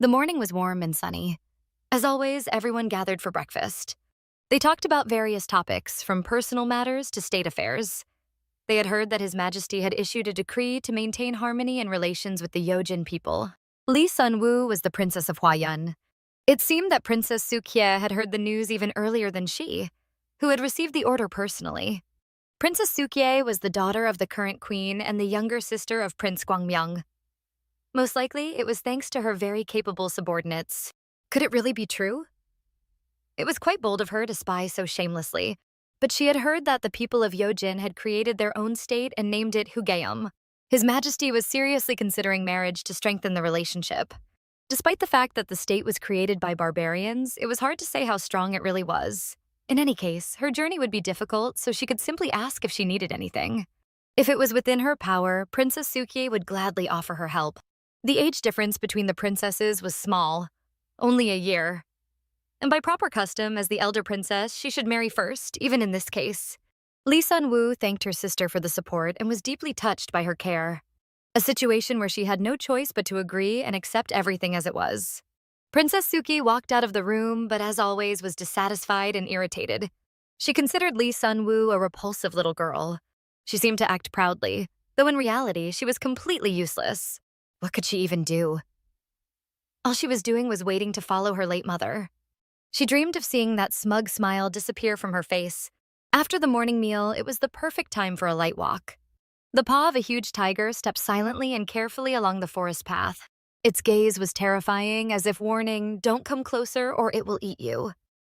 The morning was warm and sunny. As always, everyone gathered for breakfast. They talked about various topics, from personal matters to state affairs. They had heard that His Majesty had issued a decree to maintain harmony in relations with the Yeojin people. Lee Eunwoo was the Princess of Hwayun. It seemed that Princess Sukye had heard the news even earlier than she, who had received the order personally. Princess Sukye was the daughter of the current queen and the younger sister of Prince Gwangmyeong. Most likely, it was thanks to her very capable subordinates. Could it really be true? It was quite bold of her to spy so shamelessly, but she had heard that the people of Yeojin had created their own state and named it Hugeum. His Majesty was seriously considering marriage to strengthen the relationship. Despite the fact that the state was created by barbarians, it was hard to say how strong it really was. In any case, her journey would be difficult, so she could simply ask if she needed anything. If it was within her power, Princess Sukye would gladly offer her help. The age difference between the princesses was small, only a year. And by proper custom, as the elder princess, she should marry first, even in this case. Lee Eunwoo thanked her sister for the support and was deeply touched by her care. A situation where she had no choice but to agree and accept everything as it was. Princess Suki walked out of the room, but as always was dissatisfied and irritated. She considered Lee Eunwoo a repulsive little girl. She seemed to act proudly, though in reality she was completely useless. What could she even do? All she was doing was waiting to follow her late mother. She dreamed of seeing that smug smile disappear from her face. After the morning meal, it was the perfect time for a light walk. The paw of a huge tiger stepped silently and carefully along the forest path. Its gaze was terrifying, as if warning, "Don't come closer or it will eat you."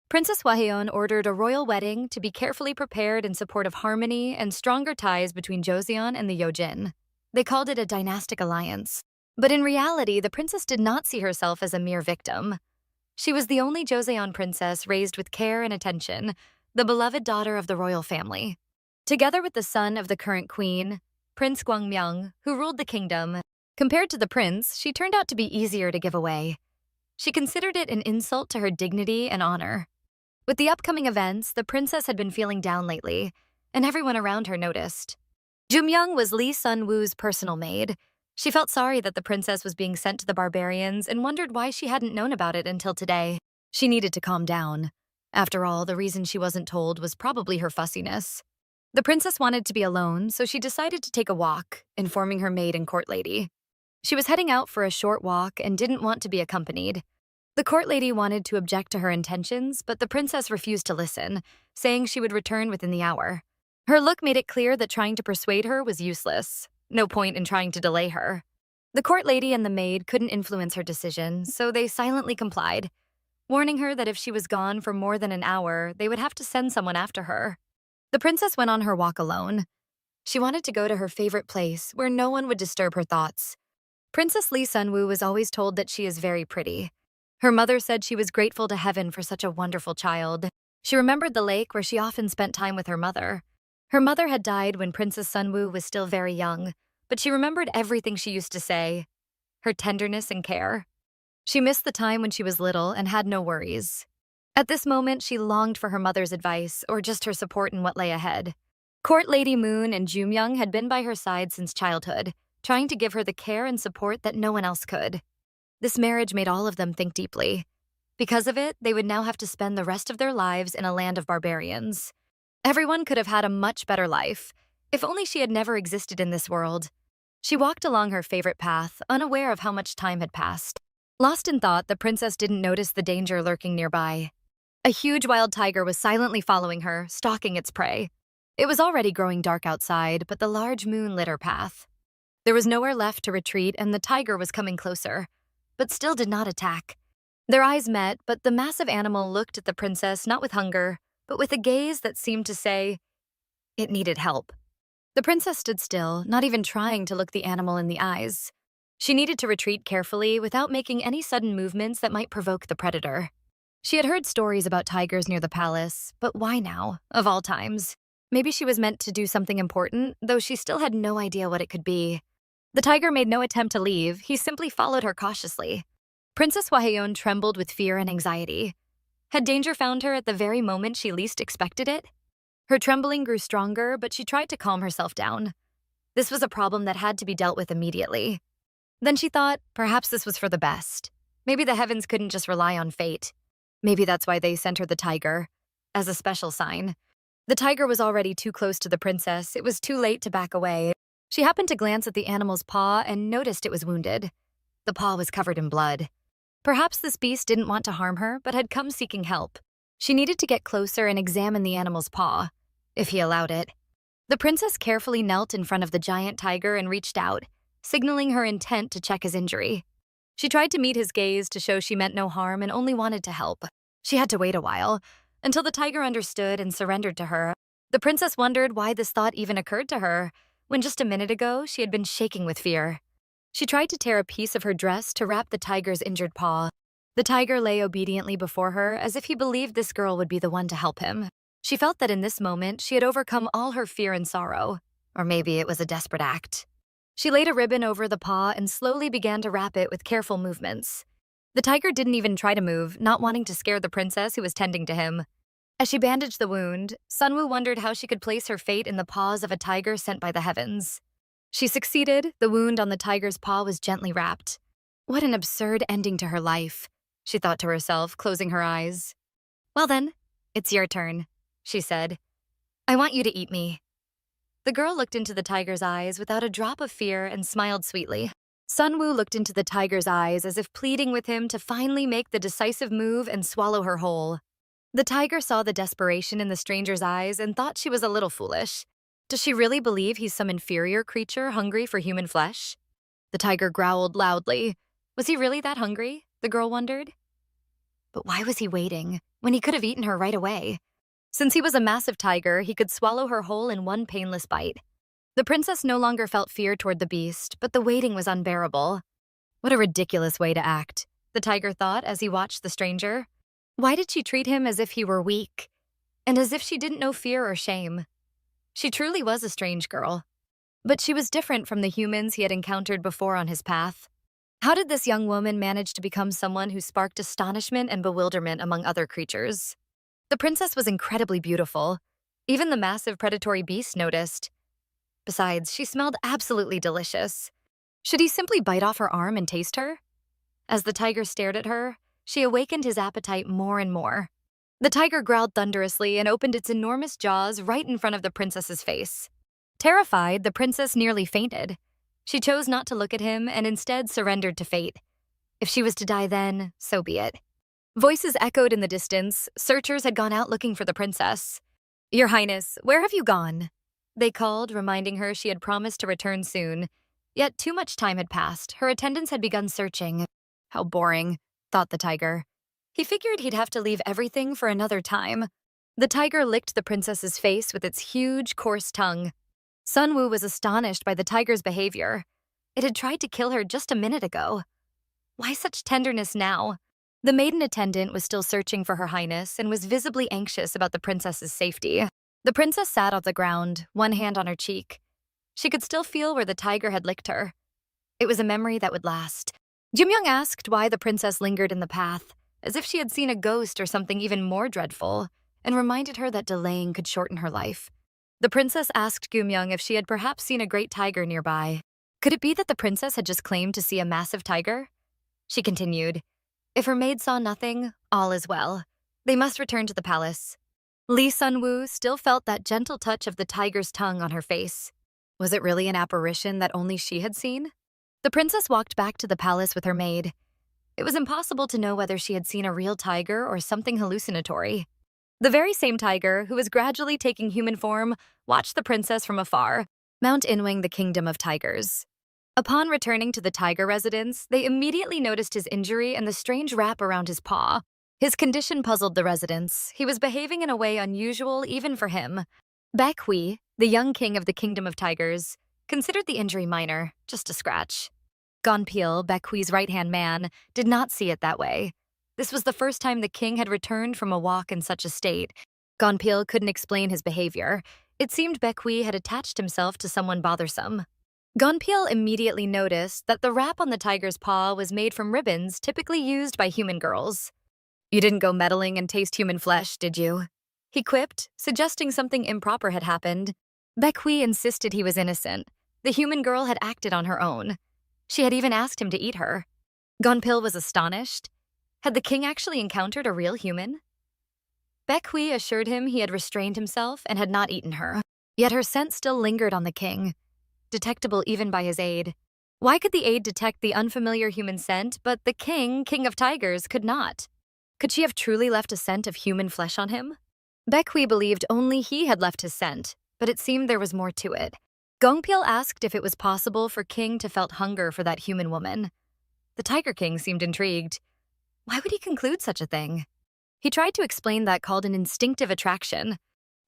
Princess Hwaeon ordered a royal wedding to be carefully prepared in support of harmony and stronger ties between Joseon and the Yeojin. They called it a dynastic alliance. But in reality, the princess did not see herself as a mere victim. She was the only Joseon princess raised with care and attention, the beloved daughter of the royal family. Together with the son of the current queen, Prince Gwangmyeong, who ruled the kingdom, compared to the prince, she turned out to be easier to give away. She considered it an insult to her dignity and honor. With the upcoming events, the princess had been feeling down lately, and everyone around her noticed. Jumyoung was Lee Eunwoo's personal maid. She felt sorry that the princess was being sent to the barbarians and wondered why she hadn't known about it until today. She needed to calm down. After all, the reason she wasn't told was probably her fussiness. The princess wanted to be alone, so she decided to take a walk, informing her maid and court lady. She was heading out for a short walk and didn't want to be accompanied. The court lady wanted to object to her intentions, but the princess refused to listen, saying she would return within the hour. Her look made it clear that trying to persuade her was useless. No point in trying to delay her. The court lady and the maid couldn't influence her decision, so they silently complied, warning her that if she was gone for more than an hour, they would have to send someone after her. The princess went on her walk alone. She wanted to go to her favorite place, where no one would disturb her thoughts. Princess Lee Eunwoo was always told that she is very pretty. Her mother said she was grateful to heaven for such a wonderful child. She remembered the lake where she often spent time with her mother. Her mother had died when Princess Eunwoo was still very young, but she remembered everything she used to say, her tenderness and care. She missed the time when she was little and had no worries. At this moment, she longed for her mother's advice or just her support in what lay ahead. Court Lady Moon and Jumyoung had been by her side since childhood, trying to give her the care and support that no one else could. This marriage made all of them think deeply. Because of it, they would now have to spend the rest of their lives in a land of barbarians. Everyone could have had a much better life, if only she had never existed in this world. She walked along her favorite path, unaware of how much time had passed. Lost in thought, the princess didn't notice the danger lurking nearby. A huge wild tiger was silently following her, stalking its prey. It was already growing dark outside, but the large moon lit her path. There was nowhere left to retreat, and the tiger was coming closer, but still did not attack. Their eyes met, but the massive animal looked at the princess not with hunger, but with a gaze that seemed to say it needed help. The princess stood still, not even trying to look the animal in the eyes. She needed to retreat carefully without making any sudden movements that might provoke the predator. She had heard stories about tigers near the palace, but why now, of all times? Maybe she was meant to do something important, though she still had no idea what it could be. The tiger made no attempt to leave, he simply followed her cautiously. Princess Hwaeon trembled with fear and anxiety. Had danger found her at the very moment she least expected it? Her trembling grew stronger, but she tried to calm herself down. This was a problem that had to be dealt with immediately. Then she thought perhaps this was for the best. Maybe the heavens couldn't just rely on fate. Maybe that's why they sent her the tiger, as a special sign. The tiger was already too close to the princess. It was too late to back away. She happened to glance at the animal's paw and noticed it was wounded. The paw was covered in blood. Perhaps this beast didn't want to harm her, but had come seeking help. She needed to get closer and examine the animal's paw, if he allowed it. The princess carefully knelt in front of the giant tiger and reached out, signaling her intent to check his injury. She tried to meet his gaze to show she meant no harm and only wanted to help. She had to wait a while, until the tiger understood and surrendered to her. The princess wondered why this thought even occurred to her, when just a minute ago she had been shaking with fear. She tried to tear a piece of her dress to wrap the tiger's injured paw. The tiger lay obediently before her as if he believed this girl would be the one to help him. She felt that in this moment she had overcome all her fear and sorrow. Or maybe it was a desperate act. She laid a ribbon over the paw and slowly began to wrap it with careful movements. The tiger didn't even try to move, not wanting to scare the princess who was tending to him. As she bandaged the wound, Sunwoo wondered how she could place her fate in the paws of a tiger sent by the heavens. She succeeded. The wound on the tiger's paw was gently wrapped. What an absurd ending to her life, she thought to herself, closing her eyes. Well then, it's your turn, she said. I want you to eat me. The girl looked into the tiger's eyes without a drop of fear and smiled sweetly. Sunwoo looked into the tiger's eyes as if pleading with him to finally make the decisive move and swallow her whole. The tiger saw the desperation in the stranger's eyes and thought she was a little foolish. Does she really believe he's some inferior creature hungry for human flesh? The tiger growled loudly. Was he really that hungry? The girl wondered. But why was he waiting, when he could have eaten her right away? Since he was a massive tiger, he could swallow her whole in one painless bite. The princess no longer felt fear toward the beast, but the waiting was unbearable. What a ridiculous way to act, the tiger thought as he watched the stranger. Why did she treat him as if he were weak, and as if she didn't know fear or shame? She truly was a strange girl. But she was different from the humans he had encountered before on his path. How did this young woman manage to become someone who sparked astonishment and bewilderment among other creatures? The princess was incredibly beautiful. Even the massive predatory beast noticed. Besides, she smelled absolutely delicious. Should he simply bite off her arm and taste her? As the tiger stared at her, she awakened his appetite more and more. The tiger growled thunderously and opened its enormous jaws right in front of the princess's face. Terrified, the princess nearly fainted. She chose not to look at him and instead surrendered to fate. If she was to die then, so be it. Voices echoed in the distance. Searchers had gone out looking for the princess. Your Highness, where have you gone? They called, reminding her she had promised to return soon. Yet too much time had passed. Her attendants had begun searching. How boring, thought the tiger. He figured he'd have to leave everything for another time. The tiger licked the princess's face with its huge, coarse tongue. Sunwoo was astonished by the tiger's behavior. It had tried to kill her just a minute ago. Why such tenderness now? The maiden attendant was still searching for Her Highness and was visibly anxious about the princess's safety. The princess sat on the ground, one hand on her cheek. She could still feel where the tiger had licked her. It was a memory that would last. Jimyoung asked why the princess lingered in the path, as if she had seen a ghost or something even more dreadful, and reminded her that delaying could shorten her life. The princess asked Gumyoung if she had perhaps seen a great tiger nearby. Could it be that the princess had just claimed to see a massive tiger? She continued, if her maid saw nothing, all is well. They must return to the palace. Lee Sunwoo still felt that gentle touch of the tiger's tongue on her face. Was it really an apparition that only she had seen? The princess walked back to the palace with her maid. It was impossible to know whether she had seen a real tiger or something hallucinatory. The very same tiger, who was gradually taking human form, watched the princess from afar, Mount Inwing, the kingdom of tigers. Upon returning to the tiger residence, they immediately noticed his injury and the strange wrap around his paw. His condition puzzled the residents. He was behaving in a way unusual even for him. Baek Hwi, the young king of the kingdom of tigers, considered the injury minor, just a scratch. Gonpil, Baek Hwi's right-hand man, did not see it that way. This was the first time the king had returned from a walk in such a state. Gonpil couldn't explain his behavior. It seemed Baek Hwi had attached himself to someone bothersome. Gonpil immediately noticed that the wrap on the tiger's paw was made from ribbons typically used by human girls. You didn't go meddling and taste human flesh, did you? He quipped, suggesting something improper had happened. Baek Hwi insisted he was innocent. The human girl had acted on her own. She had even asked him to eat her. Gonpil was astonished. Had the king actually encountered a real human? Baek Hwi assured him he had restrained himself and had not eaten her. Yet her scent still lingered on the king, detectable even by his aide. Why could the aide detect the unfamiliar human scent, but the king, king of tigers, could not? Could she have truly left a scent of human flesh on him? Baek Hwi believed only he had left his scent, but it seemed there was more to it. Gongpil asked if it was possible for King to felt hunger for that human woman. The Tiger King seemed intrigued. Why would he conclude such a thing? He tried to explain that called an instinctive attraction,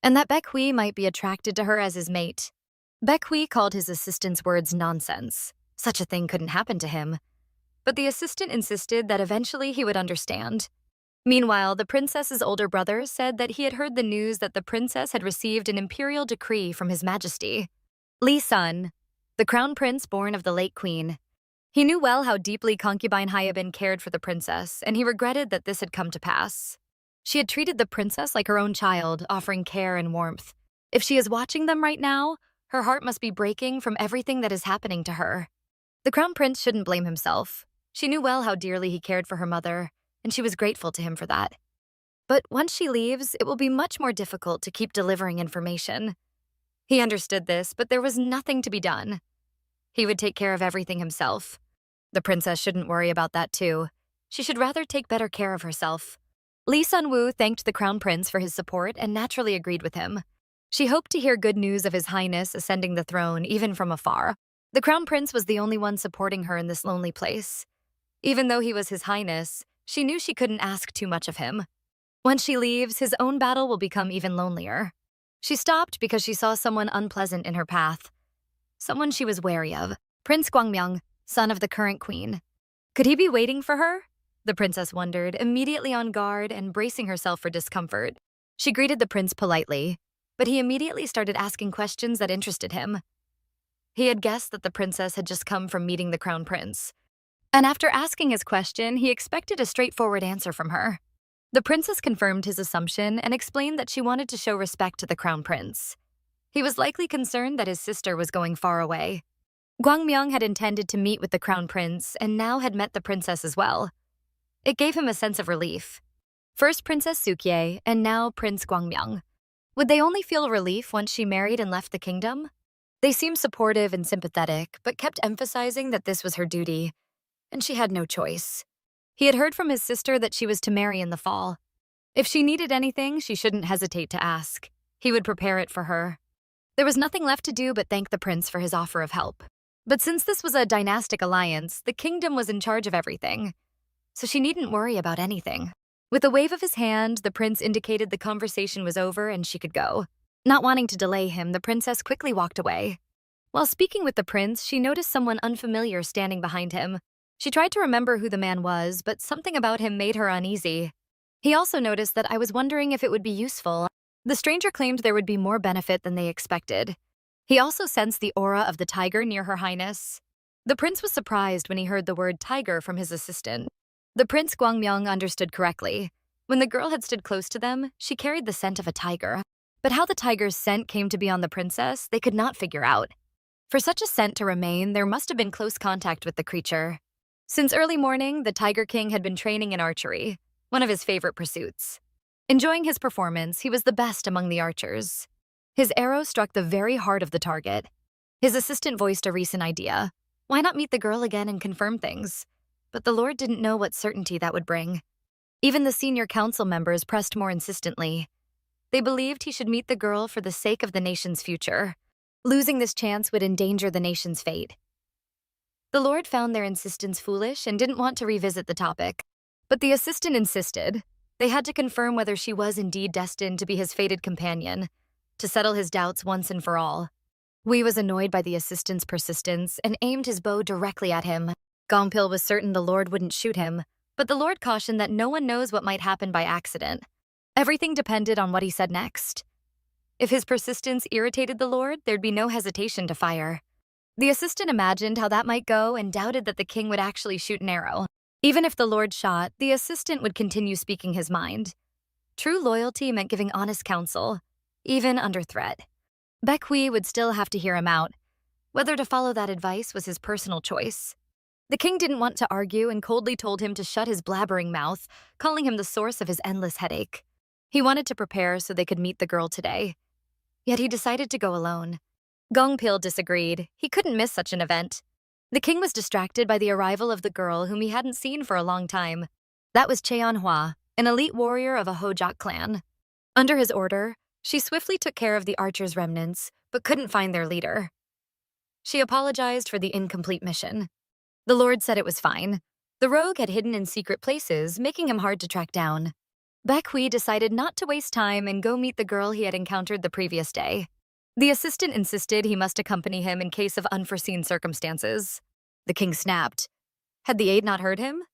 and that Baek Hwi might be attracted to her as his mate. Baek Hwi called his assistant's words nonsense. Such a thing couldn't happen to him. But the assistant insisted that eventually he would understand. Meanwhile, the princess's older brother said that he had heard the news that the princess had received an imperial decree from His Majesty. Lee Sun, the crown prince born of the late queen. He knew well how deeply concubine Hyabin cared for the princess, and he regretted that this had come to pass. She had treated the princess like her own child, offering care and warmth. If she is watching them right now, her heart must be breaking from everything that is happening to her. The crown prince shouldn't blame himself. She knew well how dearly he cared for her mother, and she was grateful to him for that. But once she leaves, it will be much more difficult to keep delivering information. He understood this, but there was nothing to be done. He would take care of everything himself. The princess shouldn't worry about that too. She should rather take better care of herself. Lee Sun-woo thanked the crown prince for his support and naturally agreed with him. She hoped to hear good news of His Highness ascending the throne, even from afar. The crown prince was the only one supporting her in this lonely place. Even though he was His Highness, she knew she couldn't ask too much of him. Once she leaves, his own battle will become even lonelier. She stopped because she saw someone unpleasant in her path. Someone she was wary of. Prince Gwangmyeong, son of the current queen. Could he be waiting for her? The princess wondered, immediately on guard and bracing herself for discomfort. She greeted the prince politely, but he immediately started asking questions that interested him. He had guessed that the princess had just come from meeting the crown prince. And after asking his question, he expected a straightforward answer from her. The princess confirmed his assumption and explained that she wanted to show respect to the crown prince. He was likely concerned that his sister was going far away. Gwangmyeong had intended to meet with the crown prince and now had met the princess as well. It gave him a sense of relief. First Princess Sukye and now Prince Gwangmyeong. Would they only feel relief once she married and left the kingdom? They seemed supportive and sympathetic, but kept emphasizing that this was her duty, and she had no choice. He had heard from his sister that she was to marry in the fall. If she needed anything, she shouldn't hesitate to ask. He would prepare it for her. There was nothing left to do but thank the prince for his offer of help. But since this was a dynastic alliance, the kingdom was in charge of everything, so she needn't worry about anything. With a wave of his hand, the prince indicated the conversation was over and she could go. Not wanting to delay him, the princess quickly walked away. While speaking with the prince, she noticed someone unfamiliar standing behind him. She tried to remember who the man was, but something about him made her uneasy. He also noticed that I was wondering if it would be useful. The stranger claimed there would be more benefit than they expected. He also sensed the aura of the tiger near Her Highness. The prince was surprised when he heard the word tiger from his assistant. The Prince Gwangmyeong understood correctly. When the girl had stood close to them, she carried the scent of a tiger. But how the tiger's scent came to be on the princess, they could not figure out. For such a scent to remain, there must have been close contact with the creature. Since early morning, the Tiger King had been training in archery, one of his favorite pursuits. Enjoying his performance, he was the best among the archers. His arrow struck the very heart of the target. His assistant voiced a recent idea. Why not meet the girl again and confirm things? But the Lord didn't know what certainty that would bring. Even the senior council members pressed more insistently. They believed he should meet the girl for the sake of the nation's future. Losing this chance would endanger the nation's fate. The Lord found their insistence foolish and didn't want to revisit the topic. But the assistant insisted. They had to confirm whether she was indeed destined to be his fated companion, to settle his doubts once and for all. Wee was annoyed by the assistant's persistence and aimed his bow directly at him. Gongpil was certain the Lord wouldn't shoot him, but the Lord cautioned that no one knows what might happen by accident. Everything depended on what he said next. If his persistence irritated the Lord, there'd be no hesitation to fire. The assistant imagined how that might go and doubted that the king would actually shoot an arrow. Even if the Lord shot, the assistant would continue speaking his mind. True loyalty meant giving honest counsel, even under threat. Baek Hwi would still have to hear him out. Whether to follow that advice was his personal choice. The king didn't want to argue and coldly told him to shut his blabbering mouth, calling him the source of his endless headache. He wanted to prepare so they could meet the girl today. Yet he decided to go alone. Gongpil disagreed. He couldn't miss such an event. The king was distracted by the arrival of the girl whom he hadn't seen for a long time. That was Cheonhwa, an elite warrior of a Hojak clan. Under his order, she swiftly took care of the archers' remnants, but couldn't find their leader. She apologized for the incomplete mission. The Lord said it was fine. The rogue had hidden in secret places, making him hard to track down. Baek Hwi decided not to waste time and go meet the girl he had encountered the previous day. The assistant insisted he must accompany him in case of unforeseen circumstances. The king snapped. Had the aide not heard him?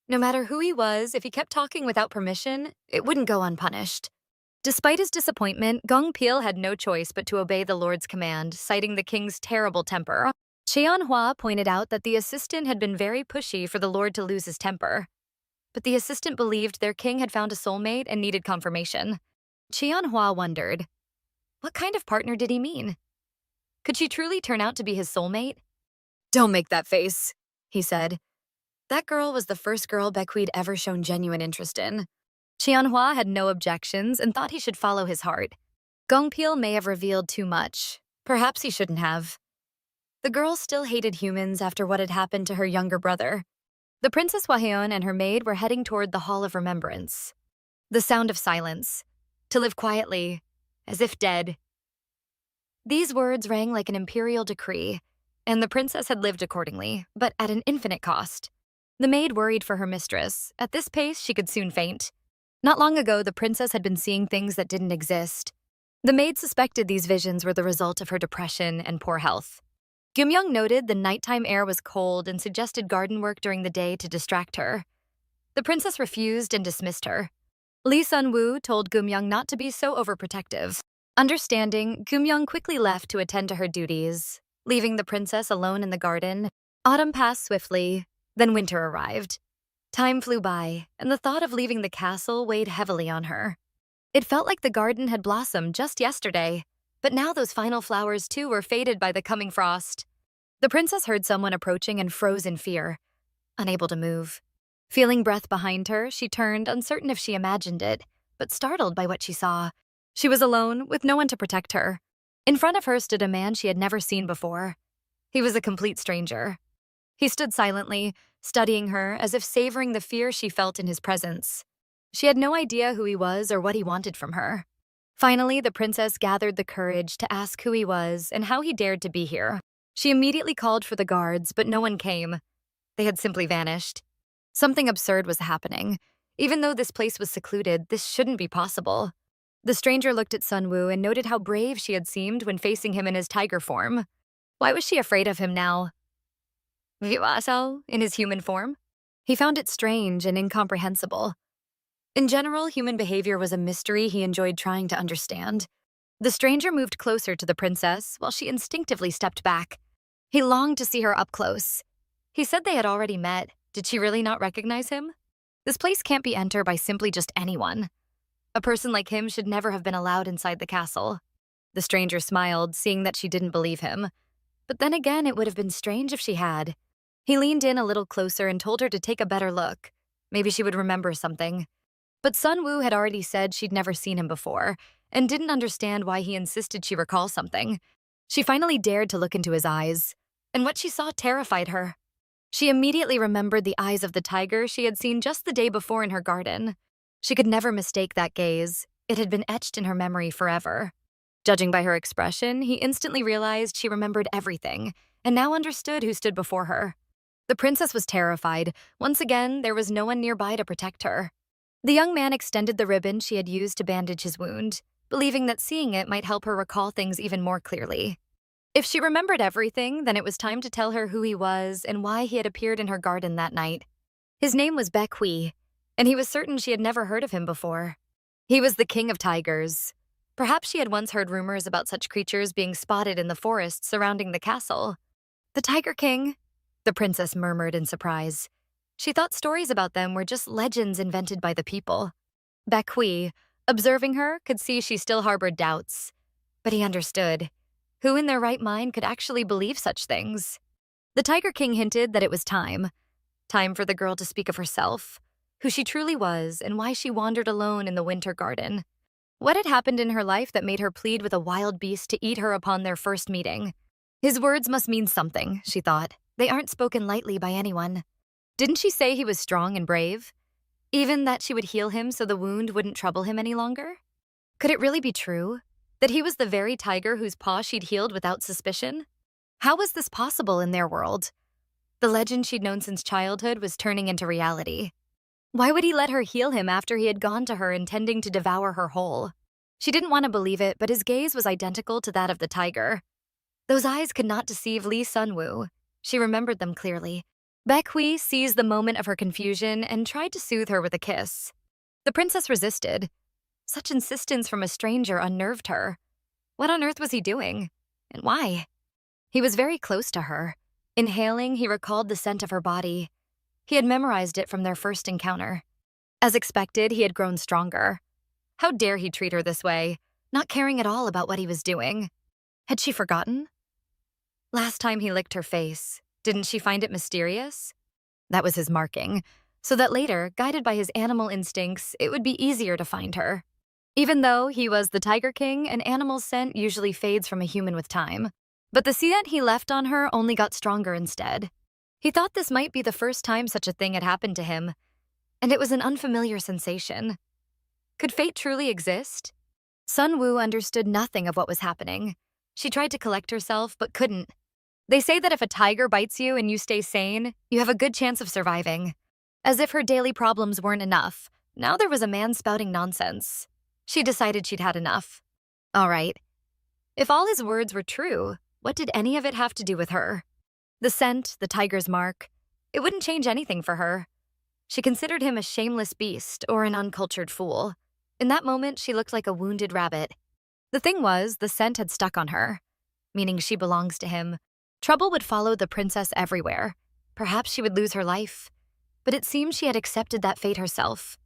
No matter who he was, if he kept talking without permission, it wouldn't go unpunished. Despite his disappointment, Gongpil had no choice but to obey the Lord's command, citing the king's terrible temper. Cheonhwa pointed out that the assistant had been very pushy for the Lord to lose his temper. But the assistant believed their king had found a soulmate and needed confirmation. Cheonhwa wondered, what kind of partner did he mean? Could she truly turn out to be his soulmate? Don't make that face, he said. That girl was the first girl Baek Hwi'd ever shown genuine interest in. Cheonhwa had no objections and thought he should follow his heart. Gongpil may have revealed too much. Perhaps he shouldn't have. The girl still hated humans after what had happened to her younger brother. The Princess Hwaheon and her maid were heading toward the Hall of Remembrance. The sound of silence. To live quietly, as if dead. These words rang like an imperial decree, and the princess had lived accordingly, but at an infinite cost. The maid worried for her mistress. At this pace, she could soon faint. Not long ago, the princess had been seeing things that didn't exist. The maid suspected these visions were the result of her depression and poor health. Gumyoung noted the nighttime air was cold and suggested garden work during the day to distract her. The princess refused and dismissed her. Lee Sun-woo told Gumyoung not to be so overprotective. Understanding, Gumyoung quickly left to attend to her duties, leaving the princess alone in the garden. Autumn passed swiftly, then winter arrived. Time flew by, and the thought of leaving the castle weighed heavily on her. It felt like the garden had blossomed just yesterday, but now those final flowers too were faded by the coming frost. The princess heard someone approaching and froze in fear, unable to move. Feeling breath behind her, she turned, uncertain if she imagined it, but startled by what she saw. She was alone, with no one to protect her. In front of her stood a man she had never seen before. He was a complete stranger. He stood silently, studying her, as if savoring the fear she felt in his presence. She had no idea who he was or what he wanted from her. Finally, the princess gathered the courage to ask who he was and how he dared to be here. She immediately called for the guards, but no one came. They had simply vanished. Something absurd was happening. Even though this place was secluded, this shouldn't be possible. The stranger looked at Sun-woo and noted how brave she had seemed when facing him in his tiger form. Why was she afraid of him now? Viwasao, in his human form? He found it strange and incomprehensible. In general, human behavior was a mystery he enjoyed trying to understand. The stranger moved closer to the princess, while she instinctively stepped back. He longed to see her up close. He said they had already met. Did she really not recognize him? This place can't be entered by simply just anyone. A person like him should never have been allowed inside the castle. The stranger smiled, seeing that she didn't believe him. But then again, it would have been strange if she had. He leaned in a little closer and told her to take a better look. Maybe she would remember something. But Sun-woo had already said she'd never seen him before, and didn't understand why he insisted she recall something. She finally dared to look into his eyes, and what she saw terrified her. She immediately remembered the eyes of the tiger she had seen just the day before in her garden. She could never mistake that gaze. It had been etched in her memory forever. Judging by her expression, he instantly realized she remembered everything, and now understood who stood before her. The princess was terrified. Once again, there was no one nearby to protect her. The young man extended the ribbon she had used to bandage his wound, believing that seeing it might help her recall things even more clearly. If she remembered everything, then it was time to tell her who he was and why he had appeared in her garden that night. His name was Baek Hwi, and he was certain she had never heard of him before. He was the king of tigers. Perhaps she had once heard rumors about such creatures being spotted in the forests surrounding the castle. The Tiger King? The princess murmured in surprise. She thought stories about them were just legends invented by the people. Baek Hwi, observing her, could see she still harbored doubts. But he understood. Who in their right mind could actually believe such things? The Tiger King hinted that it was time for the girl to speak of herself, who she truly was, and why she wandered alone in the winter garden. What had happened in her life that made her plead with a wild beast to eat her upon their first meeting? His words must mean something, she thought. They aren't spoken lightly by anyone. Didn't she say he was strong and brave? Even that she would heal him so the wound wouldn't trouble him any longer? Could it really be true? That he was the very tiger whose paw she'd healed without suspicion? How was this possible in their world? The legend she'd known since childhood was turning into reality. Why would he let her heal him after he had gone to her intending to devour her whole? She didn't want to believe it, but his gaze was identical to that of the tiger. Those eyes could not deceive Lee Eunwoo. She remembered them clearly. Baek Hwi seized the moment of her confusion and tried to soothe her with a kiss. The princess resisted. Such insistence from a stranger unnerved her. What on earth was he doing? And why? He was very close to her. Inhaling, he recalled the scent of her body. He had memorized it from their first encounter. As expected, he had grown stronger. How dare he treat her this way, not caring at all about what he was doing? Had she forgotten? Last time he licked her face, didn't she find it mysterious? That was his marking, so that later, guided by his animal instincts, it would be easier to find her. Even though he was the Tiger King, an animal's scent usually fades from a human with time. But the scent he left on her only got stronger instead. He thought this might be the first time such a thing had happened to him, and it was an unfamiliar sensation. Could fate truly exist? Eunwoo understood nothing of what was happening. She tried to collect herself, but couldn't. They say that if a tiger bites you and you stay sane, you have a good chance of surviving. As if her daily problems weren't enough, now there was a man spouting nonsense. She decided she'd had enough. All right. If all his words were true, what did any of it have to do with her? The scent, the tiger's mark, it wouldn't change anything for her. She considered him a shameless beast or an uncultured fool. In that moment, she looked like a wounded rabbit. The thing was, the scent had stuck on her, meaning she belongs to him. Trouble would follow the princess everywhere. Perhaps she would lose her life. But it seemed she had accepted that fate herself.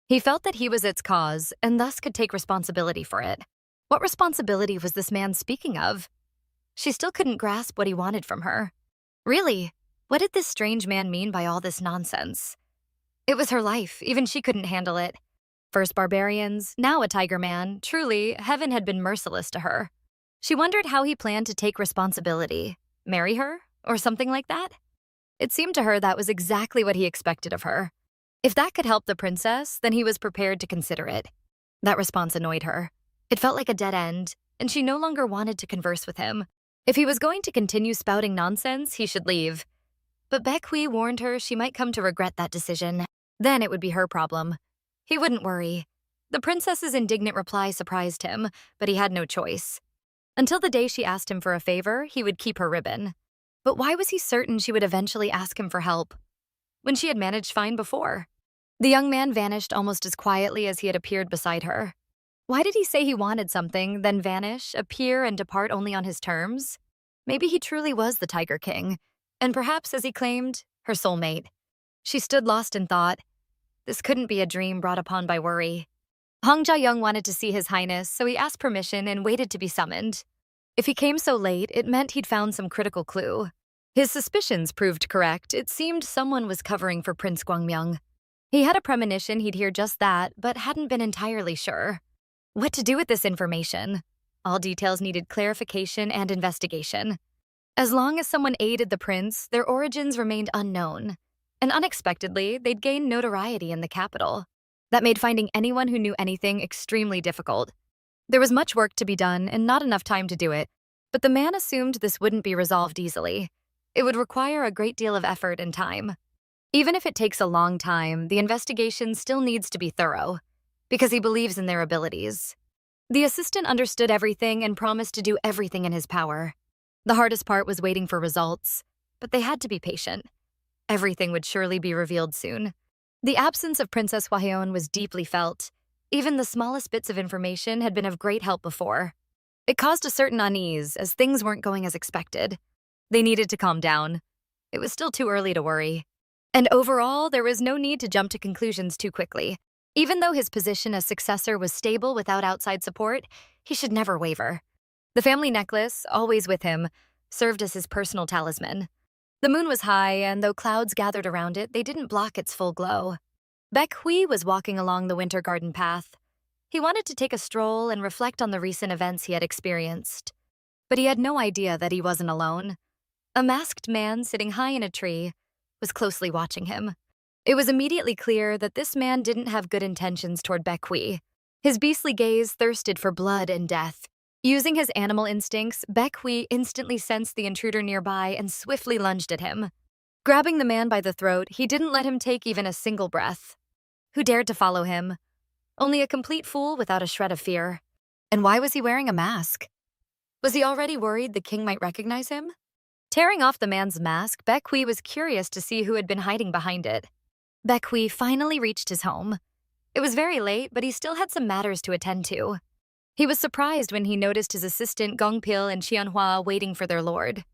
He felt that he was its cause, and thus could take responsibility for it. What responsibility was this man speaking of? She still couldn't grasp what he wanted from her. Really, what did this strange man mean by all this nonsense? It was her life, even she couldn't handle it. First barbarians, now a tiger man. Truly, heaven had been merciless to her. She wondered how he planned to take responsibility. Marry her? Or something like that? It seemed to her that was exactly what he expected of her. If that could help the princess, then he was prepared to consider it. That response annoyed her. It felt like a dead end, and she no longer wanted to converse with him. If he was going to continue spouting nonsense, he should leave. But Baek Hwi warned her she might come to regret that decision. Then it would be her problem. He wouldn't worry. The princess's indignant reply surprised him, but he had no choice. Until the day she asked him for a favor, he would keep her ribbon. But why was he certain she would eventually ask him for help, when she had managed fine before? The young man vanished almost as quietly as he had appeared beside her. Why did he say he wanted something, then vanish, appear, and depart only on his terms? Maybe he truly was the Tiger King, and perhaps, as he claimed, her soulmate. She stood lost in thought. This couldn't be a dream brought upon by worry. Hong Ja-young wanted to see His Highness, so he asked permission and waited to be summoned. If he came so late, it meant he'd found some critical clue. His suspicions proved correct. It seemed someone was covering for Prince Gwangmyeong. He had a premonition he'd hear just that, but hadn't been entirely sure. What to do with this information? All details needed clarification and investigation. As long as someone aided the prince, their origins remained unknown. And unexpectedly, they'd gained notoriety in the capital. That made finding anyone who knew anything extremely difficult. There was much work to be done and not enough time to do it, but the man assumed this wouldn't be resolved easily. It would require a great deal of effort and time. Even if it takes a long time, the investigation still needs to be thorough, because he believes in their abilities. The assistant understood everything and promised to do everything in his power. The hardest part was waiting for results, but they had to be patient. Everything would surely be revealed soon. The absence of Princess Hwayeon was deeply felt. Even the smallest bits of information had been of great help before. It caused a certain unease, as things weren't going as expected. They needed to calm down. It was still too early to worry. And overall, there was no need to jump to conclusions too quickly. Even though his position as successor was stable without outside support, he should never waver. The family necklace, always with him, served as his personal talisman. The moon was high, and though clouds gathered around it, they didn't block its full glow. Baek Hwi was walking along the winter garden path. He wanted to take a stroll and reflect on the recent events he had experienced. But he had no idea that he wasn't alone. A masked man sitting high in a tree was closely watching him. It was immediately clear that this man didn't have good intentions toward Baek Hwi. His beastly gaze thirsted for blood and death. Using his animal instincts, Baek Hwi instantly sensed the intruder nearby and swiftly lunged at him. Grabbing the man by the throat, he didn't let him take even a single breath. Who dared to follow him? Only a complete fool without a shred of fear. And why was he wearing a mask? Was he already worried the king might recognize him? Tearing off the man's mask, Baek Hwi was curious to see who had been hiding behind it. Baek Hwi finally reached his home. It was very late, but he still had some matters to attend to. He was surprised when he noticed his assistant Gongpil and Cheonhwa waiting for their lord.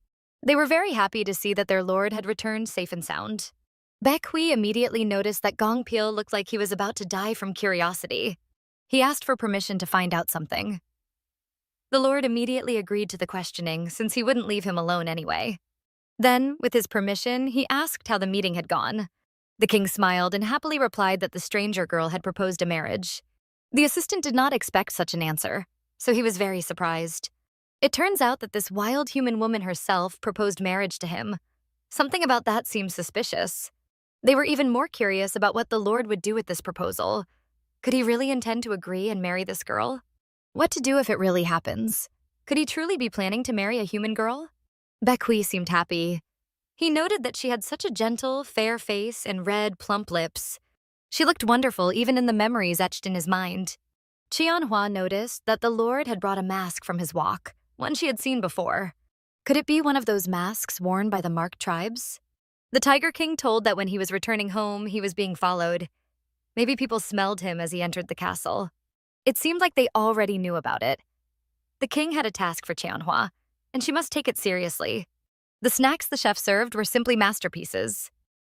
They were very happy to see that their lord had returned safe and sound. Baek Hwi immediately noticed that Gongpil looked like he was about to die from curiosity. He asked for permission to find out something. The lord immediately agreed to the questioning, since he wouldn't leave him alone anyway. Then, with his permission, he asked how the meeting had gone. The king smiled and happily replied that the stranger girl had proposed a marriage. The assistant did not expect such an answer, so he was very surprised. It turns out that this wild human woman herself proposed marriage to him. Something about that seemed suspicious. They were even more curious about what the lord would do with this proposal. Could he really intend to agree and marry this girl? What to do if it really happens? Could he truly be planning to marry a human girl? Baek Hwi seemed happy. He noted that she had such a gentle, fair face and red, plump lips. She looked wonderful even in the memories etched in his mind. Cheonhwa noticed that the lord had brought a mask from his walk, one she had seen before. Could it be one of those masks worn by the Mark tribes? The Tiger King told that when he was returning home, he was being followed. Maybe people smelled him as he entered the castle. It seemed like they already knew about it. The king had a task for Cheonhwa, and she must take it seriously. The snacks the chef served were simply masterpieces.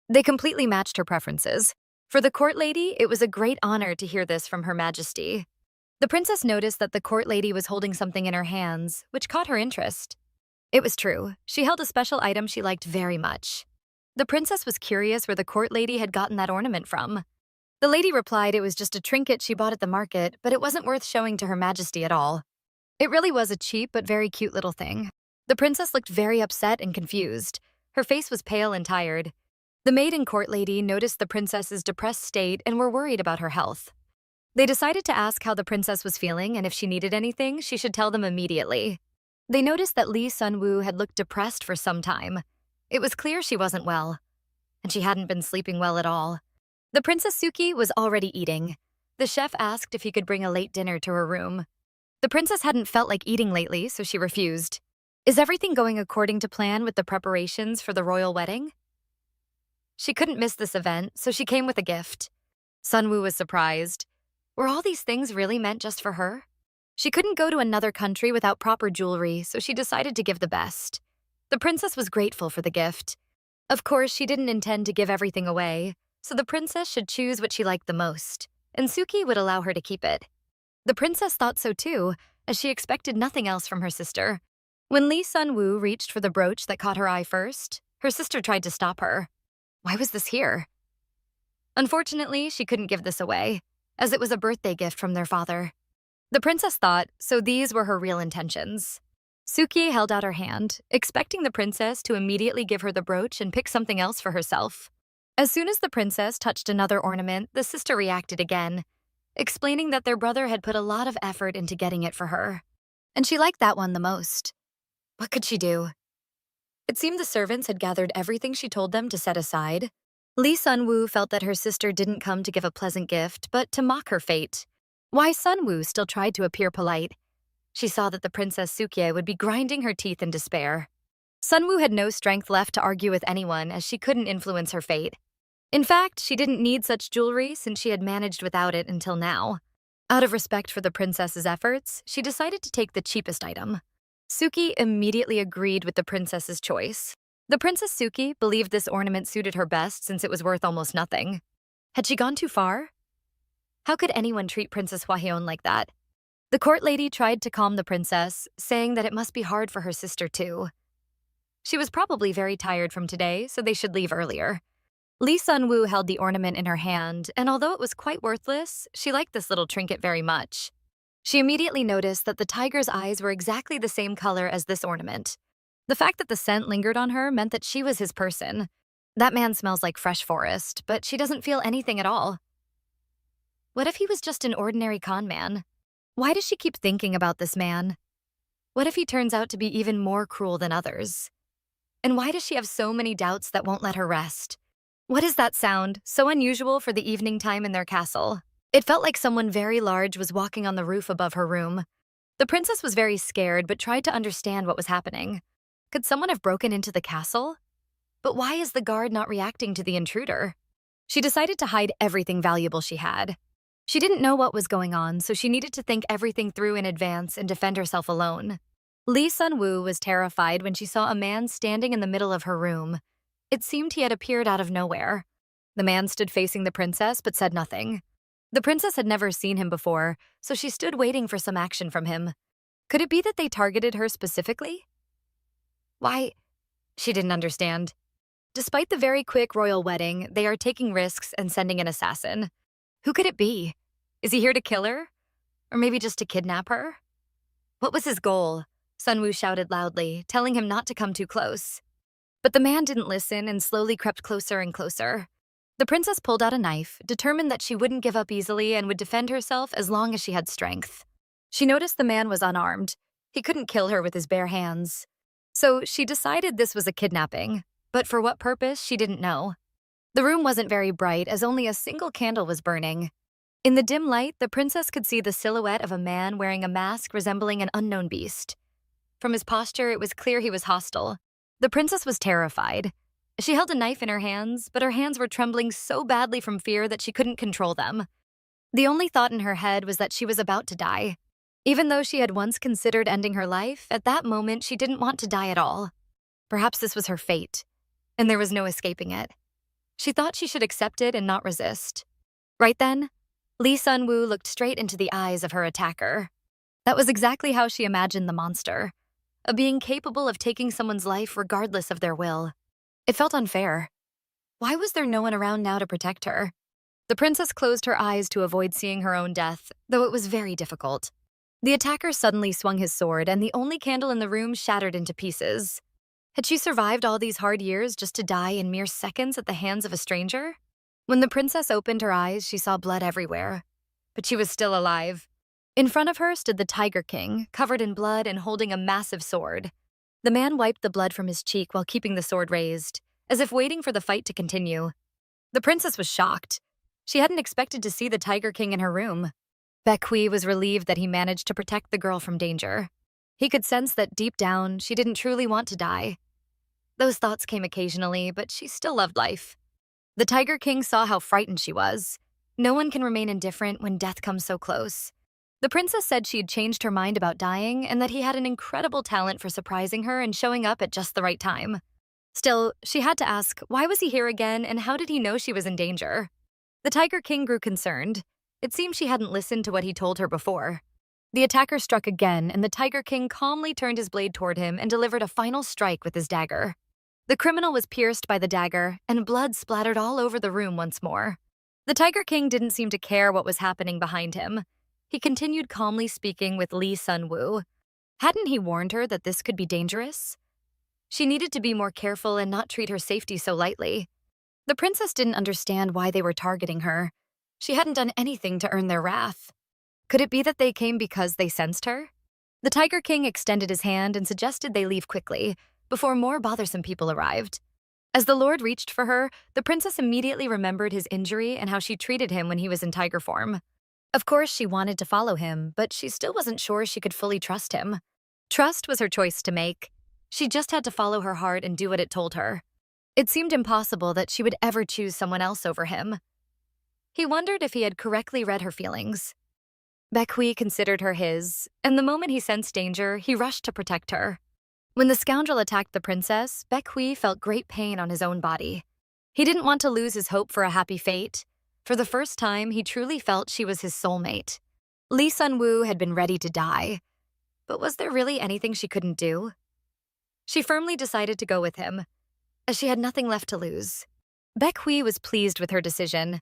They completely matched her preferences. For the court lady, it was a great honor to hear this from Her Majesty. The princess noticed that the court lady was holding something in her hands, which caught her interest. It was true. She held a special item she liked very much. The princess was curious where the court lady had gotten that ornament from. The lady replied it was just a trinket she bought at the market, but it wasn't worth showing to Her Majesty at all. It really was a cheap but very cute little thing. The princess looked very upset and confused. Her face was pale and tired. The maid and court lady noticed the princess's depressed state and were worried about her health. They decided to ask how the princess was feeling, and if she needed anything, she should tell them immediately. They noticed that Lee Eunwoo had looked depressed for some time. It was clear she wasn't well, and she hadn't been sleeping well at all. The Princess Suki was already eating. The chef asked if he could bring a late dinner to her room. The princess hadn't felt like eating lately, so she refused. Is everything going according to plan with the preparations for the royal wedding? She couldn't miss this event, so she came with a gift. Sunwoo was surprised. Were all these things really meant just for her? She couldn't go to another country without proper jewelry, so she decided to give the best. The princess was grateful for the gift. Of course, she didn't intend to give everything away, so the princess should choose what she liked the most, and Suki would allow her to keep it. The princess thought so too, as she expected nothing else from her sister. When Lee Eunwoo reached for the brooch that caught her eye first, her sister tried to stop her. Why was this here? Unfortunately, she couldn't give this away, as it was a birthday gift from their father. The princess thought, so these were her real intentions. Suki held out her hand, expecting the princess to immediately give her the brooch and pick something else for herself. As soon as the princess touched another ornament, the sister reacted again, explaining that their brother had put a lot of effort into getting it for her, and she liked that one the most. What could she do? It seemed the servants had gathered everything she told them to set aside. Lee Eunwoo felt that her sister didn't come to give a pleasant gift, but to mock her fate. Why Sunwoo still tried to appear polite. She saw that the Princess Sukie would be grinding her teeth in despair. Sunwoo had no strength left to argue with anyone, as she couldn't influence her fate. In fact, she didn't need such jewelry since she had managed without it until now. Out of respect for the princess's efforts, she decided to take the cheapest item. Suki immediately agreed with the princess's choice. The Princess Suki believed this ornament suited her best since it was worth almost nothing. Had she gone too far? How could anyone treat Princess Hwahyun like that? The court lady tried to calm the princess, saying that it must be hard for her sister too. She was probably very tired from today, so they should leave earlier. Lee Sun-woo held the ornament in her hand, and although it was quite worthless, she liked this little trinket very much. She immediately noticed that the tiger's eyes were exactly the same color as this ornament. The fact that the scent lingered on her meant that she was his person. That man smells like fresh forest, but she doesn't feel anything at all. What if he was just an ordinary con man? Why does she keep thinking about this man? What if he turns out to be even more cruel than others? And why does she have so many doubts that won't let her rest? What is that sound, so unusual for the evening time in their castle? It felt like someone very large was walking on the roof above her room. The princess was very scared but tried to understand what was happening. Could someone have broken into the castle? But why is the guard not reacting to the intruder? She decided to hide everything valuable she had. She didn't know what was going on, so she needed to think everything through in advance and defend herself alone. Lee Sun-woo was terrified when she saw a man standing in the middle of her room. It seemed he had appeared out of nowhere. The man stood facing the princess but said nothing. The princess had never seen him before, so she stood waiting for some action from him. Could it be that they targeted her specifically? Why? She didn't understand. Despite the very quick royal wedding, they are taking risks and sending an assassin. Who could it be? Is he here to kill her? Or maybe just to kidnap her? What was his goal? Sun-woo shouted loudly, telling him not to come too close. But the man didn't listen and slowly crept closer and closer. The princess pulled out a knife, determined that she wouldn't give up easily and would defend herself as long as she had strength. She noticed the man was unarmed. He couldn't kill her with his bare hands. So she decided this was a kidnapping, but for what purpose, she didn't know. The room wasn't very bright as only a single candle was burning. In the dim light, the princess could see the silhouette of a man wearing a mask resembling an unknown beast. From his posture, it was clear he was hostile. The princess was terrified. She held a knife in her hands, but her hands were trembling so badly from fear that she couldn't control them. The only thought in her head was that she was about to die. Even though she had once considered ending her life, at that moment she didn't want to die at all. Perhaps this was her fate, and there was no escaping it. She thought she should accept it and not resist. Right then, Lee Sun-woo looked straight into the eyes of her attacker. That was exactly how she imagined the monster, a being capable of taking someone's life regardless of their will. It felt unfair. Why was there no one around now to protect her? The princess closed her eyes to avoid seeing her own death, though it was very difficult. The attacker suddenly swung his sword, and the only candle in the room shattered into pieces. Had she survived all these hard years just to die in mere seconds at the hands of a stranger? When the princess opened her eyes, she saw blood everywhere. But she was still alive. In front of her stood the Tiger King, covered in blood and holding a massive sword. The man wiped the blood from his cheek while keeping the sword raised, as if waiting for the fight to continue. The princess was shocked. She hadn't expected to see the Tiger King in her room. Baek Hwi was relieved that he managed to protect the girl from danger. He could sense that deep down, she didn't truly want to die. Those thoughts came occasionally, but she still loved life. The Tiger King saw how frightened she was. No one can remain indifferent when death comes so close. The princess said she had changed her mind about dying and that he had an incredible talent for surprising her and showing up at just the right time. Still, she had to ask, why was he here again and how did he know she was in danger? The Tiger King grew concerned. It seemed she hadn't listened to what he told her before. The attacker struck again, and the Tiger King calmly turned his blade toward him and delivered a final strike with his dagger. The criminal was pierced by the dagger, and blood splattered all over the room once more. The Tiger King didn't seem to care what was happening behind him. He continued calmly speaking with Lee Sun-woo. Hadn't he warned her that this could be dangerous? She needed to be more careful and not treat her safety so lightly. The princess didn't understand why they were targeting her. She hadn't done anything to earn their wrath. Could it be that they came because they sensed her? The Tiger King extended his hand and suggested they leave quickly, before more bothersome people arrived. As the Lord reached for her, the princess immediately remembered his injury and how she treated him when he was in tiger form. Of course, she wanted to follow him, but she still wasn't sure she could fully trust him. Trust was her choice to make. She just had to follow her heart and do what it told her. It seemed impossible that she would ever choose someone else over him. He wondered if he had correctly read her feelings. Baek Hwi considered her his, and the moment he sensed danger, he rushed to protect her. When the scoundrel attacked the princess, Baek Hwi felt great pain on his own body. He didn't want to lose his hope for a happy fate. For the first time, he truly felt she was his soulmate. Lee Sun-woo had been ready to die. But was there really anything she couldn't do? She firmly decided to go with him, as she had nothing left to lose. Baek Hwi was pleased with her decision.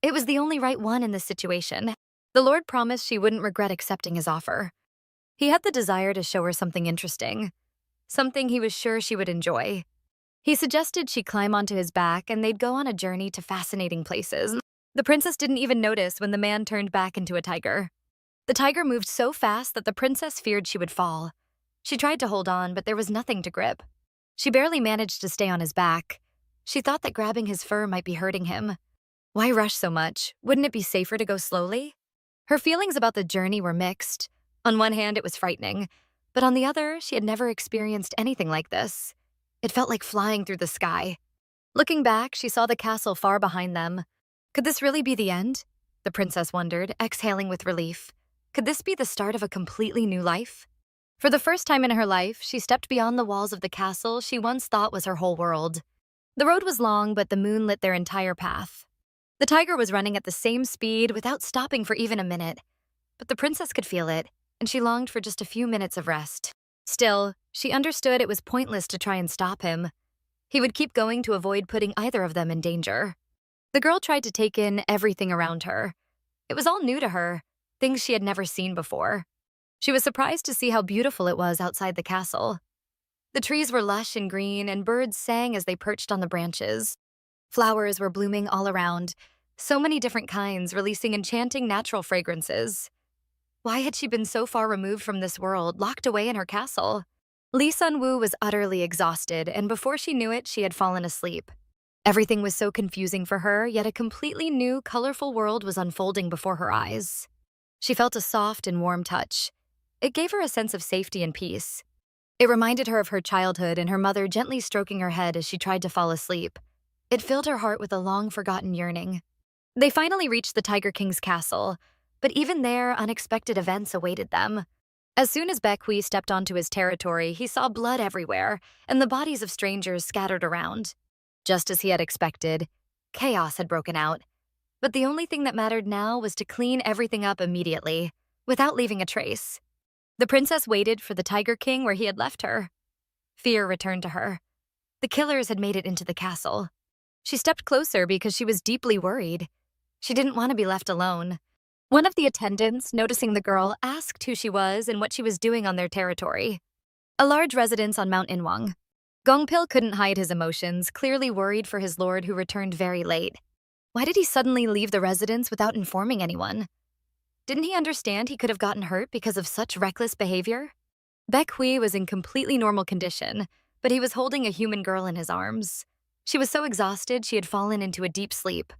It was the only right one in this situation. The Lord promised she wouldn't regret accepting his offer. He had the desire to show her something interesting, something he was sure she would enjoy. He suggested she climb onto his back and they'd go on a journey to fascinating places. The princess didn't even notice when the man turned back into a tiger. The tiger moved so fast that the princess feared she would fall. She tried to hold on, but there was nothing to grip. She barely managed to stay on his back. She thought that grabbing his fur might be hurting him. Why rush so much? Wouldn't it be safer to go slowly? Her feelings about the journey were mixed. On one hand, it was frightening, but on the other, she had never experienced anything like this. It felt like flying through the sky. Looking back, she saw the castle far behind them. Could this really be the end? The princess wondered, exhaling with relief. Could this be the start of a completely new life? For the first time in her life, she stepped beyond the walls of the castle she once thought was her whole world. The road was long, but the moon lit their entire path. The tiger was running at the same speed without stopping for even a minute. But the princess could feel it, and she longed for just a few minutes of rest. Still, she understood it was pointless to try and stop him. He would keep going to avoid putting either of them in danger. The girl tried to take in everything around her. It was all new to her, things she had never seen before. She was surprised to see how beautiful it was outside the castle. The trees were lush and green, and birds sang as they perched on the branches. Flowers were blooming all around, so many different kinds, releasing enchanting natural fragrances. Why had she been so far removed from this world, locked away in her castle? Lee Eunwoo was utterly exhausted, and before she knew it, she had fallen asleep. Everything was so confusing for her, yet a completely new, colorful world was unfolding before her eyes. She felt a soft and warm touch. It gave her a sense of safety and peace. It reminded her of her childhood and her mother gently stroking her head as she tried to fall asleep. It filled her heart with a long-forgotten yearning. They finally reached the Tiger King's castle, but even there, unexpected events awaited them. As soon as Baek Hwi stepped onto his territory, he saw blood everywhere and the bodies of strangers scattered around. Just as he had expected, chaos had broken out. But the only thing that mattered now was to clean everything up immediately, without leaving a trace. The princess waited for the Tiger King where he had left her. Fear returned to her. The killers had made it into the castle. She stepped closer because she was deeply worried. She didn't want to be left alone. One of the attendants, noticing the girl, asked who she was and what she was doing on their territory. A large residence on Mount Inwang. Gongpil couldn't hide his emotions, clearly worried for his lord who returned very late. Why did he suddenly leave the residence without informing anyone? Didn't he understand he could have gotten hurt because of such reckless behavior? Baek Hwi was in completely normal condition, but he was holding a human girl in his arms. She was so exhausted she had fallen into a deep sleep.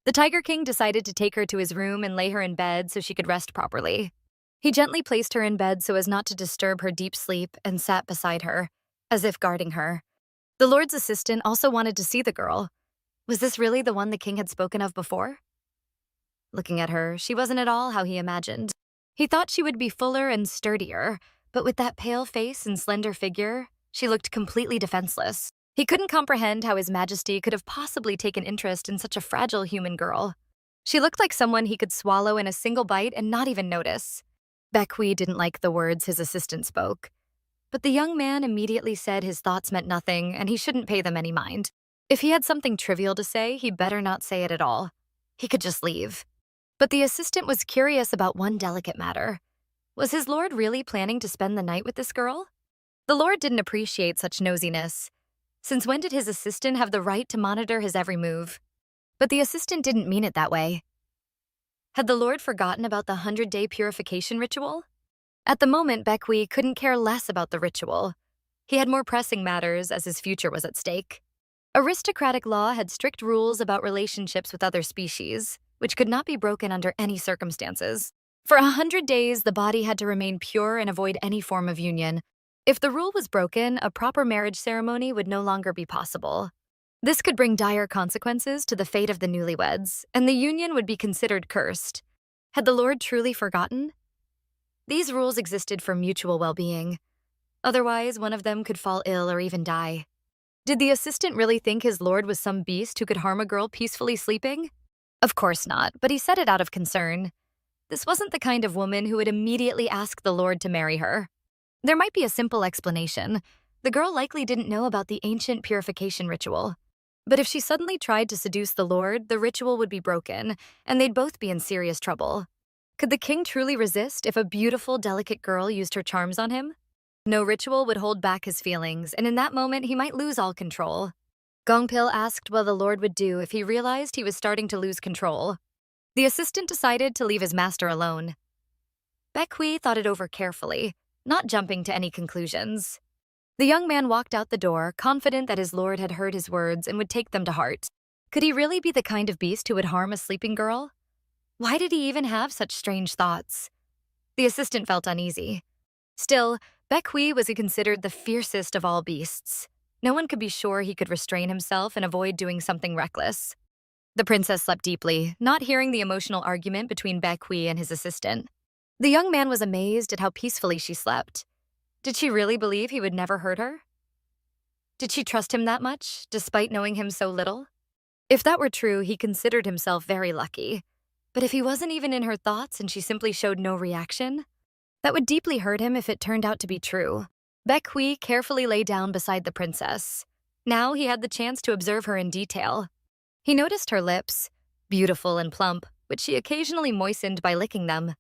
The Tiger King decided to take her to his room and lay her in bed so she could rest properly. He gently placed her in bed so as not to disturb her deep sleep and sat beside her, as if guarding her. The Lord's assistant also wanted to see the girl. Was this really the one the king had spoken of before? Looking at her, she wasn't at all how he imagined. He thought she would be fuller and sturdier, but with that pale face and slender figure, she looked completely defenseless. He couldn't comprehend how His Majesty could have possibly taken interest in such a fragile human girl. She looked like someone he could swallow in a single bite and not even notice. Baek Hwi didn't like the words his assistant spoke. But the young man immediately said his thoughts meant nothing and he shouldn't pay them any mind. If he had something trivial to say, he better not say it at all. He could just leave. But the assistant was curious about one delicate matter. Was his lord really planning to spend the night with this girl? The lord didn't appreciate such nosiness. Since when did his assistant have the right to monitor his every move? But the assistant didn't mean it that way. Had the lord forgotten about the 100-day purification ritual? At the moment, Baek Hwi couldn't care less about the ritual. He had more pressing matters as his future was at stake. Aristocratic law had strict rules about relationships with other species, which could not be broken under any circumstances. For 100 days, the body had to remain pure and avoid any form of union. If the rule was broken, a proper marriage ceremony would no longer be possible. This could bring dire consequences to the fate of the newlyweds, and the union would be considered cursed. Had the Lord truly forgotten? These rules existed for mutual well-being. Otherwise, one of them could fall ill or even die. Did the assistant really think his lord was some beast who could harm a girl peacefully sleeping? Of course not, but he said it out of concern. This wasn't the kind of woman who would immediately ask the lord to marry her. There might be a simple explanation. The girl likely didn't know about the ancient purification ritual. But if she suddenly tried to seduce the Lord, the ritual would be broken, and they'd both be in serious trouble. Could the king truly resist if a beautiful, delicate girl used her charms on him? No ritual would hold back his feelings, and in that moment, he might lose all control. Gongpil asked what the Lord would do if he realized he was starting to lose control. The assistant decided to leave his master alone. Baek Hwi thought it over carefully, not jumping to any conclusions. The young man walked out the door, confident that his lord had heard his words and would take them to heart. Could he really be the kind of beast who would harm a sleeping girl? Why did he even have such strange thoughts? The assistant felt uneasy. Still, Baek Hwi was considered the fiercest of all beasts. No one could be sure he could restrain himself and avoid doing something reckless. The princess slept deeply, not hearing the emotional argument between Baek Hwi and his assistant. The young man was amazed at how peacefully she slept. Did she really believe he would never hurt her? Did she trust him that much, despite knowing him so little? If that were true, he considered himself very lucky. But if he wasn't even in her thoughts and she simply showed no reaction, that would deeply hurt him if it turned out to be true. Baek Hwi carefully lay down beside the princess. Now he had the chance to observe her in detail. He noticed her lips, beautiful and plump, which she occasionally moistened by licking them.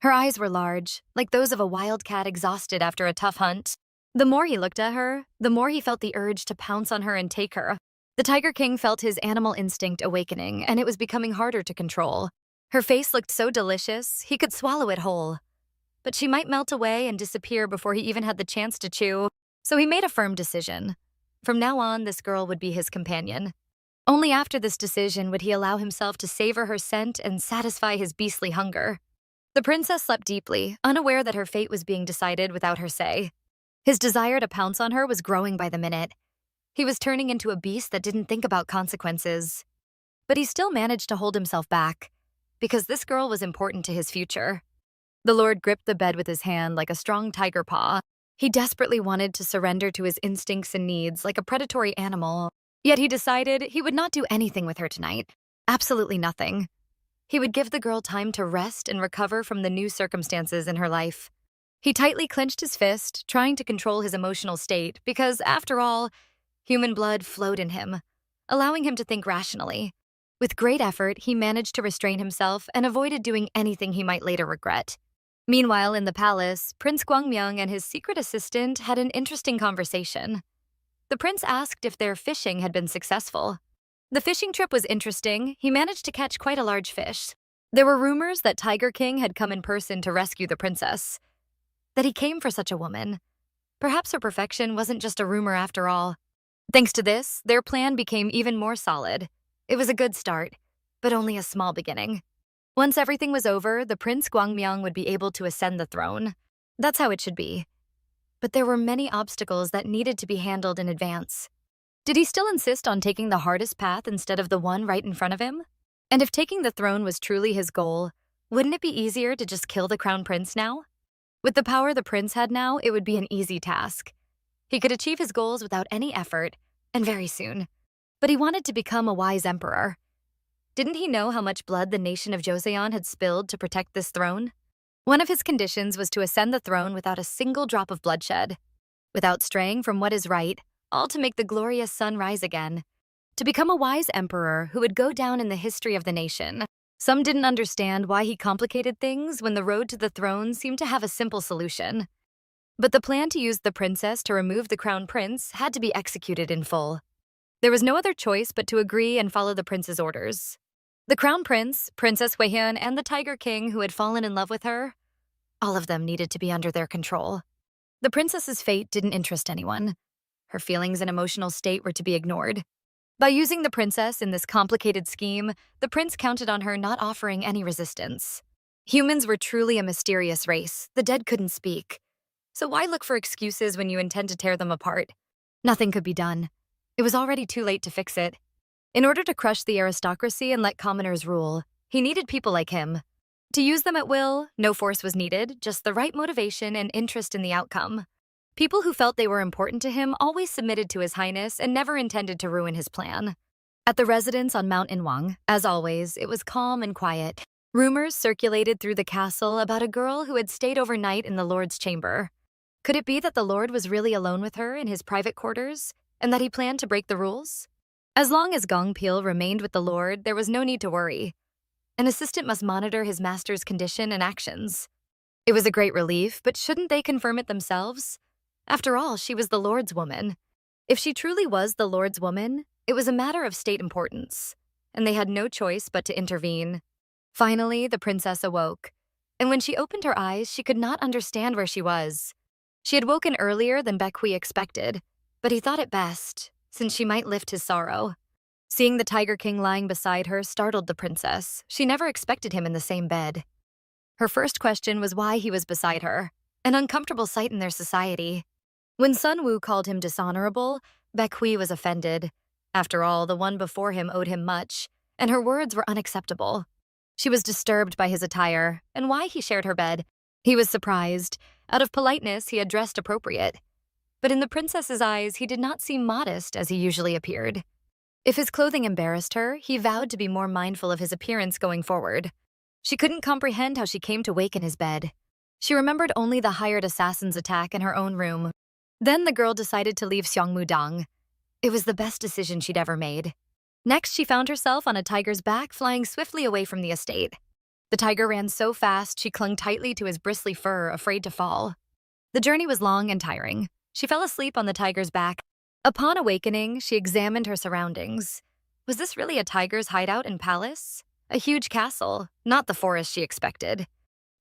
Her eyes were large, like those of a wildcat exhausted after a tough hunt. The more he looked at her, the more he felt the urge to pounce on her and take her. The Tiger King felt his animal instinct awakening, and it was becoming harder to control. Her face looked so delicious, he could swallow it whole. But she might melt away and disappear before he even had the chance to chew, so he made a firm decision. From now on, this girl would be his companion. Only after this decision would he allow himself to savor her scent and satisfy his beastly hunger. The princess slept deeply, unaware that her fate was being decided without her say. His desire to pounce on her was growing by the minute. He was turning into a beast that didn't think about consequences. But he still managed to hold himself back, because this girl was important to his future. The Lord gripped the bed with his hand like a strong tiger paw. He desperately wanted to surrender to his instincts and needs like a predatory animal. Yet he decided he would not do anything with her tonight. Absolutely nothing. He would give the girl time to rest and recover from the new circumstances in her life. He tightly clenched his fist, trying to control his emotional state because, after all, human blood flowed in him, allowing him to think rationally. With great effort, he managed to restrain himself and avoided doing anything he might later regret. Meanwhile, in the palace, Prince Gwangmyeong and his secret assistant had an interesting conversation. The prince asked if their fishing had been successful. The fishing trip was interesting. He managed to catch quite a large fish. There were rumors that Tiger King had come in person to rescue the princess, that he came for such a woman. Perhaps her perfection wasn't just a rumor after all. Thanks to this, their plan became even more solid. It was a good start, but only a small beginning. Once everything was over, the Prince Gwangmyeong would be able to ascend the throne. That's how it should be. But there were many obstacles that needed to be handled in advance. Did he still insist on taking the hardest path instead of the one right in front of him? And if taking the throne was truly his goal, wouldn't it be easier to just kill the crown prince now? With the power the prince had now, it would be an easy task. He could achieve his goals without any effort, and very soon. But he wanted to become a wise emperor. Didn't he know how much blood the nation of Joseon had spilled to protect this throne? One of his conditions was to ascend the throne without a single drop of bloodshed, without straying from what is right, all to make the glorious sun rise again, to become a wise emperor who would go down in the history of the nation. Some didn't understand why he complicated things when the road to the throne seemed to have a simple solution. But the plan to use the princess to remove the crown prince had to be executed in full. There was no other choice but to agree and follow the prince's orders. The crown prince, Princess Hui-hyun, and the Tiger King who had fallen in love with her, all of them needed to be under their control. The princess's fate didn't interest anyone. Her feelings and emotional state were to be ignored. By using the princess in this complicated scheme, the prince counted on her not offering any resistance. Humans were truly a mysterious race. The dead couldn't speak. So why look for excuses when you intend to tear them apart? Nothing could be done. It was already too late to fix it. In order to crush the aristocracy and let commoners rule, he needed people like him. To use them at will, no force was needed, just the right motivation and interest in the outcome. People who felt they were important to him always submitted to His Highness and never intended to ruin his plan. At the residence on Mount Inwang, as always, it was calm and quiet. Rumors circulated through the castle about a girl who had stayed overnight in the Lord's chamber. Could it be that the Lord was really alone with her in his private quarters, and that he planned to break the rules? As long as Gong Pil remained with the Lord, there was no need to worry. An assistant must monitor his master's condition and actions. It was a great relief, but shouldn't they confirm it themselves? After all, she was the Lord's woman. If she truly was the Lord's woman, it was a matter of state importance, and they had no choice but to intervene. Finally, the princess awoke, and when she opened her eyes, she could not understand where she was. She had woken earlier than Baek Hwi expected, but he thought it best, since she might lift his sorrow. Seeing the Tiger King lying beside her startled the princess. She never expected him in the same bed. Her first question was why he was beside her, an uncomfortable sight in their society. When Sun Woo called him dishonorable, Baek Hwi was offended. After all, the one before him owed him much, and her words were unacceptable. She was disturbed by his attire and why he shared her bed. He was surprised. Out of politeness, he had dressed appropriate. But in the princess's eyes, he did not seem modest as he usually appeared. If his clothing embarrassed her, he vowed to be more mindful of his appearance going forward. She couldn't comprehend how she came to wake in his bed. She remembered only the hired assassin's attack in her own room. Then the girl decided to leave Seongmu-dang. It was the best decision she'd ever made. Next, she found herself on a tiger's back, flying swiftly away from the estate. The tiger ran so fast, she clung tightly to his bristly fur, afraid to fall. The journey was long and tiring. She fell asleep on the tiger's back. Upon awakening, she examined her surroundings. Was this really a tiger's hideout and palace? A huge castle, not the forest she expected.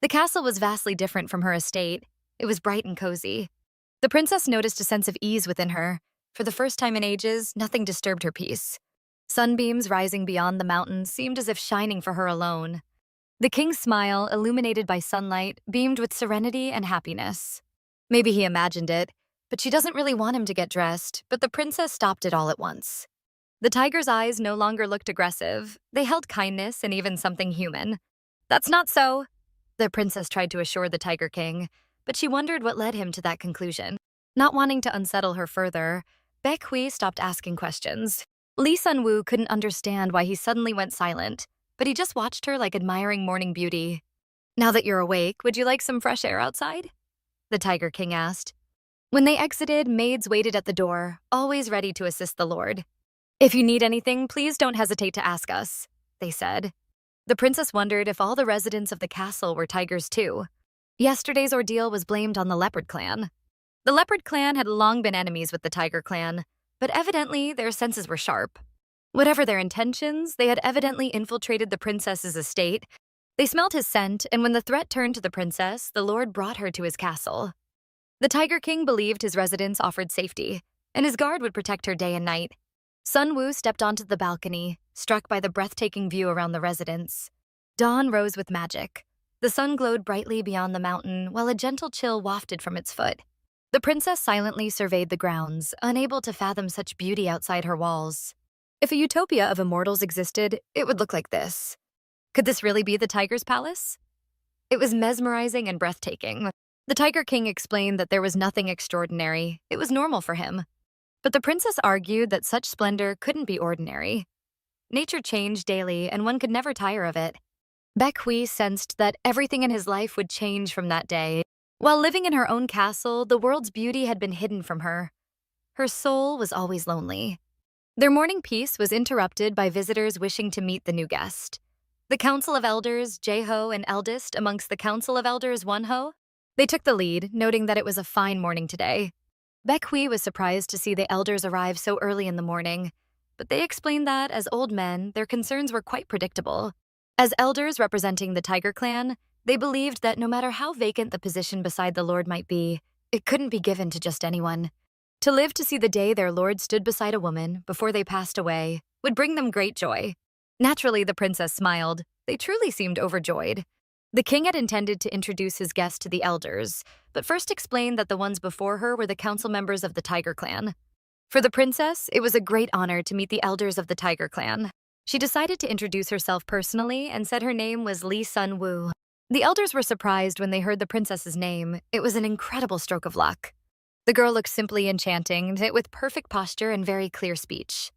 The castle was vastly different from her estate. It was bright and cozy. The princess noticed a sense of ease within her. For the first time in ages, nothing disturbed her peace. Sunbeams rising beyond the mountains seemed as if shining for her alone. The king's smile, illuminated by sunlight, beamed with serenity and happiness. Maybe he imagined it, but she doesn't really want him to get dressed, but the princess stopped it all at once. The tiger's eyes no longer looked aggressive. They held kindness and even something human. That's not so, the princess tried to assure the Tiger King, but she wondered what led him to that conclusion. Not wanting to unsettle her further, Baek Hwi stopped asking questions. Lee Sun-woo couldn't understand why he suddenly went silent, but he just watched her like admiring morning beauty. Now that you're awake, would you like some fresh air outside? The Tiger King asked. When they exited, maids waited at the door, always ready to assist the Lord. If you need anything, please don't hesitate to ask us, they said. The princess wondered if all the residents of the castle were tigers too. Yesterday's ordeal was blamed on the Leopard clan. The Leopard clan had long been enemies with the Tiger clan, but evidently their senses were sharp. Whatever their intentions, they had evidently infiltrated the princess's estate. They smelled his scent, and when the threat turned to the princess, the Lord brought her to his castle. The Tiger King believed his residence offered safety, and his guard would protect her day and night. Sun Woo stepped onto the balcony, struck by the breathtaking view around the residence. Dawn rose with magic. The sun glowed brightly beyond the mountain, while a gentle chill wafted from its foot. The princess silently surveyed the grounds, unable to fathom such beauty outside her walls. If a utopia of immortals existed, it would look like this. Could this really be the tiger's palace? It was mesmerizing and breathtaking. The Tiger King explained that there was nothing extraordinary. It was normal for him. But the princess argued that such splendor couldn't be ordinary. Nature changed daily, and one could never tire of it. Baek Hwi sensed that everything in his life would change from that day. While living in her own castle, the world's beauty had been hidden from her. Her soul was always lonely. Their morning peace was interrupted by visitors wishing to meet the new guest. The Council of Elders, Jae-ho, and eldest amongst the Council of Elders, Won-ho, they took the lead, noting that it was a fine morning today. Baek Hwi was surprised to see the elders arrive so early in the morning, but they explained that, as old men, their concerns were quite predictable. As elders representing the Tiger clan, they believed that no matter how vacant the position beside the Lord might be, it couldn't be given to just anyone. To live to see the day their Lord stood beside a woman before they passed away would bring them great joy. Naturally, the princess smiled. They truly seemed overjoyed. The king had intended to introduce his guest to the elders, but first explained that the ones before her were the council members of the Tiger clan. For the princess, it was a great honor to meet the elders of the Tiger clan. She decided to introduce herself personally and said her name was Lee Sun-woo. The elders were surprised when they heard the princess's name. It was an incredible stroke of luck. The girl looked simply enchanting, knit with perfect posture and very clear speech.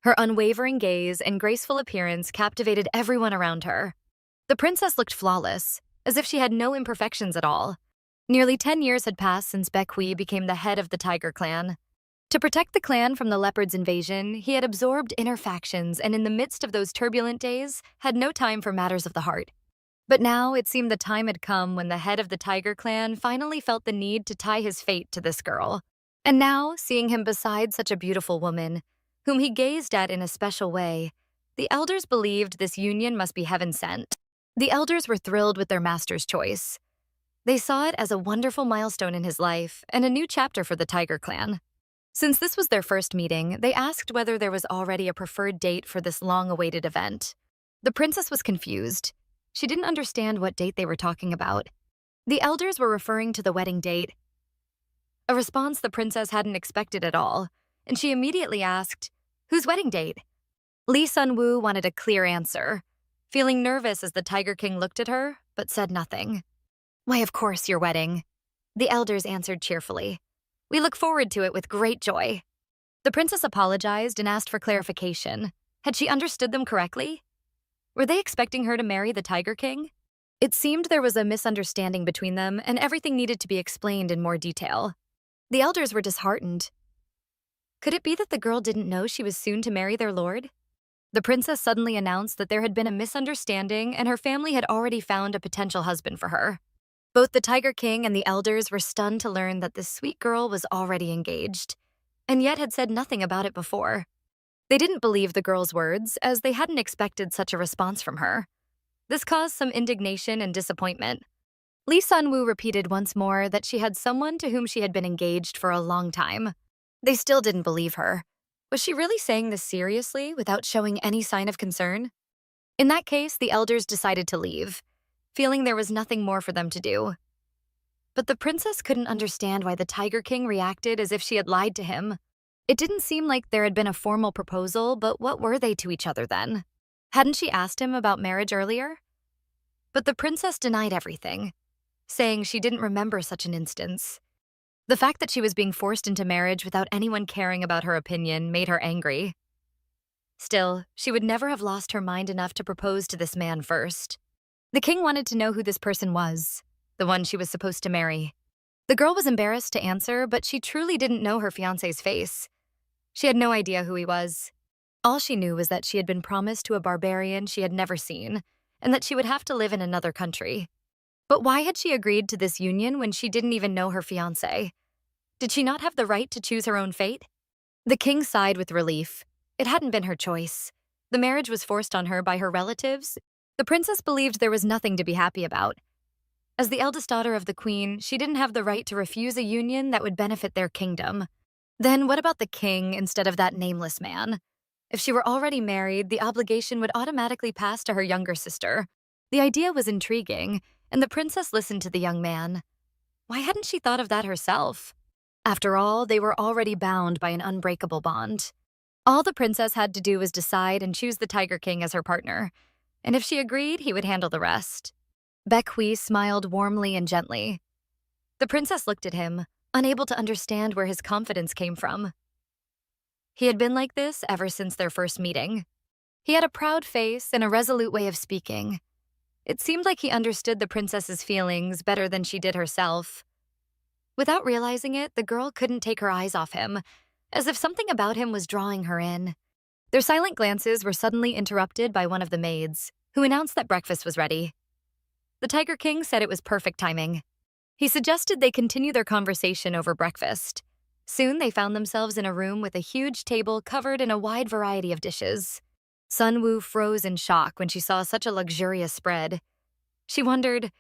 Her unwavering gaze and graceful appearance captivated everyone around her. The princess looked flawless, as if she had no imperfections at all. Nearly 10 years had passed since Baek Hwi became the head of the Tiger Clan. To protect the clan from the Leopard's invasion, he had absorbed inner factions and in the midst of those turbulent days, had no time for matters of the heart. But now it seemed the time had come when the head of the Tiger Clan finally felt the need to tie his fate to this girl. And now, seeing him beside such a beautiful woman, whom he gazed at in a special way, the elders believed this union must be heaven sent. The elders were thrilled with their master's choice. They saw it as a wonderful milestone in his life and a new chapter for the Tiger Clan. Since this was their first meeting, they asked whether there was already a preferred date for this long-awaited event. The princess was confused. She didn't understand what date they were talking about. The elders were referring to the wedding date, a response the princess hadn't expected at all, and she immediately asked, "Whose wedding date?" Lee Eunwoo wanted a clear answer, feeling nervous as the Tiger King looked at her, but said nothing. "Why, of course, your wedding," the elders answered cheerfully. "We look forward to it with great joy." The princess apologized and asked for clarification. Had she understood them correctly? Were they expecting her to marry the Tiger King? It seemed there was a misunderstanding between them and everything needed to be explained in more detail. The elders were disheartened. Could it be that the girl didn't know she was soon to marry their lord? The princess suddenly announced that there had been a misunderstanding and her family had already found a potential husband for her. Both the Tiger King and the elders were stunned to learn that this sweet girl was already engaged, and yet had said nothing about it before. They didn't believe the girl's words, as they hadn't expected such a response from her. This caused some indignation and disappointment. Lee Eunwoo repeated once more that she had someone to whom she had been engaged for a long time. They still didn't believe her. Was she really saying this seriously without showing any sign of concern? In that case, the elders decided to leave, feeling there was nothing more for them to do. But the princess couldn't understand why the Tiger King reacted as if she had lied to him. It didn't seem like there had been a formal proposal, but what were they to each other then? Hadn't she asked him about marriage earlier? But the princess denied everything, saying she didn't remember such an instance. The fact that she was being forced into marriage without anyone caring about her opinion made her angry. Still, she would never have lost her mind enough to propose to this man first. The king wanted to know who this person was, the one she was supposed to marry. The girl was embarrassed to answer, but she truly didn't know her fiancé's face. She had no idea who he was. All she knew was that she had been promised to a barbarian she had never seen, and that she would have to live in another country. But why had she agreed to this union when she didn't even know her fiancé? Did she not have the right to choose her own fate? The king sighed with relief. It hadn't been her choice. The marriage was forced on her by her relatives. The princess believed there was nothing to be happy about. As the eldest daughter of the queen, she didn't have the right to refuse a union that would benefit their kingdom. Then what about the king instead of that nameless man? If she were already married, the obligation would automatically pass to her younger sister. The idea was intriguing, and the princess listened to the young man. Why hadn't she thought of that herself? After all, they were already bound by an unbreakable bond. All the princess had to do was decide and choose the Tiger King as her partner, and if she agreed, he would handle the rest. Baek Hwi smiled warmly and gently. The princess looked at him, unable to understand where his confidence came from. He had been like this ever since their first meeting. He had a proud face and a resolute way of speaking. It seemed like he understood the princess's feelings better than she did herself. Without realizing it, the girl couldn't take her eyes off him, as if something about him was drawing her in. Their silent glances were suddenly interrupted by one of the maids, who announced that breakfast was ready. The Tiger King said it was perfect timing. He suggested they continue their conversation over breakfast. Soon they found themselves in a room with a huge table covered in a wide variety of dishes. Eunwoo froze in shock when she saw such a luxurious spread. She wondered,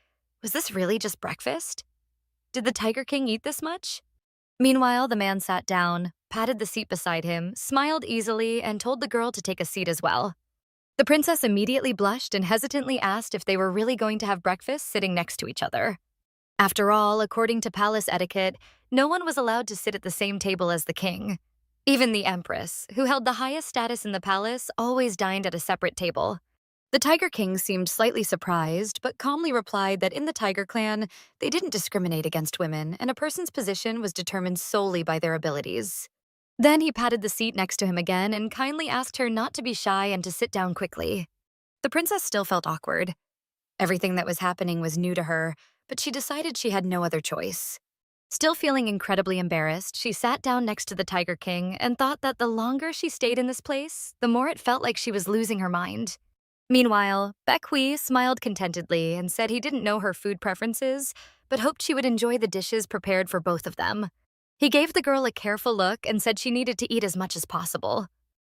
was this really just breakfast? Did the Tiger King eat this much? Meanwhile, the man sat down, patted the seat beside him, smiled easily, and told the girl to take a seat as well. The princess immediately blushed and hesitantly asked if they were really going to have breakfast sitting next to each other. After all, according to palace etiquette, no one was allowed to sit at the same table as the king. Even the empress, who held the highest status in the palace, always dined at a separate table. The Tiger King seemed slightly surprised, but calmly replied that in the Tiger Clan, they didn't discriminate against women, and a person's position was determined solely by their abilities. Then he patted the seat next to him again and kindly asked her not to be shy and to sit down quickly. The princess still felt awkward. Everything that was happening was new to her, but she decided she had no other choice. Still feeling incredibly embarrassed, she sat down next to the Tiger King and thought that the longer she stayed in this place, the more it felt like she was losing her mind. Meanwhile, Baek Hwi smiled contentedly and said he didn't know her food preferences, but hoped she would enjoy the dishes prepared for both of them. He gave the girl a careful look and said she needed to eat as much as possible.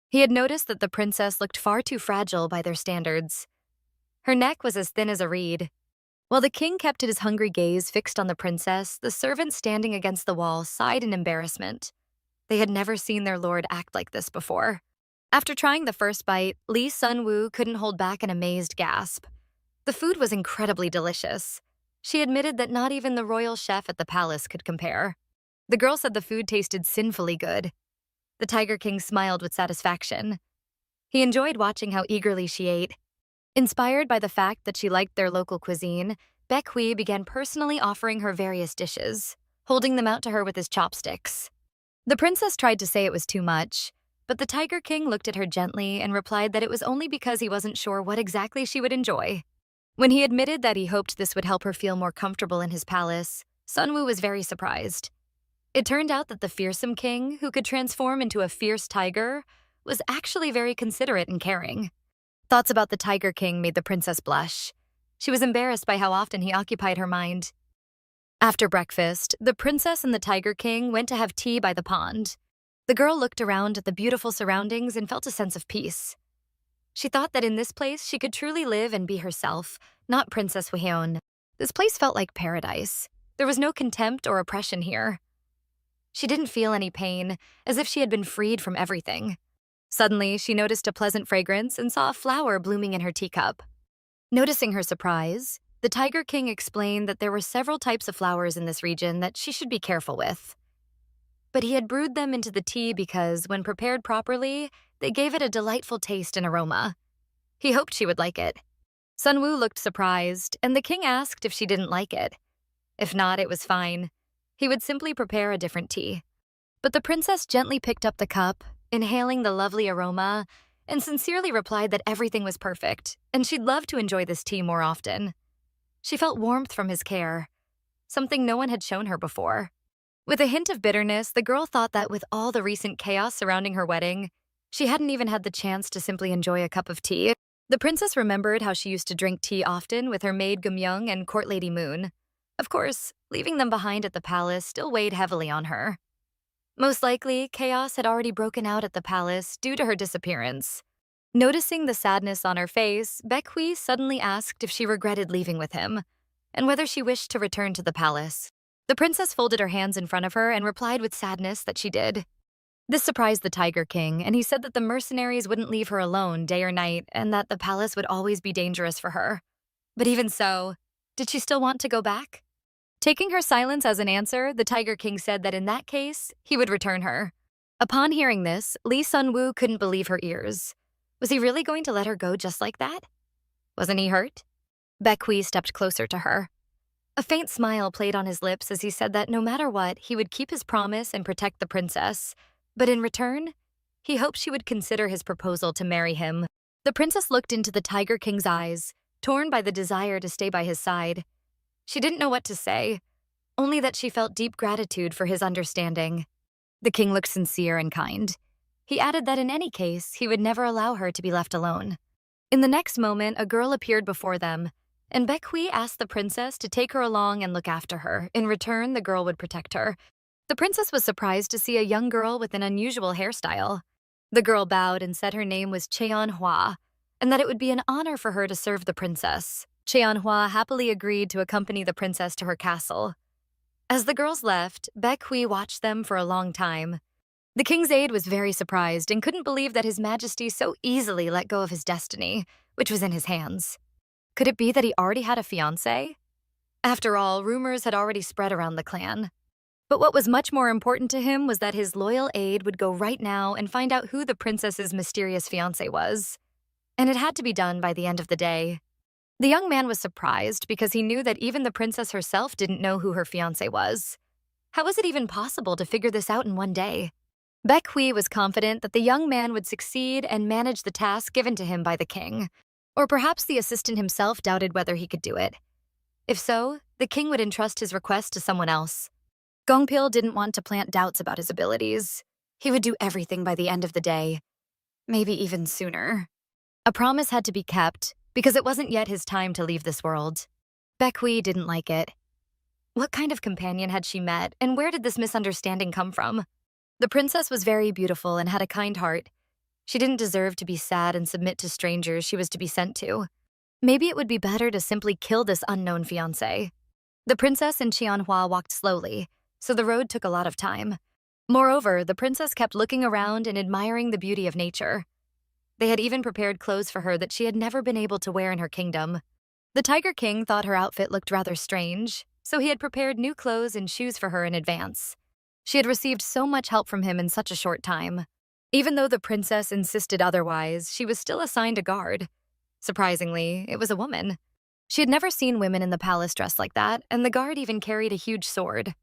He had noticed that the princess looked far too fragile by their standards. Her neck was as thin as a reed. While the king kept his hungry gaze fixed on the princess, the servant standing against the wall sighed in embarrassment. They had never seen their lord act like this before. After trying the first bite, Lee Eunwoo couldn't hold back an amazed gasp. The food was incredibly delicious. She admitted that not even the royal chef at the palace could compare. The girl said the food tasted sinfully good. The Tiger King smiled with satisfaction. He enjoyed watching how eagerly she ate. Inspired by the fact that she liked their local cuisine, Baek Hwi began personally offering her various dishes, holding them out to her with his chopsticks. The princess tried to say it was too much, but the Tiger King looked at her gently and replied that it was only because he wasn't sure what exactly she would enjoy. When he admitted that he hoped this would help her feel more comfortable in his palace, Sunwoo was very surprised. It turned out that the fearsome king, who could transform into a fierce tiger, was actually very considerate and caring. Thoughts about the Tiger King made the princess blush. She was embarrassed by how often he occupied her mind. After breakfast, the princess and the Tiger King went to have tea by the pond. The girl looked around at the beautiful surroundings and felt a sense of peace. She thought that in this place she could truly live and be herself, not Princess Hweon. This place felt like paradise. There was no contempt or oppression here. She didn't feel any pain, as if she had been freed from everything. Suddenly, she noticed a pleasant fragrance and saw a flower blooming in her teacup. Noticing her surprise, the Tiger King explained that there were several types of flowers in this region that she should be careful with. But he had brewed them into the tea because, when prepared properly, they gave it a delightful taste and aroma. He hoped she would like it. Sunwoo looked surprised, and the king asked if she didn't like it. If not, it was fine. He would simply prepare a different tea. But the princess gently picked up the cup, inhaling the lovely aroma, and sincerely replied that everything was perfect, and she'd love to enjoy this tea more often. She felt warmth from his care, something no one had shown her before. With a hint of bitterness, the girl thought that with all the recent chaos surrounding her wedding, she hadn't even had the chance to simply enjoy a cup of tea. The princess remembered how she used to drink tea often with her maid Gumyoung and court lady Moon. Of course, leaving them behind at the palace still weighed heavily on her. Most likely, chaos had already broken out at the palace due to her disappearance. Noticing the sadness on her face, Baek Hwi suddenly asked if she regretted leaving with him, and whether she wished to return to the palace. The princess folded her hands in front of her and replied with sadness that she did. This surprised the Tiger King, and he said that the mercenaries wouldn't leave her alone day or night and that the palace would always be dangerous for her. But even so, did she still want to go back? Taking her silence as an answer, the Tiger King said that in that case, he would return her. Upon hearing this, Lee Sunwoo couldn't believe her ears. Was he really going to let her go just like that? Wasn't he hurt? Baek Hwi stepped closer to her. A faint smile played on his lips as he said that no matter what, he would keep his promise and protect the princess. But in return, he hoped she would consider his proposal to marry him. The princess looked into the Tiger King's eyes, torn by the desire to stay by his side. She didn't know what to say, only that she felt deep gratitude for his understanding. The king looked sincere and kind. He added that in any case, he would never allow her to be left alone. In the next moment, a girl appeared before them, and Baek Hwi asked the princess to take her along and look after her. In return, the girl would protect her. The princess was surprised to see a young girl with an unusual hairstyle. The girl bowed and said her name was Cheon-hwa, and that it would be an honor for her to serve the princess. Cheon-hwa happily agreed to accompany the princess to her castle. As the girls left, Baek Hwi watched them for a long time. The king's aide was very surprised and couldn't believe that His Majesty so easily let go of his destiny, which was in his hands. Could it be that he already had a fiancé? After all, rumors had already spread around the clan. But what was much more important to him was that his loyal aide would go right now and find out who the princess's mysterious fiancé was. And it had to be done by the end of the day. The young man was surprised because he knew that even the princess herself didn't know who her fiancé was. How was it even possible to figure this out in one day? Baek Hwi was confident that the young man would succeed and manage the task given to him by the king. Or perhaps the assistant himself doubted whether he could do it. If so, the king would entrust his request to someone else. Gongpil didn't want to plant doubts about his abilities. He would do everything by the end of the day, maybe even sooner. A promise had to be kept because it wasn't yet his time to leave this world. Baek Hwi didn't like it. What kind of companion had she met, and where did this misunderstanding come from? The princess was very beautiful and had a kind heart. She didn't deserve to be sad and submit to strangers she was to be sent to. Maybe it would be better to simply kill this unknown fiancé. The princess and Cheonhwa walked slowly, so the road took a lot of time. Moreover, the princess kept looking around and admiring the beauty of nature. They had even prepared clothes for her that she had never been able to wear in her kingdom. The Tiger King thought her outfit looked rather strange, so he had prepared new clothes and shoes for her in advance. She had received so much help from him in such a short time. Even though the princess insisted otherwise, she was still assigned a guard. Surprisingly, it was a woman. She had never seen women in the palace dressed like that, and the guard even carried a huge sword.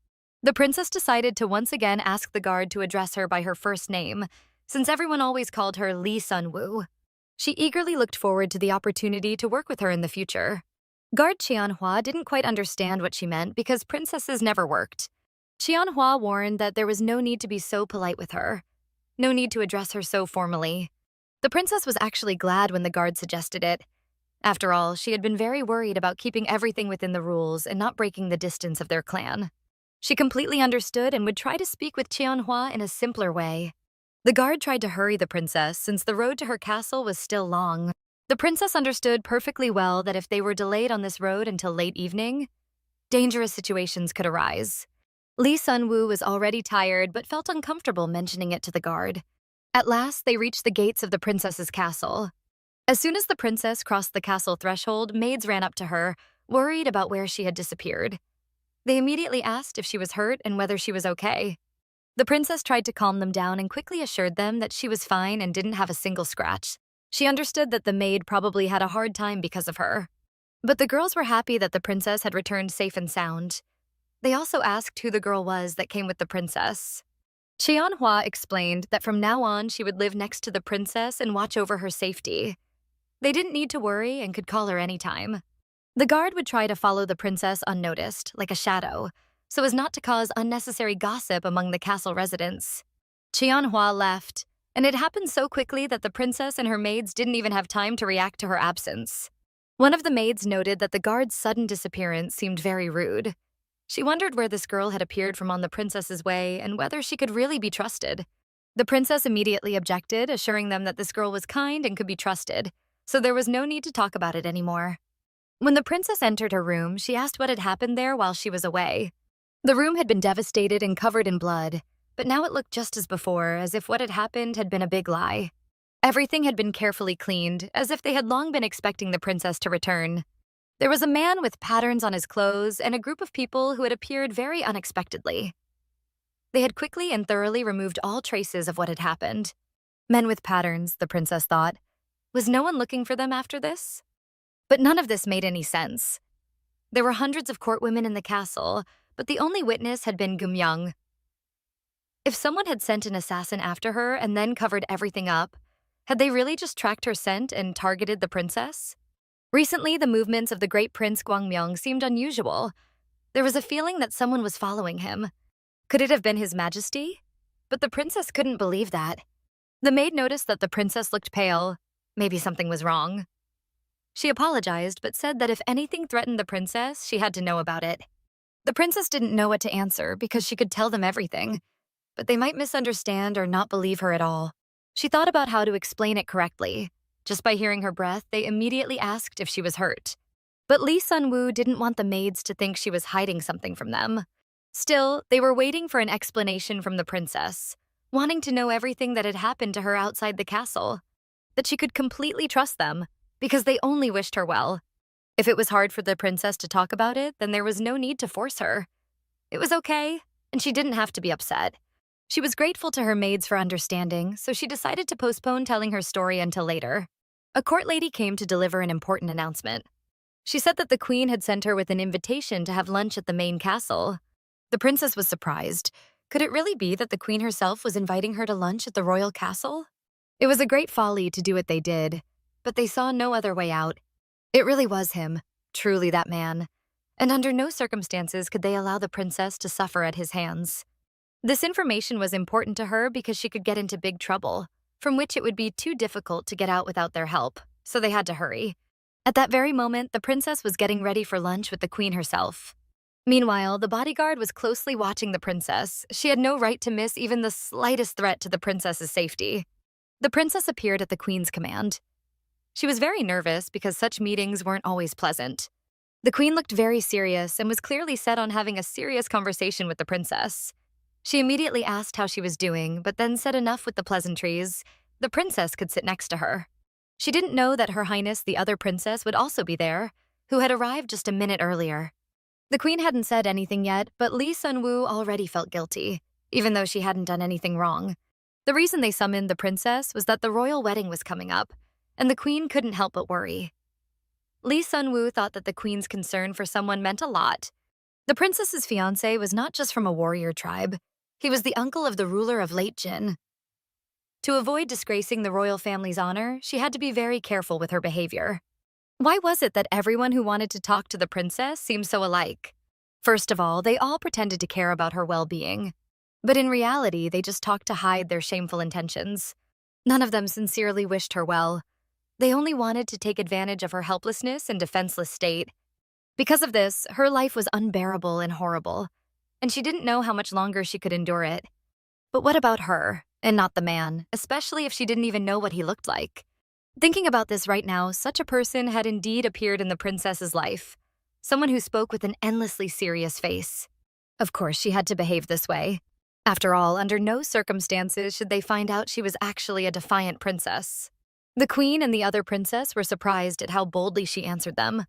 The princess decided to once again ask the guard to address her by her first name, since everyone always called her Lee Eunwoo. She eagerly looked forward to the opportunity to work with her in the future. Guard Cheonhwa didn't quite understand what she meant because princesses never worked. Cheonhwa warned that there was no need to be so polite with her, no need to address her so formally. The princess was actually glad when the guard suggested it. After all, she had been very worried about keeping everything within the rules and not breaking the distance of their clan. She completely understood and would try to speak with Cheonhwa in a simpler way. The guard tried to hurry the princess since the road to her castle was still long. The princess understood perfectly well that if they were delayed on this road until late evening, dangerous situations could arise. Lee Eunwoo was already tired but felt uncomfortable mentioning it to the guard. At last, they reached the gates of the princess's castle. As soon as the princess crossed the castle threshold, maids ran up to her, worried about where she had disappeared. They immediately asked if she was hurt and whether she was okay. The princess tried to calm them down and quickly assured them that she was fine and didn't have a single scratch. She understood that the maid probably had a hard time because of her. But the girls were happy that the princess had returned safe and sound. They also asked who the girl was that came with the princess. Cheonhwa explained that from now on she would live next to the princess and watch over her safety. They didn't need to worry and could call her anytime. The guard would try to follow the princess unnoticed, like a shadow, so as not to cause unnecessary gossip among the castle residents. Cheonhwa left, and it happened so quickly that the princess and her maids didn't even have time to react to her absence. One of the maids noted that the guard's sudden disappearance seemed very rude. She wondered where this girl had appeared from on the princess's way and whether she could really be trusted. The princess immediately objected, assuring them that this girl was kind and could be trusted, so there was no need to talk about it anymore. When the princess entered her room, she asked what had happened there while she was away. The room had been devastated and covered in blood, but now it looked just as before, as if what had happened had been a big lie. Everything had been carefully cleaned, as if they had long been expecting the princess to return. There was a man with patterns on his clothes and a group of people who had appeared very unexpectedly. They had quickly and thoroughly removed all traces of what had happened. Men with patterns, the princess thought. Was no one looking for them after this? But none of this made any sense. There were hundreds of court women in the castle, but the only witness had been Gumyoung. If someone had sent an assassin after her and then covered everything up, had they really just tracked her scent and targeted the princess? Recently, the movements of the great Prince Gwangmyeong seemed unusual. There was a feeling that someone was following him. Could it have been His Majesty? But the princess couldn't believe that. The maid noticed that the princess looked pale. Maybe something was wrong. She apologized, but said that if anything threatened the princess, she had to know about it. The princess didn't know what to answer because she could tell them everything, but they might misunderstand or not believe her at all. She thought about how to explain it correctly. Just by hearing her breath, they immediately asked if she was hurt. But Lee Eunwoo didn't want the maids to think she was hiding something from them. Still, they were waiting for an explanation from the princess, wanting to know everything that had happened to her outside the castle, that she could completely trust them, because they only wished her well. If it was hard for the princess to talk about it, then there was no need to force her. It was okay, and she didn't have to be upset. She was grateful to her maids for understanding, so she decided to postpone telling her story until later. A court lady came to deliver an important announcement. She said that the queen had sent her with an invitation to have lunch at the main castle. The princess was surprised. Could it really be that the queen herself was inviting her to lunch at the royal castle? It was a great folly to do what they did. but they saw no other way out. It really was him, truly that man. And under no circumstances could they allow the princess to suffer at his hands. This information was important to her because she could get into big trouble, from which it would be too difficult to get out without their help, so they had to hurry. At that very moment, the princess was getting ready for lunch with the queen herself. Meanwhile, the bodyguard was closely watching the princess. She had no right to miss even the slightest threat to the princess's safety. The princess appeared at the queen's command. She was very nervous because such meetings weren't always pleasant. The queen looked very serious and was clearly set on having a serious conversation with the princess. She immediately asked how she was doing, but then said enough with the pleasantries. The princess could sit next to her. She didn't know that Her Highness the other princess would also be there, who had arrived just a minute earlier. The queen hadn't said anything yet, but Lee Eunwoo already felt guilty, even though she hadn't done anything wrong. The reason they summoned the princess was that the royal wedding was coming up, and the queen couldn't help but worry. Lee Eunwoo thought that the queen's concern for someone meant a lot. The princess's fiancé was not just from a warrior tribe. He was the uncle of the ruler of Late Jin. To avoid disgracing the royal family's honor, she had to be very careful with her behavior. Why was it that everyone who wanted to talk to the princess seemed so alike? First of all, they all pretended to care about her well-being. But in reality, they just talked to hide their shameful intentions. None of them sincerely wished her well. They only wanted to take advantage of her helplessness and defenseless state. Because of this, her life was unbearable and horrible, and she didn't know how much longer she could endure it. But what about her, and not the man, especially if she didn't even know what he looked like? Thinking about this right now, such a person had indeed appeared in the princess's life. Someone who spoke with an endlessly serious face. Of course, she had to behave this way. After all, under no circumstances should they find out she was actually a defiant princess. The queen and the other princess were surprised at how boldly she answered them.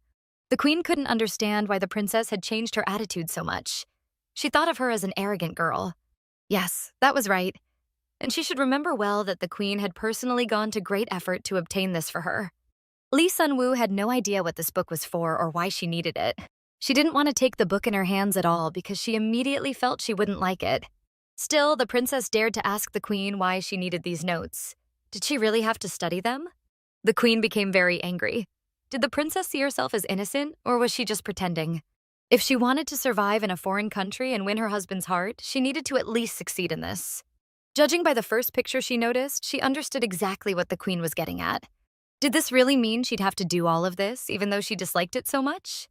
The queen couldn't understand why the princess had changed her attitude so much. She thought of her as an arrogant girl. Yes, that was right. And she should remember well that the queen had personally gone to great effort to obtain this for her. Lee Eunwoo had no idea what this book was for or why she needed it. She didn't want to take the book in her hands at all because she immediately felt she wouldn't like it. Still, the princess dared to ask the queen why she needed these notes. Did she really have to study them? The queen became very angry. Did the princess see herself as innocent, or was she just pretending? If she wanted to survive in a foreign country and win her husband's heart, she needed to at least succeed in this. Judging by the first picture she noticed, she understood exactly what the queen was getting at. Did this really mean she'd have to do all of this, even though she disliked it so much?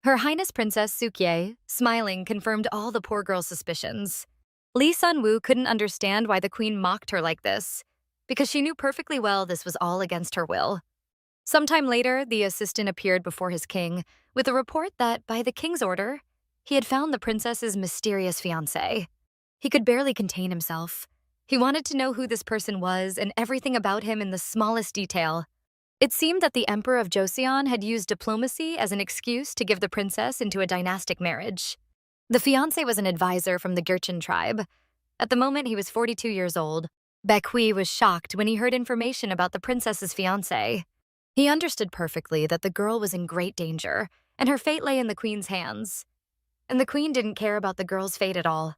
Her Highness Princess Sukye, smiling, confirmed all the poor girl's suspicions. Lee Eunwoo couldn't understand why the queen mocked her like this, because she knew perfectly well this was all against her will. Sometime later, the assistant appeared before his king with a report that, by the king's order, he had found the princess's mysterious fiancé. He could barely contain himself. He wanted to know who this person was and everything about him in the smallest detail. It seemed that the emperor of Joseon had used diplomacy as an excuse to give the princess into a dynastic marriage. The fiancé was an advisor from the Gurchin tribe. At the moment, he was 42 years old. Baek Hwi was shocked when he heard information about the princess's fiancé. He understood perfectly that the girl was in great danger, and her fate lay in the queen's hands. And the queen didn't care about the girl's fate at all.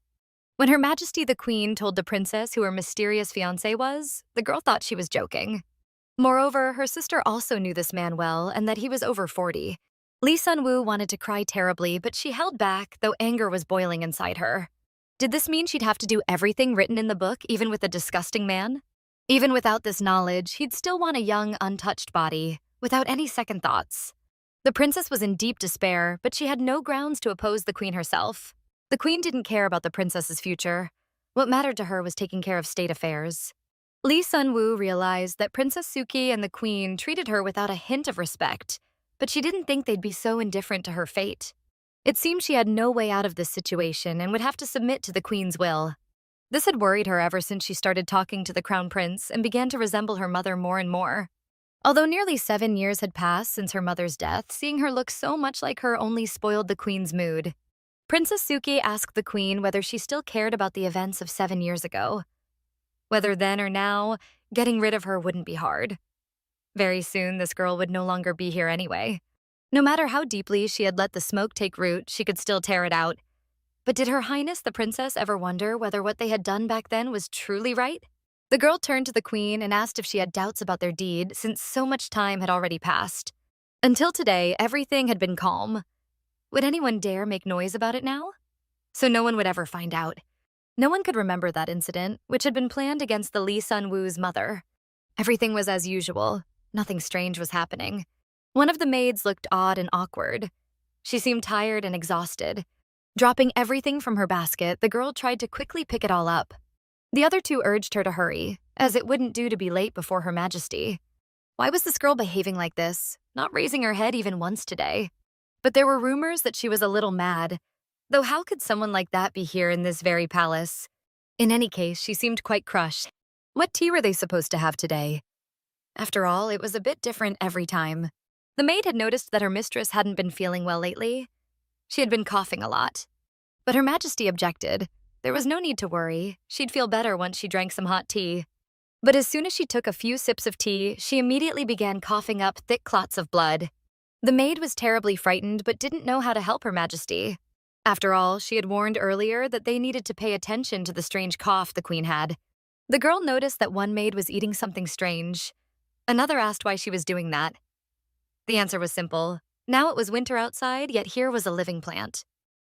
When Her Majesty the Queen told the princess who her mysterious fiancé was, the girl thought she was joking. Moreover, her sister also knew this man well and that he was over 40. Lee Eunwoo wanted to cry terribly, but she held back, though anger was boiling inside her. Did this mean she'd have to do everything written in the book, even with a disgusting man? Even without this knowledge, he'd still want a young, untouched body, without any second thoughts. The princess was in deep despair, but she had no grounds to oppose the queen herself. The queen didn't care about the princess's future. What mattered to her was taking care of state affairs. Lee Eunwoo realized that Princess Suki and the queen treated her without a hint of respect, but she didn't think they'd be so indifferent to her fate. It seemed she had no way out of this situation and would have to submit to the queen's will. This had worried her ever since she started talking to the crown prince and began to resemble her mother more and more. Although nearly 7 years had passed since her mother's death, seeing her look so much like her only spoiled the queen's mood. Princess Suki asked the queen whether she still cared about the events of 7 years ago. Whether then or now, getting rid of her wouldn't be hard. Very soon, this girl would no longer be here anyway. No matter how deeply she had let the smoke take root, she could still tear it out. But did Her Highness the princess ever wonder whether what they had done back then was truly right? The girl turned to the queen and asked if she had doubts about their deed since so much time had already passed. Until today, everything had been calm. Would anyone dare make noise about it now? So no one would ever find out. No one could remember that incident, which had been planned against the Lee Sun-woo's mother. Everything was as usual. Nothing strange was happening. One of the maids looked odd and awkward. She seemed tired and exhausted. Dropping everything from her basket, the girl tried to quickly pick it all up. The other two urged her to hurry, as it wouldn't do to be late before Her Majesty. Why was this girl behaving like this, not raising her head even once today? But there were rumors that she was a little mad, though how could someone like that be here in this very palace? In any case, she seemed quite crushed. What tea were they supposed to have today? After all, it was a bit different every time. The maid had noticed that her mistress hadn't been feeling well lately. She had been coughing a lot. But Her Majesty objected. There was no need to worry. She'd feel better once she drank some hot tea. But as soon as she took a few sips of tea, she immediately began coughing up thick clots of blood. The maid was terribly frightened but didn't know how to help Her Majesty. After all, she had warned earlier that they needed to pay attention to the strange cough the queen had. The girl noticed that one maid was eating something strange. Another asked why she was doing that. The answer was simple. Now it was winter outside, yet here was a living plant.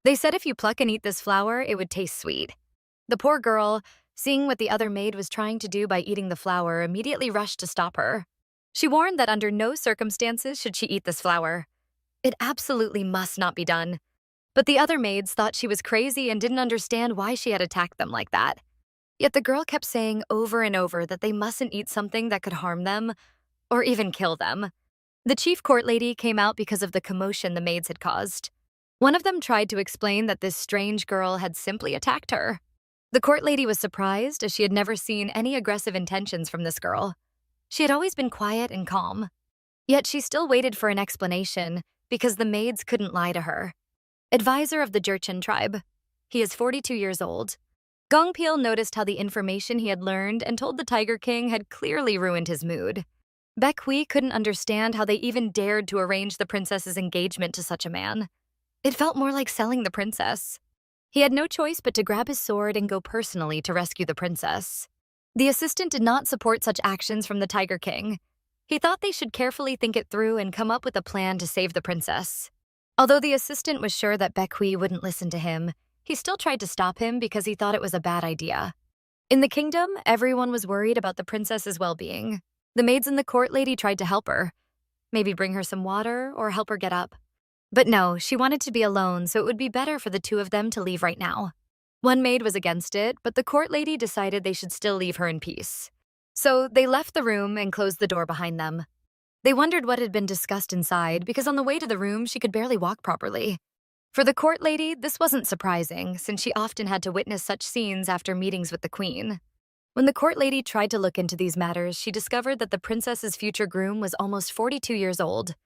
They said if you pluck and eat this flower, it would taste sweet. The poor girl, seeing what the other maid was trying to do by eating the flower, immediately rushed to stop her. She warned that under no circumstances should she eat this flower. It absolutely must not be done. But the other maids thought she was crazy and didn't understand why she had attacked them like that. Yet the girl kept saying over and over that they mustn't eat something that could harm them, or even kill them. The chief court lady came out because of the commotion the maids had caused. One of them tried to explain that this strange girl had simply attacked her. The court lady was surprised, as she had never seen any aggressive intentions from this girl. She had always been quiet and calm. Yet she still waited for an explanation because the maids couldn't lie to her. Advisor of the Joseon tribe. He is 42 years old. Gongpil noticed how the information he had learned and told the Tiger King had clearly ruined his mood. Baek Hwi couldn't understand how they even dared to arrange the princess's engagement to such a man. It felt more like selling the princess. He had no choice but to grab his sword and go personally to rescue the princess. The assistant did not support such actions from the Tiger King. He thought they should carefully think it through and come up with a plan to save the princess. Although the assistant was sure that Baek Hwi wouldn't listen to him, he still tried to stop him because he thought it was a bad idea. In the kingdom, everyone was worried about the princess's well-being. The maids and the court lady tried to help her. Maybe bring her some water or help her get up. But no, she wanted to be alone, so it would be better for the two of them to leave right now. One maid was against it, but the court lady decided they should still leave her in peace. So they left the room and closed the door behind them. They wondered what had been discussed inside because on the way to the room, she could barely walk properly. For the court lady, this wasn't surprising, since she often had to witness such scenes after meetings with the queen. When the court lady tried to look into these matters, she discovered that the princess's future groom was almost 42 years old.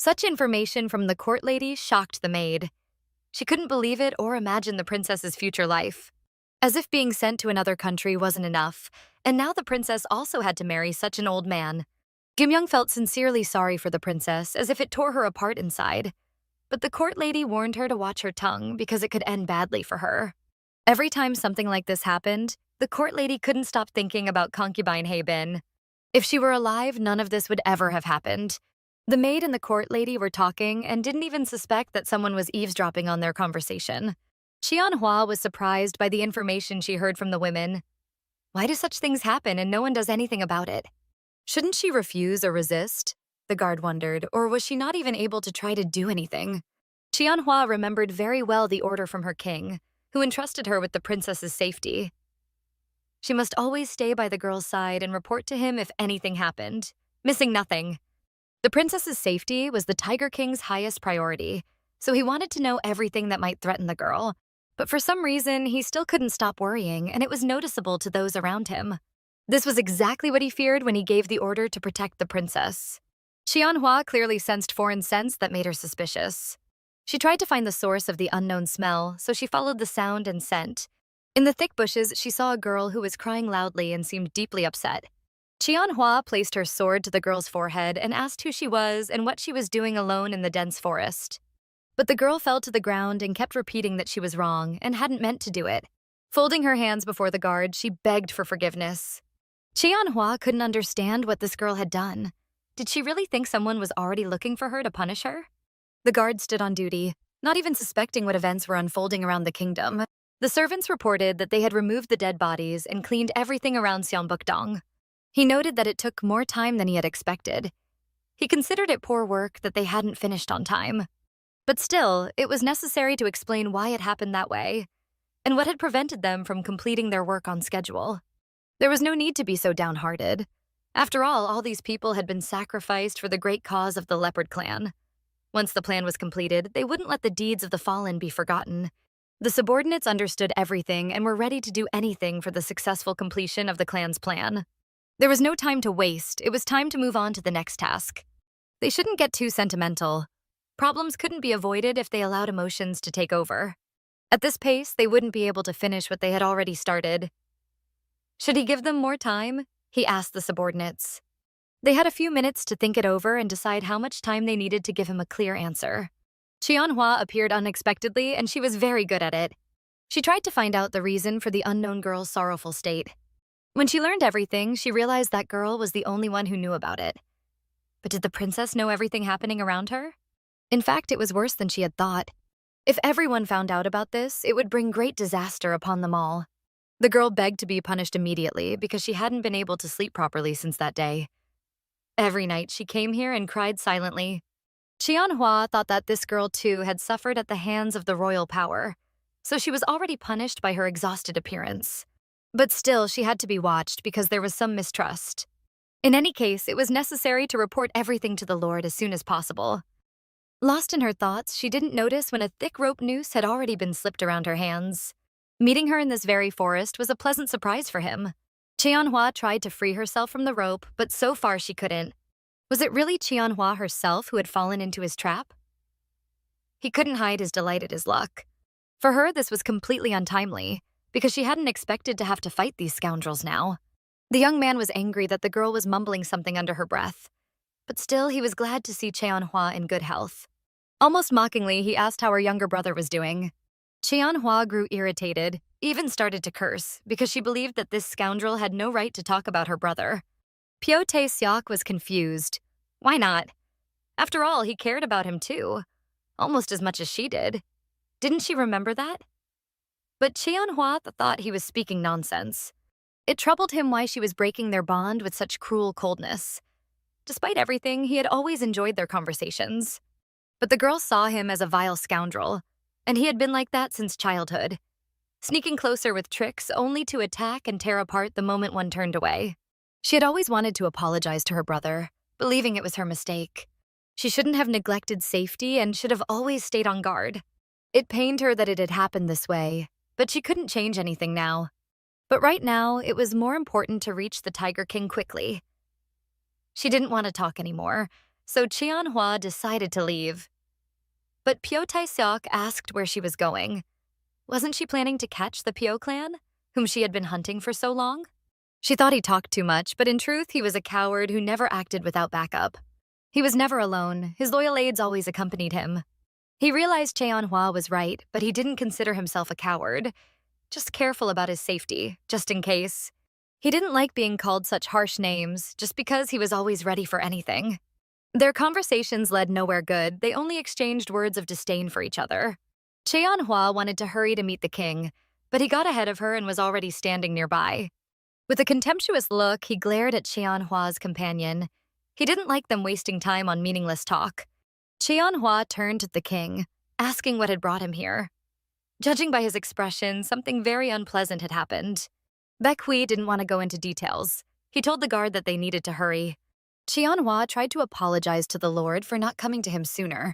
Such information from the court lady shocked the maid. She couldn't believe it or imagine the princess's future life. As if being sent to another country wasn't enough, and now the princess also had to marry such an old man. Gimyoung felt sincerely sorry for the princess, as if it tore her apart inside. But the court lady warned her to watch her tongue because it could end badly for her. Every time something like this happened, the court lady couldn't stop thinking about concubine Haebin. If she were alive, none of this would ever have happened. The maid and the court lady were talking and didn't even suspect that someone was eavesdropping on their conversation. Manhwa was surprised by the information she heard from the women. Why do such things happen and no one does anything about it? Shouldn't she refuse or resist? The guard wondered, or was she not even able to try to do anything? Manhwa remembered very well the order from her king, who entrusted her with the princess's safety. She must always stay by the girl's side and report to him if anything happened, missing nothing. The princess's safety was the Tiger King's highest priority, so he wanted to know everything that might threaten the girl. But for some reason, he still couldn't stop worrying, and it was noticeable to those around him. This was exactly what he feared when he gave the order to protect the princess. Manhwa clearly sensed foreign scents that made her suspicious. She tried to find the source of the unknown smell, so she followed the sound and scent. In the thick bushes, she saw a girl who was crying loudly and seemed deeply upset. Manhwa placed her sword to the girl's forehead and asked who she was and what she was doing alone in the dense forest. But the girl fell to the ground and kept repeating that she was wrong and hadn't meant to do it. Folding her hands before the guard, she begged for forgiveness. Hwa couldn't understand what this girl had done. Did she really think someone was already looking for her to punish her? The guard stood on duty, not even suspecting what events were unfolding around the kingdom. The servants reported that they had removed the dead bodies and cleaned everything around Seonbukdong. He noted that it took more time than he had expected. He considered it poor work that they hadn't finished on time. But still, it was necessary to explain why it happened that way, and what had prevented them from completing their work on schedule. There was no need to be so downhearted. After all these people had been sacrificed for the great cause of the Leopard clan. Once the plan was completed, they wouldn't let the deeds of the fallen be forgotten. The subordinates understood everything and were ready to do anything for the successful completion of the clan's plan. There was no time to waste. It was time to move on to the next task. They shouldn't get too sentimental. Problems couldn't be avoided if they allowed emotions to take over. At this pace, they wouldn't be able to finish what they had already started. Should he give them more time? He asked the subordinates. They had a few minutes to think it over and decide how much time they needed to give him a clear answer. Hwa appeared unexpectedly, and she was very good at it. She tried to find out the reason for the unknown girl's sorrowful state. When she learned everything, she realized that girl was the only one who knew about it. But did the princess know everything happening around her? In fact, it was worse than she had thought. If everyone found out about this, it would bring great disaster upon them all. The girl begged to be punished immediately because she hadn't been able to sleep properly since that day. Every night, she came here and cried silently. Hwa thought that this girl, too, had suffered at the hands of the royal power, so she was already punished by her exhausted appearance. But still, she had to be watched because there was some mistrust. In any case, it was necessary to report everything to the Lord as soon as possible. Lost in her thoughts, she didn't notice when a thick rope noose had already been slipped around her hands. Meeting her in this very forest was a pleasant surprise for him. Hwa tried to free herself from the rope, but so far she couldn't. Was it really Hwa herself who had fallen into his trap? He couldn't hide his delight at his luck. For her, this was completely untimely, because she hadn't expected to have to fight these scoundrels now. The young man was angry that the girl was mumbling something under her breath, but still he was glad to see Hwa in good health. Almost mockingly, he asked how her younger brother was doing. Hwa grew irritated, even started to curse, because she believed that this scoundrel had no right to talk about her brother. Pyo Tae-seok was confused. Why not? After all, he cared about him too, almost as much as she did. Didn't she remember that? But Hwa thought he was speaking nonsense. It troubled him why she was breaking their bond with such cruel coldness. Despite everything, he had always enjoyed their conversations. But the girl saw him as a vile scoundrel, and he had been like that since childhood, sneaking closer with tricks only to attack and tear apart the moment one turned away. She had always wanted to apologize to her brother, believing it was her mistake. She shouldn't have neglected safety and should have always stayed on guard. It pained her that it had happened this way, but she couldn't change anything now. But right now, it was more important to reach the Tiger King quickly. She didn't want to talk anymore, so Hwa decided to leave. But Pyo Tae-seok asked where she was going. Wasn't she planning to catch the Pyo clan, whom she had been hunting for so long? She thought he talked too much, but in truth, he was a coward who never acted without backup. He was never alone. His loyal aides always accompanied him. He realized Hwa was right, but he didn't consider himself a coward, just careful about his safety, just in case. He didn't like being called such harsh names, just because he was always ready for anything. Their conversations led nowhere good. They only exchanged words of disdain for each other. Hwa wanted to hurry to meet the king, but he got ahead of her and was already standing nearby. With a contemptuous look, he glared at Hwa's companion. He didn't like them wasting time on meaningless talk. Hwa turned to the king, asking what had brought him here. Judging by his expression, something very unpleasant had happened. Baek Hwi didn't want to go into details. He told the guard that they needed to hurry. Hwa tried to apologize to the Lord for not coming to him sooner.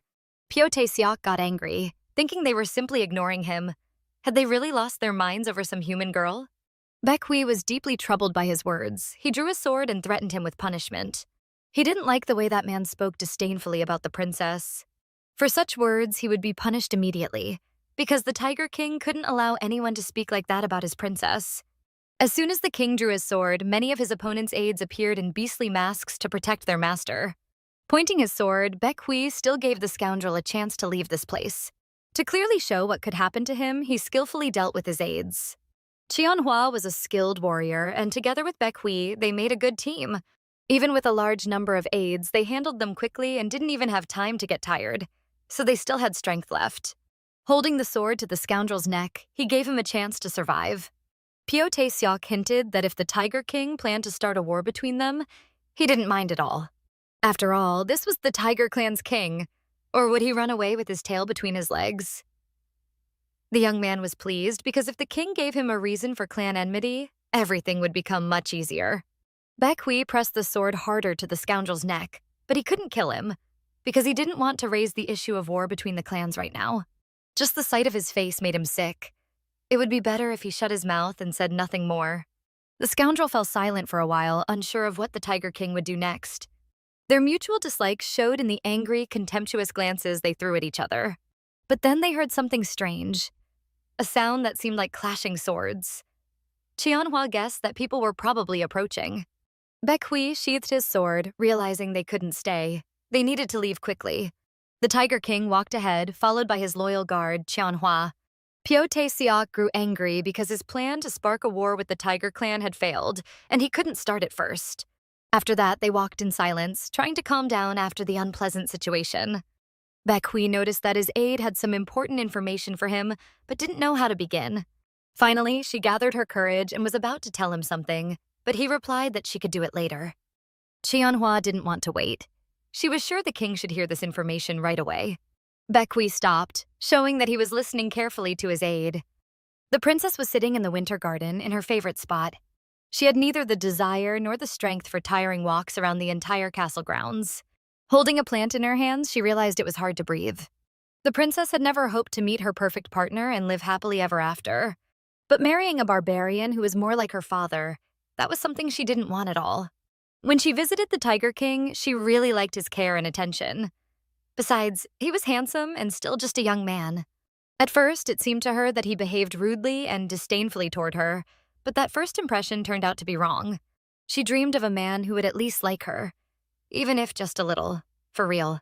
Pyo Tae-seok got angry, thinking they were simply ignoring him. Had they really lost their minds over some human girl? Baek Hwi was deeply troubled by his words. He drew a sword and threatened him with punishment. He didn't like the way that man spoke disdainfully about the princess. For such words, he would be punished immediately, because the Tiger King couldn't allow anyone to speak like that about his princess. As soon as the king drew his sword, many of his opponent's aides appeared in beastly masks to protect their master. Pointing his sword, Baek Hwi still gave the scoundrel a chance to leave this place. To clearly show what could happen to him, he skillfully dealt with his aides. Hwa was a skilled warrior, and together with Baek Hwi, they made a good team. Even with a large number of aides, they handled them quickly and didn't even have time to get tired, so they still had strength left. Holding the sword to the scoundrel's neck, he gave him a chance to survive. Pyo Tae-seok hinted that if the Tiger King planned to start a war between them, he didn't mind at all. After all, this was the Tiger Clan's king, or would he run away with his tail between his legs? The young man was pleased because if the king gave him a reason for clan enmity, everything would become much easier. Baek Hwi pressed the sword harder to the scoundrel's neck, but he couldn't kill him because he didn't want to raise the issue of war between the clans right now. Just the sight of his face made him sick. It would be better if he shut his mouth and said nothing more. The scoundrel fell silent for a while, unsure of what the Tiger King would do next. Their mutual dislike showed in the angry, contemptuous glances they threw at each other. But then they heard something strange, a sound that seemed like clashing swords. Hwa guessed that people were probably approaching. Baek Hwi sheathed his sword, realizing they couldn't stay. They needed to leave quickly. The Tiger King walked ahead, followed by his loyal guard, Hwa. Pyo Tae-seok grew angry because his plan to spark a war with the Tiger Clan had failed, and he couldn't start it first. After that, they walked in silence, trying to calm down after the unpleasant situation. Baek Hwi noticed that his aide had some important information for him, but didn't know how to begin. Finally, she gathered her courage and was about to tell him something, but he replied that she could do it later. Hwa didn't want to wait. She was sure the king should hear this information right away. Baek Hwi stopped, showing that he was listening carefully to his aide. The princess was sitting in the winter garden in her favorite spot. She had neither the desire nor the strength for tiring walks around the entire castle grounds. Holding a plant in her hands, she realized it was hard to breathe. The princess had never hoped to meet her perfect partner and live happily ever after. But marrying a barbarian who was more like her father, that was something she didn't want at all. When she visited the Tiger King, she really liked his care and attention. Besides, he was handsome and still just a young man. At first, it seemed to her that he behaved rudely and disdainfully toward her, but that first impression turned out to be wrong. She dreamed of a man who would at least like her, even if just a little, for real.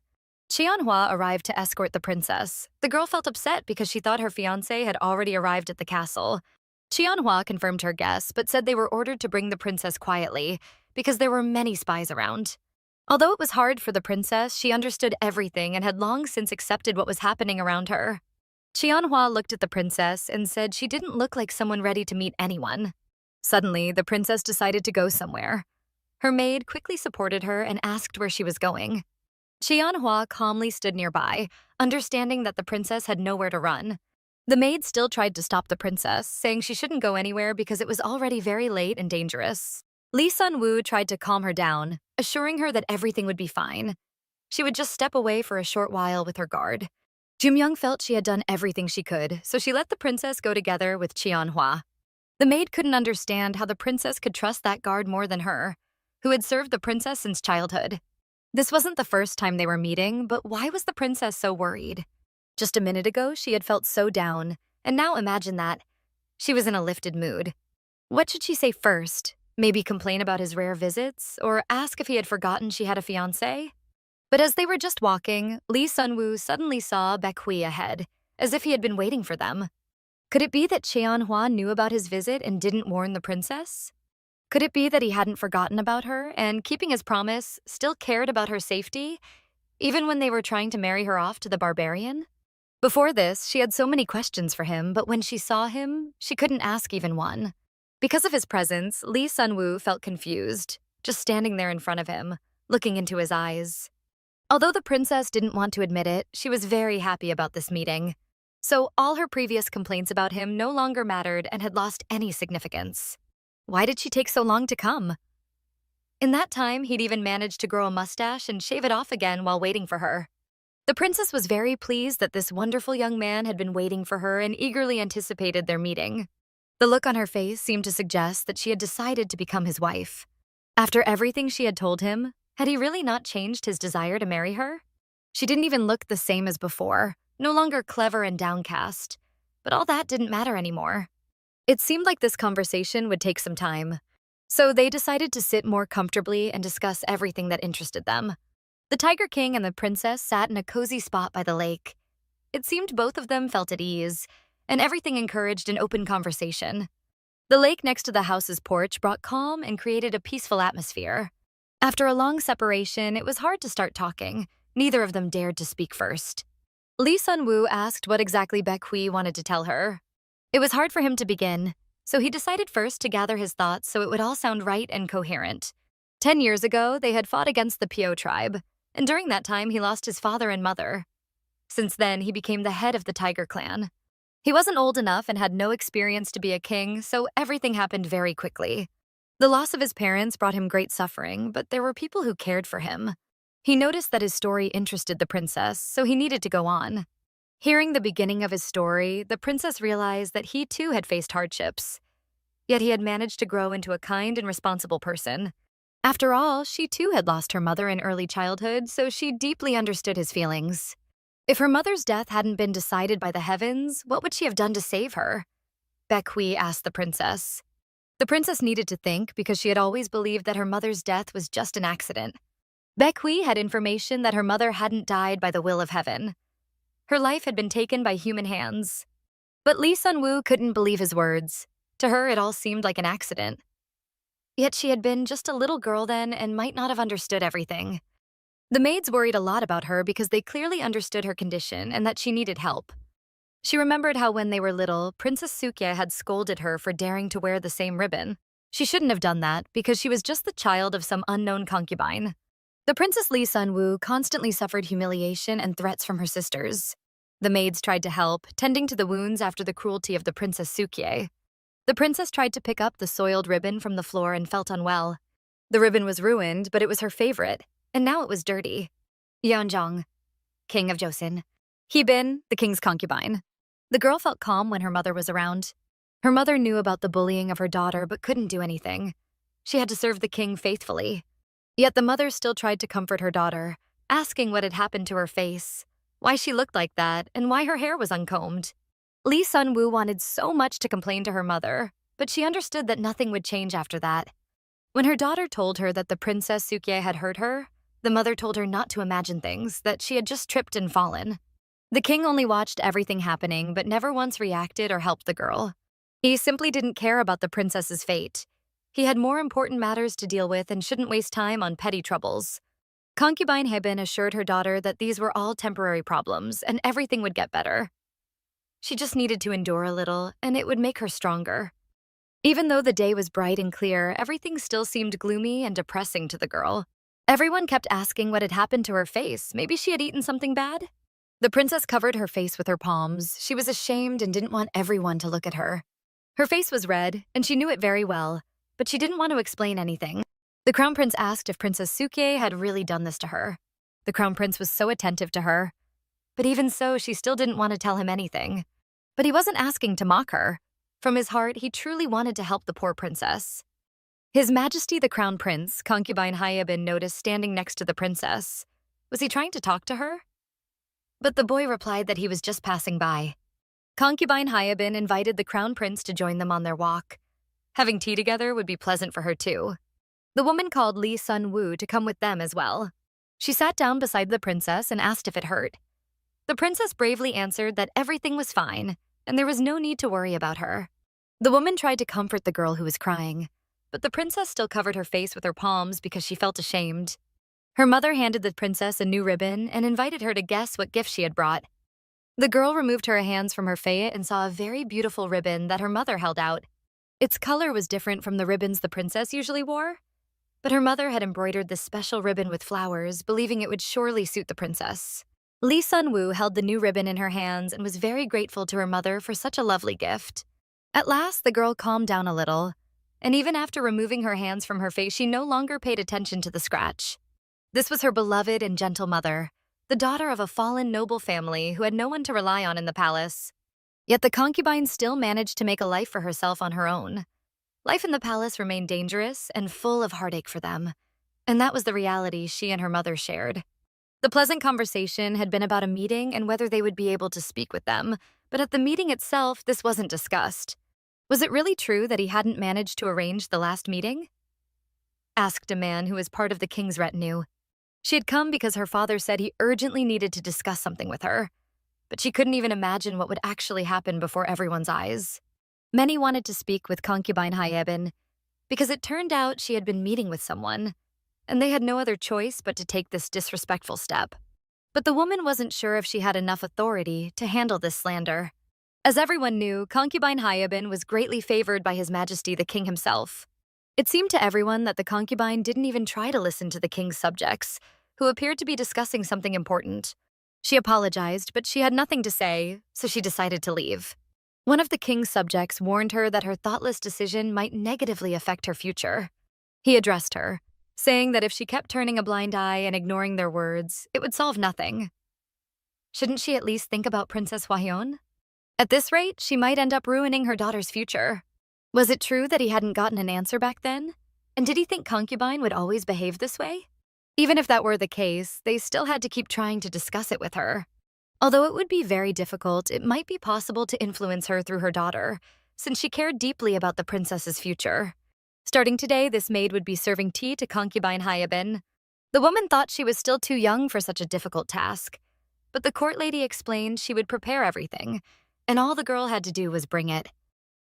Hwa arrived to escort the princess. The girl felt upset because she thought her fiancé had already arrived at the castle. Hwa confirmed her guess, but said they were ordered to bring the princess quietly because there were many spies around. Although it was hard for the princess, she understood everything and had long since accepted what was happening around her. Hwa looked at the princess and said she didn't look like someone ready to meet anyone. Suddenly, the princess decided to go somewhere. Her maid quickly supported her and asked where she was going. Hwa calmly stood nearby, understanding that the princess had nowhere to run. The maid still tried to stop the princess, saying she shouldn't go anywhere because it was already very late and dangerous. Lee Eunwoo tried to calm her down, assuring her that everything would be fine. She would just step away for a short while with her guard. Jumyoung felt she had done everything she could, so she let the princess go together with Hwa. The maid couldn't understand how the princess could trust that guard more than her, who had served the princess since childhood. This wasn't the first time they were meeting, but why was the princess so worried? Just a minute ago, she had felt so down, and now imagine that. She was in a lifted mood. What should she say first? Maybe complain about his rare visits, or ask if he had forgotten she had a fiancé? But as they were just walking, Lee Eunwoo suddenly saw Baek Hwi ahead, as if he had been waiting for them. Could it be that Hwa knew about his visit and didn't warn the princess? Could it be that he hadn't forgotten about her and, keeping his promise, still cared about her safety, even when they were trying to marry her off to the barbarian? Before this, she had so many questions for him, but when she saw him, she couldn't ask even one. Because of his presence, Lee Eunwoo felt confused, just standing there in front of him, looking into his eyes. Although the princess didn't want to admit it, she was very happy about this meeting. So all her previous complaints about him no longer mattered and had lost any significance. Why did she take so long to come? In that time, he'd even managed to grow a mustache and shave it off again while waiting for her. The princess was very pleased that this wonderful young man had been waiting for her and eagerly anticipated their meeting. The look on her face seemed to suggest that she had decided to become his wife. After everything she had told him, had he really not changed his desire to marry her? She didn't even look the same as before, no longer clever and downcast. But all that didn't matter anymore. It seemed like this conversation would take some time. So they decided to sit more comfortably and discuss everything that interested them. The Tiger King and the princess sat in a cozy spot by the lake. It seemed both of them felt at ease, and everything encouraged an open conversation. The lake next to the house's porch brought calm and created a peaceful atmosphere. After a long separation, it was hard to start talking. Neither of them dared to speak first. Lee Sun-woo asked what exactly Baek Hwi wanted to tell her. It was hard for him to begin, so he decided first to gather his thoughts so it would all sound right and coherent. 10 years ago, they had fought against the Pyo tribe, and during that time he lost his father and mother. Since then, he became the head of the Tiger clan. He wasn't old enough and had no experience to be a king, so everything happened very quickly. The loss of his parents brought him great suffering, but there were people who cared for him. He noticed that his story interested the princess, so he needed to go on. Hearing the beginning of his story, the princess realized that he too had faced hardships. Yet he had managed to grow into a kind and responsible person. After all, she too had lost her mother in early childhood, so she deeply understood his feelings. If her mother's death hadn't been decided by the heavens, what would she have done to save her? Baek Hwi asked the princess. The princess needed to think because she had always believed that her mother's death was just an accident. Baek Hwi had information that her mother hadn't died by the will of heaven. Her life had been taken by human hands. But Lee Sun-woo couldn't believe his words. To her, it all seemed like an accident. Yet she had been just a little girl then and might not have understood everything. The maids worried a lot about her because they clearly understood her condition and that she needed help. She remembered how when they were little, Princess Sukye had scolded her for daring to wear the same ribbon. She shouldn't have done that because she was just the child of some unknown concubine. The Princess Lee Sun-woo constantly suffered humiliation and threats from her sisters. The maids tried to help, tending to the wounds after the cruelty of the Princess Sukye. The princess tried to pick up the soiled ribbon from the floor and felt unwell. The ribbon was ruined, but it was her favorite, and now it was dirty. Yeonjong, king of Joseon. Hee-bin, the king's concubine. The girl felt calm when her mother was around. Her mother knew about the bullying of her daughter but couldn't do anything. She had to serve the king faithfully. Yet the mother still tried to comfort her daughter, asking what had happened to her face, why she looked like that, and why her hair was uncombed. Lee Sun-woo wanted so much to complain to her mother, but she understood that nothing would change after that. When her daughter told her that the Princess Sukye had hurt her, the mother told her not to imagine things, that she had just tripped and fallen. The king only watched everything happening but never once reacted or helped the girl. He simply didn't care about the princess's fate. He had more important matters to deal with and shouldn't waste time on petty troubles. Concubine Hee-bin assured her daughter that these were all temporary problems and everything would get better. She just needed to endure a little, and it would make her stronger. Even though the day was bright and clear, everything still seemed gloomy and depressing to the girl. Everyone kept asking what had happened to her face. Maybe she had eaten something bad? The princess covered her face with her palms. She was ashamed and didn't want everyone to look at her. Her face was red, and she knew it very well, but she didn't want to explain anything. The crown prince asked if Princess Sukye had really done this to her. The crown prince was so attentive to her. But even so, she still didn't want to tell him anything. But he wasn't asking to mock her. From his heart, he truly wanted to help the poor princess. His Majesty the Crown Prince, concubine Hee-bin, noticed standing next to the princess. Was he trying to talk to her? But the boy replied that he was just passing by. Concubine Hee-bin invited the crown prince to join them on their walk. Having tea together would be pleasant for her too. The woman called Lee Sun-woo to come with them as well. She sat down beside the princess and asked if it hurt. The princess bravely answered that everything was fine, and there was no need to worry about her. The woman tried to comfort the girl who was crying, but the princess still covered her face with her palms because she felt ashamed. Her mother handed the princess a new ribbon and invited her to guess what gift she had brought. The girl removed her hands from her faye and saw a very beautiful ribbon that her mother held out. Its color was different from the ribbons the princess usually wore, but her mother had embroidered this special ribbon with flowers, believing it would surely suit the princess. Lee Sun-woo held the new ribbon in her hands and was very grateful to her mother for such a lovely gift. At last, the girl calmed down a little, and even after removing her hands from her face, she no longer paid attention to the scratch. This was her beloved and gentle mother, the daughter of a fallen noble family who had no one to rely on in the palace. Yet the concubine still managed to make a life for herself on her own. Life in the palace remained dangerous and full of heartache for them, and that was the reality she and her mother shared. The pleasant conversation had been about a meeting and whether they would be able to speak with them, but at the meeting itself, this wasn't discussed. Was it really true that he hadn't managed to arrange the last meeting? Asked a man who was part of the king's retinue. She had come because her father said he urgently needed to discuss something with her, but she couldn't even imagine what would actually happen before everyone's eyes. Many wanted to speak with concubine Hyebin because it turned out she had been meeting with someone, and they had no other choice but to take this disrespectful step. But the woman wasn't sure if she had enough authority to handle this slander. As everyone knew, concubine Hyebin was greatly favored by His Majesty the King himself. It seemed to everyone that the concubine didn't even try to listen to the king's subjects, who appeared to be discussing something important. She apologized, but she had nothing to say, so she decided to leave. One of the king's subjects warned her that her thoughtless decision might negatively affect her future. He addressed her, saying that if she kept turning a blind eye and ignoring their words, it would solve nothing. Shouldn't she at least think about Princess Hwayeon? At this rate, she might end up ruining her daughter's future. Was it true that he hadn't gotten an answer back then? And did he think concubine would always behave this way? Even if that were the case, they still had to keep trying to discuss it with her. Although it would be very difficult, it might be possible to influence her through her daughter, since she cared deeply about the princess's future. Starting today, this maid would be serving tea to concubine Hyebin. The woman thought she was still too young for such a difficult task, but the court lady explained she would prepare everything, and all the girl had to do was bring it.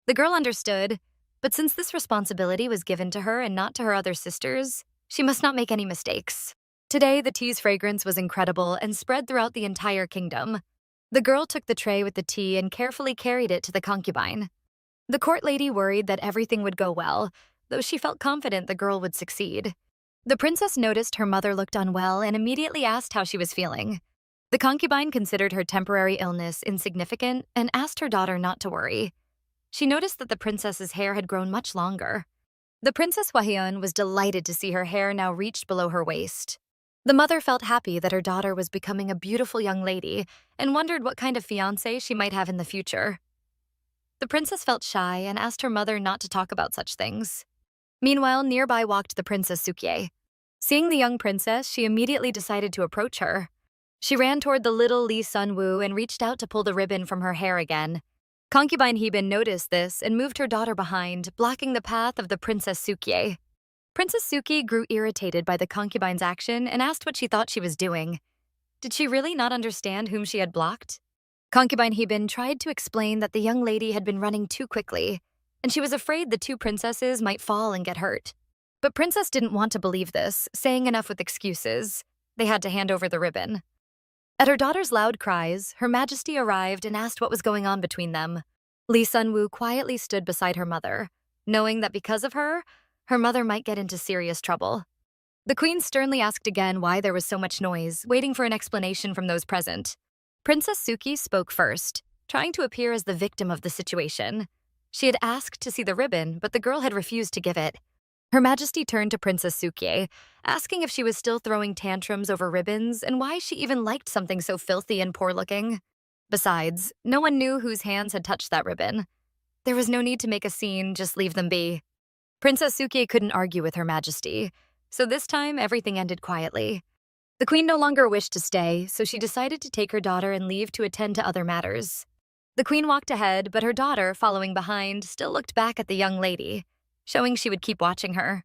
The girl understood, but since this responsibility was given to her and not to her other sisters, she must not make any mistakes. Today, the tea's fragrance was incredible and spread throughout the entire kingdom. The girl took the tray with the tea and carefully carried it to the concubine. The court lady worried that everything would go well, though she felt confident the girl would succeed. The princess noticed her mother looked unwell and immediately asked how she was feeling. The concubine considered her temporary illness insignificant and asked her daughter not to worry. She noticed that the princess's hair had grown much longer. The Princess Hwayeon was delighted to see her hair now reached below her waist. The mother felt happy that her daughter was becoming a beautiful young lady and wondered what kind of fiancé she might have in the future. The princess felt shy and asked her mother not to talk about such things. Meanwhile, nearby walked the Princess Sukie. Seeing the young princess, she immediately decided to approach her. She ran toward the little Lee Eunwoo and reached out to pull the ribbon from her hair again. Concubine Hyebin noticed this and moved her daughter behind, blocking the path of the Princess Sukie. Princess Sukie grew irritated by the concubine's action and asked what she thought she was doing. Did she really not understand whom she had blocked? Concubine Hyebin tried to explain that the young lady had been running too quickly, and she was afraid the two princesses might fall and get hurt. But Princess didn't want to believe this, saying enough with excuses. They had to hand over the ribbon. At her daughter's loud cries, Her Majesty arrived and asked what was going on between them. Lee Eunwoo quietly stood beside her mother, knowing that because of her mother might get into serious trouble. The queen sternly asked again why there was so much noise, waiting for an explanation from those present. Princess Sukie spoke first, trying to appear as the victim of the situation. She had asked to see the ribbon, but the girl had refused to give it. Her Majesty turned to Princess Sukie, asking if she was still throwing tantrums over ribbons and why she even liked something so filthy and poor-looking. Besides, no one knew whose hands had touched that ribbon. There was no need to make a scene, just leave them be. Princess Sukie couldn't argue with Her Majesty, so this time everything ended quietly. The queen no longer wished to stay, so she decided to take her daughter and leave to attend to other matters. The queen walked ahead, but her daughter, following behind, still looked back at the young lady, showing she would keep watching her.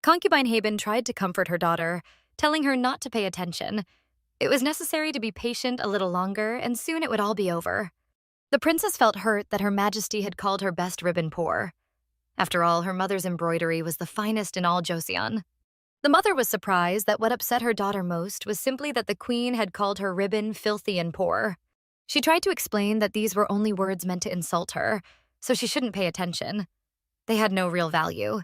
Concubine Hyebin tried to comfort her daughter, telling her not to pay attention. It was necessary to be patient a little longer, and soon it would all be over. The princess felt hurt that Her Majesty had called her best ribbon poor. After all, her mother's embroidery was the finest in all Joseon. The mother was surprised that what upset her daughter most was simply that the queen had called her ribbon filthy and poor. She tried to explain that these were only words meant to insult her, so she shouldn't pay attention. They had no real value.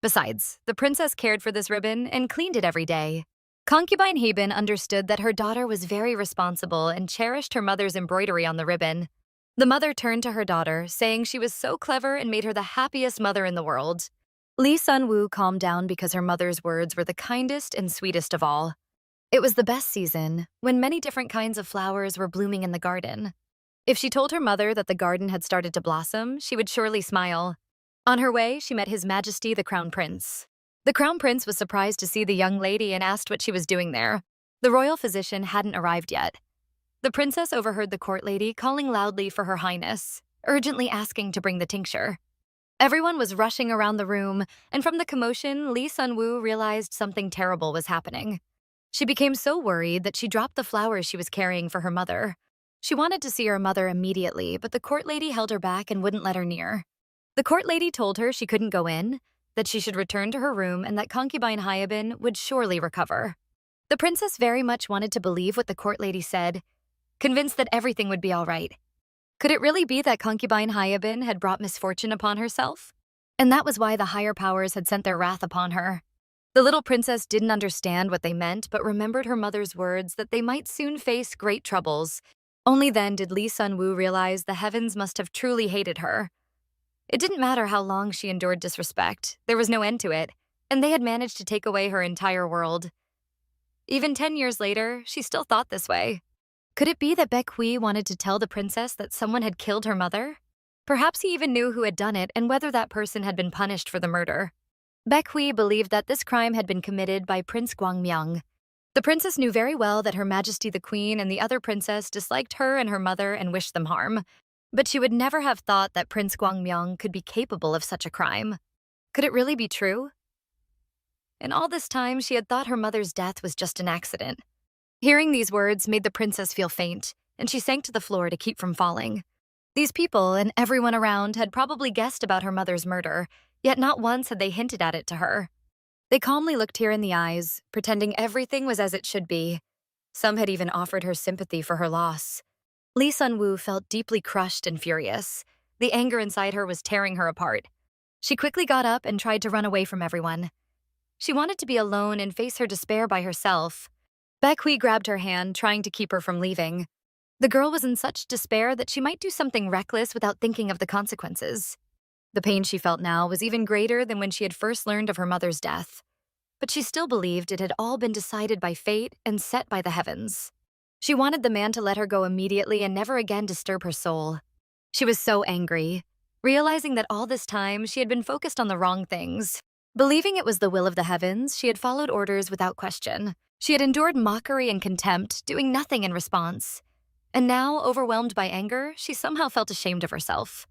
Besides, the princess cared for this ribbon and cleaned it every day. Concubine Hyebin understood that her daughter was very responsible and cherished her mother's embroidery on the ribbon. The mother turned to her daughter, saying she was so clever and made her the happiest mother in the world. Lee Eunwoo calmed down because her mother's words were the kindest and sweetest of all. It was the best season, when many different kinds of flowers were blooming in the garden. If she told her mother that the garden had started to blossom, she would surely smile. On her way, she met His Majesty the Crown Prince. The Crown Prince was surprised to see the young lady and asked what she was doing there. The royal physician hadn't arrived yet. The princess overheard the court lady calling loudly for Her Highness, urgently asking to bring the tincture. Everyone was rushing around the room, and from the commotion, Lee Eunwoo realized something terrible was happening. She became so worried that she dropped the flowers she was carrying for her mother. She wanted to see her mother immediately, but the court lady held her back and wouldn't let her near. The court lady told her she couldn't go in, that she should return to her room, and that concubine Hyabin would surely recover. The princess very much wanted to believe what the court lady said, convinced that everything would be all right. Could it really be that concubine Hyabin had brought misfortune upon herself? And that was why the higher powers had sent their wrath upon her. The little princess didn't understand what they meant, but remembered her mother's words that they might soon face great troubles. Only then did Lee Sun-woo realize the heavens must have truly hated her. It didn't matter how long she endured disrespect, there was no end to it, and they had managed to take away her entire world. Even 10 years later, she still thought this way. Could it be that Baek Hwi wanted to tell the princess that someone had killed her mother? Perhaps he even knew who had done it and whether that person had been punished for the murder. Baek Hwi believed that this crime had been committed by Prince Gwangmyeong. The princess knew very well that Her Majesty the Queen and the other princess disliked her and her mother and wished them harm. But she would never have thought that Prince Gwangmyeong could be capable of such a crime. Could it really be true? In all this time, she had thought her mother's death was just an accident. Hearing these words made the princess feel faint, and she sank to the floor to keep from falling. These people and everyone around had probably guessed about her mother's murder, yet not once had they hinted at it to her. They calmly looked her in the eyes, pretending everything was as it should be. Some had even offered her sympathy for her loss. Lee Sun-woo felt deeply crushed and furious. The anger inside her was tearing her apart. She quickly got up and tried to run away from everyone. She wanted to be alone and face her despair by herself. Baek Hwi grabbed her hand, trying to keep her from leaving. The girl was in such despair that she might do something reckless without thinking of the consequences. The pain she felt now was even greater than when she had first learned of her mother's death. But she still believed it had all been decided by fate and set by the heavens. She wanted the man to let her go immediately and never again disturb her soul. She was so angry, realizing that all this time she had been focused on the wrong things. Believing it was the will of the heavens, she had followed orders without question. She had endured mockery and contempt, doing nothing in response. And now, overwhelmed by anger, she somehow felt ashamed of herself.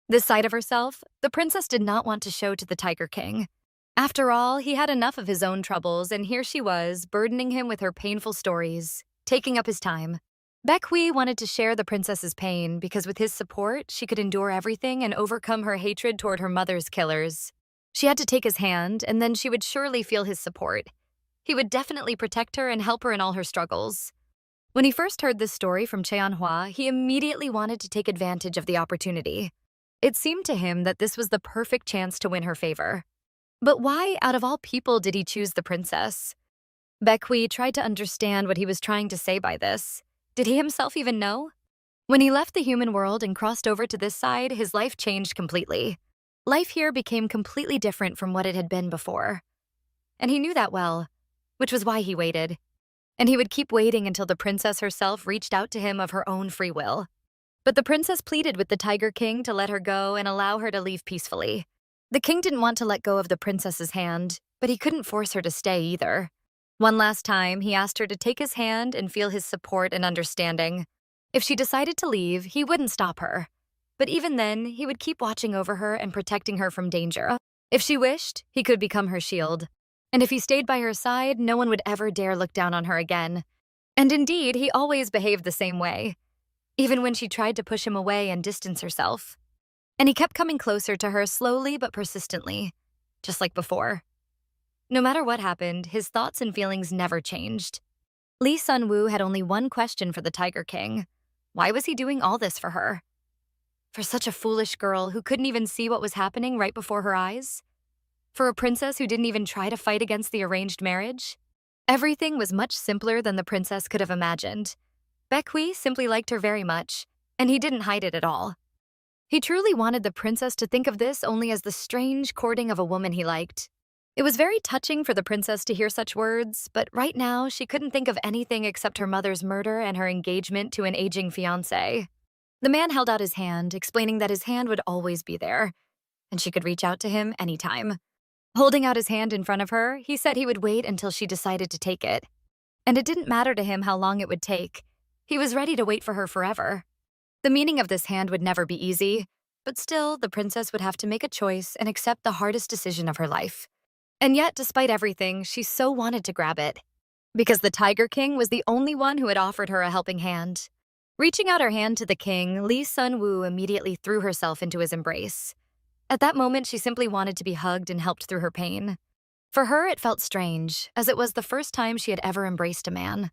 This side of herself, the princess did not want to show to the Tiger King. After all, he had enough of his own troubles, and here she was, burdening him with her painful stories, taking up his time. Baek Hwi wanted to share the princess's pain because with his support, she could endure everything and overcome her hatred toward her mother's killers. She had to take his hand, and then she would surely feel his support. He would definitely protect her and help her in all her struggles. When he first heard this story from Cheonhwa, he immediately wanted to take advantage of the opportunity. It seemed to him that this was the perfect chance to win her favor. But why, out of all people, did he choose the princess? Baek Hwi tried to understand what he was trying to say by this. Did he himself even know? When he left the human world and crossed over to this side, his life changed completely. Life here became completely different from what it had been before. And he knew that well, which was why he waited. And he would keep waiting until the princess herself reached out to him of her own free will. But the princess pleaded with the Tiger King to let her go and allow her to leave peacefully. The king didn't want to let go of the princess's hand, but he couldn't force her to stay either. One last time, he asked her to take his hand and feel his support and understanding. If she decided to leave, he wouldn't stop her. But even then, he would keep watching over her and protecting her from danger. If she wished, he could become her shield. And if he stayed by her side, no one would ever dare look down on her again. And indeed, he always behaved the same way, even when she tried to push him away and distance herself. And he kept coming closer to her slowly but persistently, just like before. No matter what happened, his thoughts and feelings never changed. Lee Sun-woo had only one question for the Tiger King. Why was he doing all this for her? For such a foolish girl who couldn't even see what was happening right before her eyes? For a princess who didn't even try to fight against the arranged marriage? Everything was much simpler than the princess could have imagined. Baek Hwi simply liked her very much, and he didn't hide it at all. He truly wanted the princess to think of this only as the strange courting of a woman he liked. It was very touching for the princess to hear such words, but right now she couldn't think of anything except her mother's murder and her engagement to an aging fiancé. The man held out his hand, explaining that his hand would always be there, and she could reach out to him anytime. Holding out his hand in front of her, he said he would wait until she decided to take it. And it didn't matter to him how long it would take. He was ready to wait for her forever. The meaning of this hand would never be easy, but still, the princess would have to make a choice and accept the hardest decision of her life. And yet, despite everything, she so wanted to grab it. Because the Tiger King was the only one who had offered her a helping hand. Reaching out her hand to the king, Lee Sun-woo immediately threw herself into his embrace. At that moment, she simply wanted to be hugged and helped through her pain. For her, it felt strange, as it was the first time she had ever embraced a man.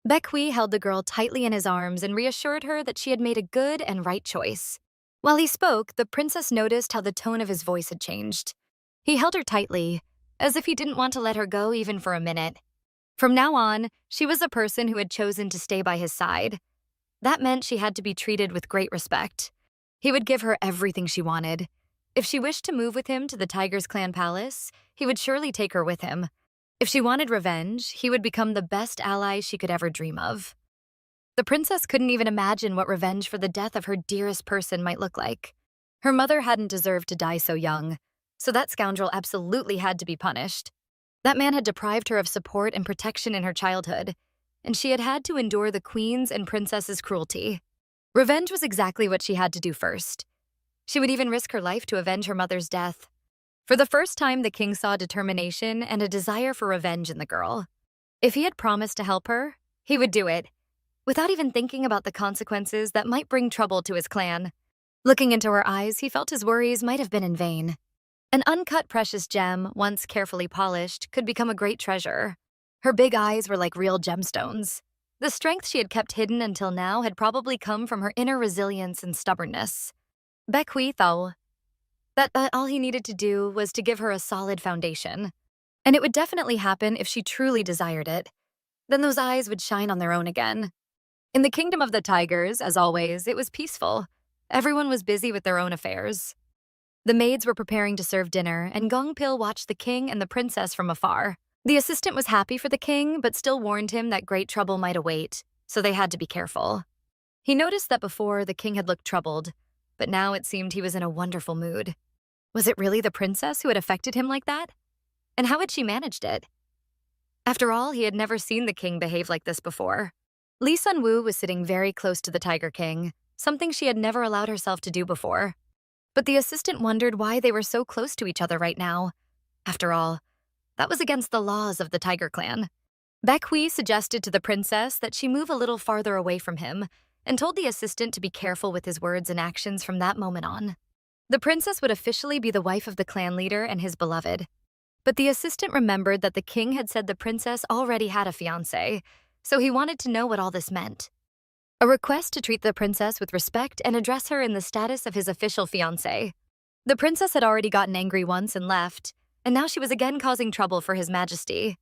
Baek Hwi held the girl tightly in his arms and reassured her that she had made a good and right choice. While he spoke, the princess noticed how the tone of his voice had changed. He held her tightly, as if he didn't want to let her go even for a minute. From now on, she was a person who had chosen to stay by his side. That meant she had to be treated with great respect. He would give her everything she wanted. If she wished to move with him to the Tiger's Clan Palace, he would surely take her with him. If she wanted revenge, he would become the best ally she could ever dream of. The princess couldn't even imagine what revenge for the death of her dearest person might look like. Her mother hadn't deserved to die so young, so that scoundrel absolutely had to be punished. That man had deprived her of support and protection in her childhood, and she had had to endure the queen's and princess's cruelty. Revenge was exactly what she had to do first. She would even risk her life to avenge her mother's death. For the first time, the king saw determination and a desire for revenge in the girl. If he had promised to help her, he would do it, without even thinking about the consequences that might bring trouble to his clan. Looking into her eyes, he felt his worries might have been in vain. An uncut precious gem, once carefully polished, could become a great treasure. Her big eyes were like real gemstones. The strength she had kept hidden until now had probably come from her inner resilience and stubbornness. Baek Hwi thought that all he needed to do was to give her a solid foundation. And it would definitely happen if she truly desired it. Then those eyes would shine on their own again. In the kingdom of the tigers, as always, it was peaceful. Everyone was busy with their own affairs. The maids were preparing to serve dinner, and Gongpil watched the king and the princess from afar. The assistant was happy for the king, but still warned him that great trouble might await, so they had to be careful. He noticed that before, the king had looked troubled, but now it seemed he was in a wonderful mood. Was it really the princess who had affected him like that? And how had she managed it? After all, he had never seen the king behave like this before. Lee Eunwoo was sitting very close to the Tiger King, something she had never allowed herself to do before. But the assistant wondered why they were so close to each other right now. After all, that was against the laws of the Tiger Clan. Baek Hwi suggested to the princess that she move a little farther away from him and told the assistant to be careful with his words and actions from that moment on. The princess would officially be the wife of the clan leader and his beloved. But the assistant remembered that the king had said the princess already had a fiancé, so he wanted to know what all this meant. A request to treat the princess with respect and address her in the status of his official fiancé. The princess had already gotten angry once and left, and now she was again causing trouble for His Majesty.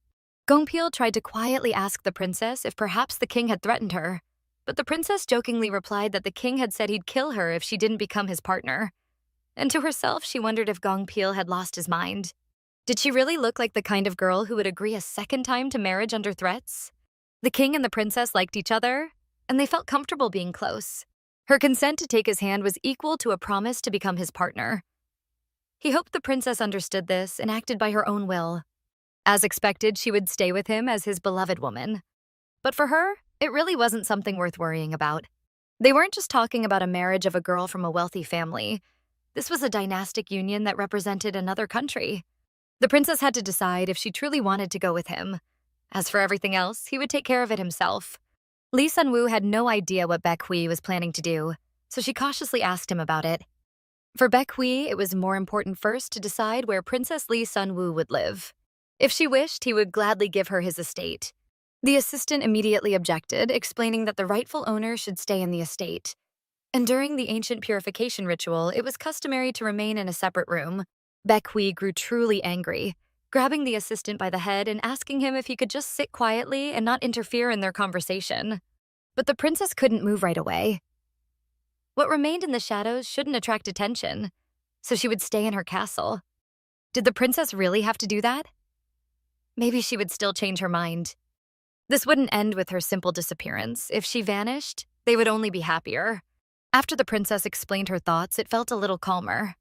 Gongpil tried to quietly ask the princess if perhaps the king had threatened her, but the princess jokingly replied that the king had said he'd kill her if she didn't become his partner. And to herself, she wondered if Gongpil had lost his mind. Did she really look like the kind of girl who would agree a second time to marriage under threats? The king and the princess liked each other, and they felt comfortable being close. Her consent to take his hand was equal to a promise to become his partner. He hoped the princess understood this and acted by her own will. As expected, she would stay with him as his beloved woman. But for her, it really wasn't something worth worrying about. They weren't just talking about a marriage of a girl from a wealthy family. This was a dynastic union that represented another country. The princess had to decide if she truly wanted to go with him. As for everything else, he would take care of it himself. Lee Eunwoo had no idea what Baek Hwi was planning to do, so she cautiously asked him about it. For Baek Hwi, it was more important first to decide where Princess Lee Eunwoo would live. If she wished, he would gladly give her his estate. The assistant immediately objected, explaining that the rightful owner should stay in the estate. And during the ancient purification ritual, it was customary to remain in a separate room. Baek Hwi grew truly angry, grabbing the assistant by the head and asking him if he could just sit quietly and not interfere in their conversation. But the princess couldn't move right away. What remained in the shadows shouldn't attract attention, so she would stay in her castle. Did the princess really have to do that? Maybe she would still change her mind. This wouldn't end with her simple disappearance. If she vanished, they would only be happier. After the princess explained her thoughts, it felt a little calmer.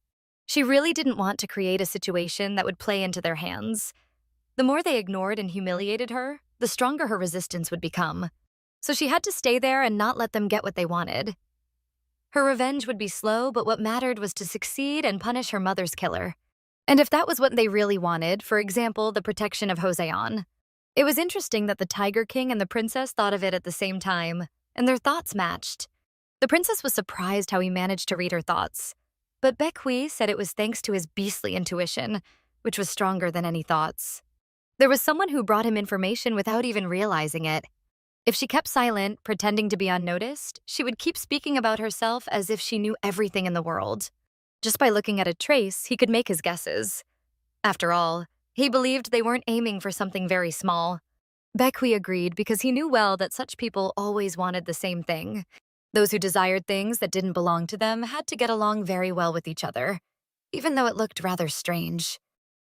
She really didn't want to create a situation that would play into their hands. The more they ignored and humiliated her, the stronger her resistance would become. So she had to stay there and not let them get what they wanted. Her revenge would be slow, but what mattered was to succeed and punish her mother's killer. And if that was what they really wanted, for example, the protection of Joseon, it was interesting that the Tiger King and the princess thought of it at the same time, and their thoughts matched. The princess was surprised how he managed to read her thoughts, but Baek Hwi said it was thanks to his beastly intuition, which was stronger than any thoughts. There was someone who brought him information without even realizing it. If she kept silent, pretending to be unnoticed, she would keep speaking about herself as if she knew everything in the world. Just by looking at a trace, he could make his guesses. After all, he believed they weren't aiming for something very small. Baek Hwi agreed because he knew well that such people always wanted the same thing. Those who desired things that didn't belong to them had to get along very well with each other, even though it looked rather strange.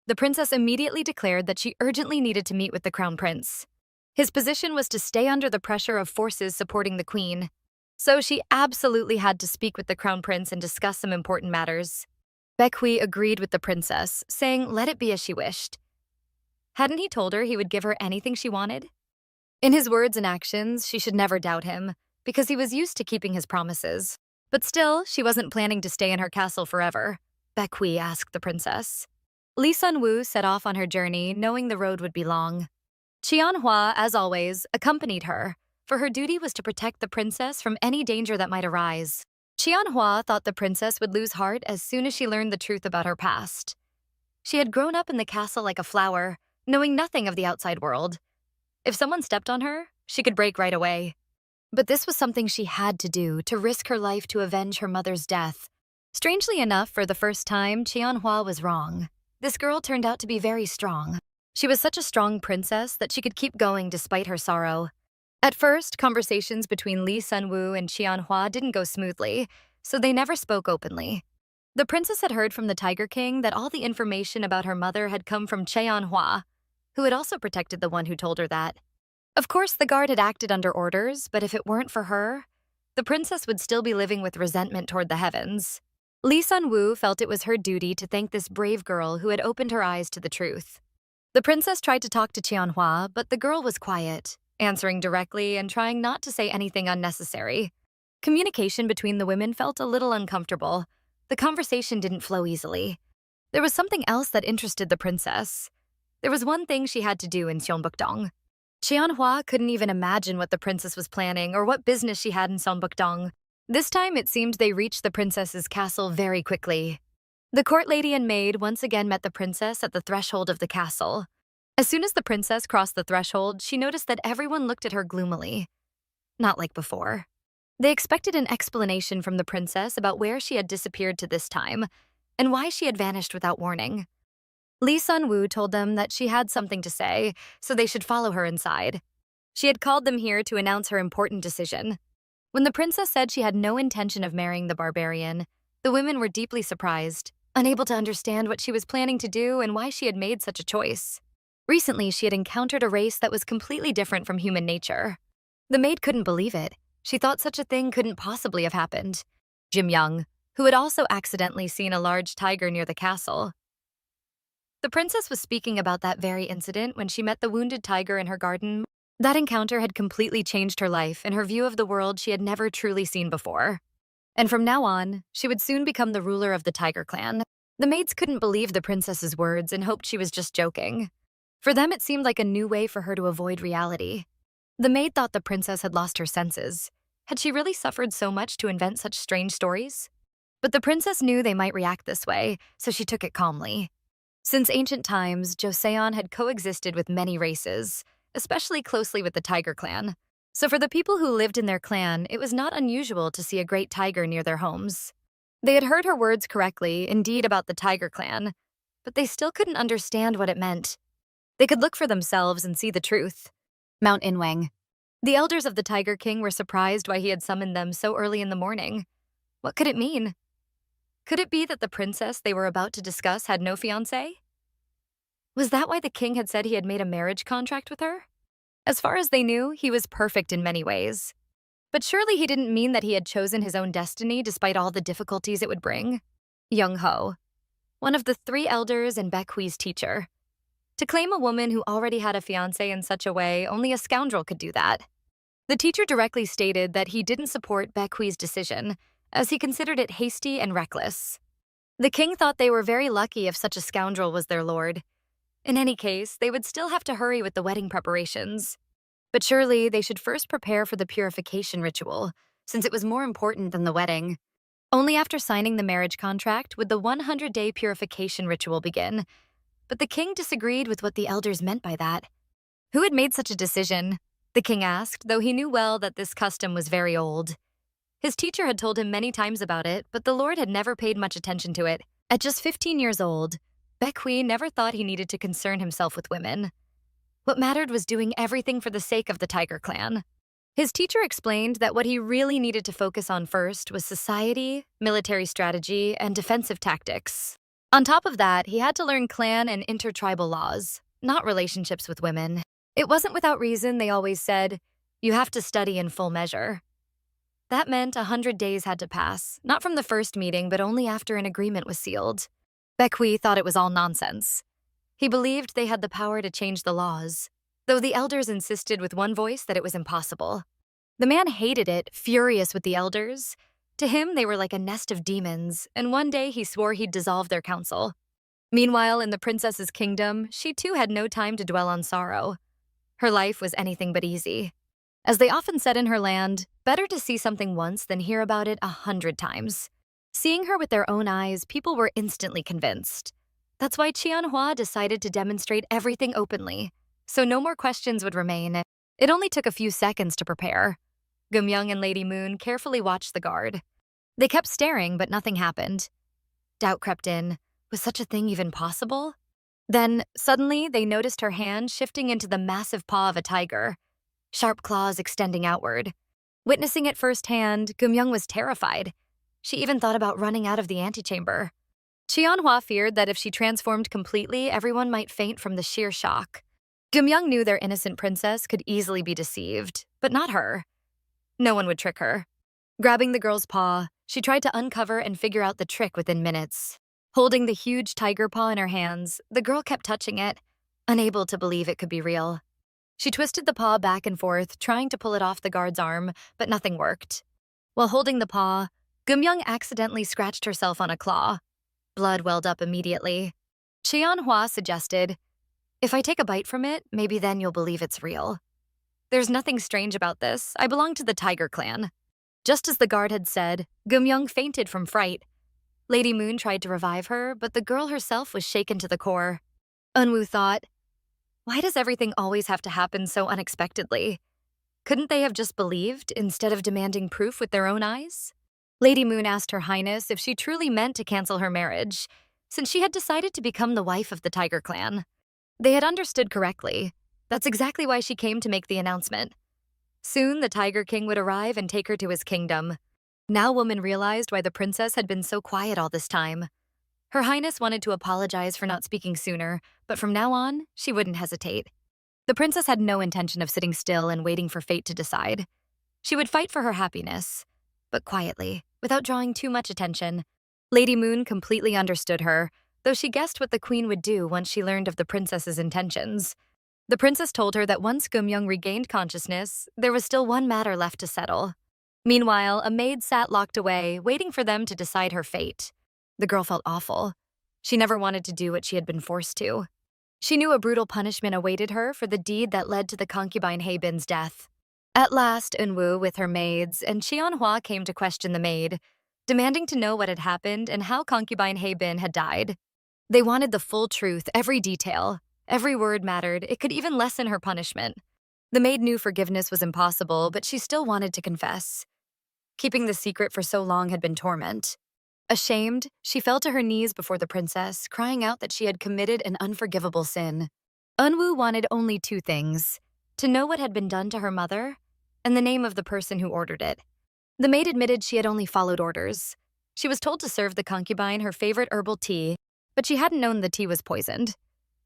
The princess immediately declared that she urgently needed to meet with the crown prince. His position was to stay under the pressure of forces supporting the queen. So she absolutely had to speak with the crown prince and discuss some important matters. Baek Hwi agreed with the princess, saying let it be as she wished. Hadn't he told her he would give her anything she wanted? In his words and actions, she should never doubt him, because he was used to keeping his promises. But still, she wasn't planning to stay in her castle forever. Baek Hwi asked the princess. Lee Eunwoo set off on her journey, knowing the road would be long. Hwa, as always, accompanied her, for her duty was to protect the princess from any danger that might arise. Hwa thought the princess would lose heart as soon as she learned the truth about her past. She had grown up in the castle like a flower, knowing nothing of the outside world. If someone stepped on her, she could break right away. But this was something she had to do to risk her life to avenge her mother's death. Strangely enough, for the first time, Hwa was wrong. This girl turned out to be very strong. She was such a strong princess that she could keep going despite her sorrow. At first, conversations between Lee Eunwoo and Hwa didn't go smoothly, so they never spoke openly. The princess had heard from the Tiger King that all the information about her mother had come from Hwa, who had also protected the one who told her that. Of course, the guard had acted under orders, but if it weren't for her, the princess would still be living with resentment toward the heavens. Lee Eunwoo felt it was her duty to thank this brave girl who had opened her eyes to the truth. The princess tried to talk to Hwa, but the girl was quiet, answering directly and trying not to say anything unnecessary. Communication between the women felt a little uncomfortable. The conversation didn't flow easily. There was something else that interested the princess. There was one thing she had to do in Seonbukdong. Hwa couldn't even imagine what the princess was planning or what business she had in Seonbukdong. This time, it seemed they reached the princess's castle very quickly. The court lady and maid once again met the princess at the threshold of the castle. As soon as the princess crossed the threshold, she noticed that everyone looked at her gloomily. Not like before. They expected an explanation from the princess about where she had disappeared to this time, and why she had vanished without warning. Lee Eunwoo told them that she had something to say, so they should follow her inside. She had called them here to announce her important decision. When the princess said she had no intention of marrying the barbarian, the women were deeply surprised, unable to understand what she was planning to do and why she had made such a choice. Recently, she had encountered a race that was completely different from human nature. The maid couldn't believe it. She thought such a thing couldn't possibly have happened. Jim Young, who had also accidentally seen a large tiger near the castle. The princess was speaking about that very incident when she met the wounded tiger in her garden. That encounter had completely changed her life and her view of the world she had never truly seen before. And from now on, she would soon become the ruler of the Tiger Clan. The maids couldn't believe the princess's words and hoped she was just joking. For them, it seemed like a new way for her to avoid reality. The maid thought the princess had lost her senses. Had she really suffered so much to invent such strange stories? But the princess knew they might react this way, so she took it calmly. Since ancient times, Joseon had coexisted with many races, especially closely with the Tiger Clan. So for the people who lived in their clan, it was not unusual to see a great tiger near their homes. They had heard her words correctly, indeed about the Tiger Clan, but they still couldn't understand what it meant. They could look for themselves and see the truth. Mount Inwang. The elders of the Tiger King were surprised why he had summoned them so early in the morning. What could it mean? Could it be that the princess they were about to discuss had no fiancé? Was that why the king had said he had made a marriage contract with her? As far as they knew, he was perfect in many ways. But surely he didn't mean that he had chosen his own destiny despite all the difficulties it would bring. Young Ho, one of the 3 elders and Baek Hwi's teacher. To claim a woman who already had a fiancé in such a way, only a scoundrel could do that. The teacher directly stated that he didn't support Baek Hwi's decision, as he considered it hasty and reckless. The king thought they were very lucky if such a scoundrel was their lord. In any case, they would still have to hurry with the wedding preparations. But surely they should first prepare for the purification ritual, since it was more important than the wedding. Only after signing the marriage contract would the 100-day purification ritual begin. But the king disagreed with what the elders meant by that. Who had made such a decision? The king asked, though he knew well that this custom was very old. His teacher had told him many times about it, but the Lord had never paid much attention to it. At just 15 years old, Baek Hwi never thought he needed to concern himself with women. What mattered was doing everything for the sake of the Tiger Clan. His teacher explained that what he really needed to focus on first was society, military strategy, and defensive tactics. On top of that, he had to learn clan and intertribal laws, not relationships with women. It wasn't without reason they always said, "You have to study in full measure." That meant 100 days had to pass, not from the first meeting, but only after an agreement was sealed. Baek Hwi thought it was all nonsense. He believed they had the power to change the laws, though the elders insisted with one voice that it was impossible. The man hated it, furious with the elders. To him, they were like a nest of demons, and one day he swore he'd dissolve their council. Meanwhile, in the princess's kingdom, she too had no time to dwell on sorrow. Her life was anything but easy. As they often said in her land, better to see something once than hear about it 100 times. Seeing her with their own eyes, people were instantly convinced. That's why Cheonhwa decided to demonstrate everything openly, so no more questions would remain. It only took a few seconds to prepare. Geumyoung and Lady Moon carefully watched the guard. They kept staring, but nothing happened. Doubt crept in. Was such a thing even possible? Then, suddenly, they noticed her hand shifting into the massive paw of a tiger, sharp claws extending outward. Witnessing it firsthand, Geumyoung was terrified. She even thought about running out of the antechamber. Cheonhwa feared that if she transformed completely, everyone might faint from the sheer shock. Geumyoung knew their innocent princess could easily be deceived, but not her. No one would trick her. Grabbing the girl's paw, she tried to uncover and figure out the trick within minutes. Holding the huge tiger paw in her hands, the girl kept touching it, unable to believe it could be real. She twisted the paw back and forth, trying to pull it off the guard's arm, but nothing worked. While holding the paw, Geumyoung accidentally scratched herself on a claw. Blood welled up immediately. Cheonhwa suggested, "If I take a bite from it, maybe then you'll believe it's real." "There's nothing strange about this. I belong to the Tiger Clan." Just as the guard had said, Geumyoung fainted from fright. Lady Moon tried to revive her, but the girl herself was shaken to the core. Eunwoo thought, why does everything always have to happen so unexpectedly? Couldn't they have just believed instead of demanding proof with their own eyes? Lady Moon asked Her Highness if she truly meant to cancel her marriage, since she had decided to become the wife of the Tiger Clan. They had understood correctly. That's exactly why she came to make the announcement. Soon, the Tiger King would arrive and take her to his kingdom. Now woman realized why the princess had been so quiet all this time. Her Highness wanted to apologize for not speaking sooner, but from now on, she wouldn't hesitate. The princess had no intention of sitting still and waiting for fate to decide. She would fight for her happiness, but quietly, without drawing too much attention. Lady Moon completely understood her, though she guessed what the queen would do once she learned of the princess's intentions. The princess told her that once Geumyoung regained consciousness, there was still one matter left to settle. Meanwhile, a maid sat locked away, waiting for them to decide her fate. The girl felt awful. She never wanted to do what she had been forced to. She knew a brutal punishment awaited her for the deed that led to the concubine Haebin's death. At last, Eunwoo, with her maids, and Cheonhwa came to question the maid, demanding to know what had happened and how concubine Haebin had died. They wanted the full truth, every detail. Every word mattered. It could even lessen her punishment. The maid knew forgiveness was impossible, but she still wanted to confess. Keeping the secret for so long had been torment. Ashamed, she fell to her knees before the princess, crying out that she had committed an unforgivable sin. Eunwoo wanted only two things: to know what had been done to her mother, and the name of the person who ordered it. The maid admitted she had only followed orders. She was told to serve the concubine her favorite herbal tea, but she hadn't known the tea was poisoned.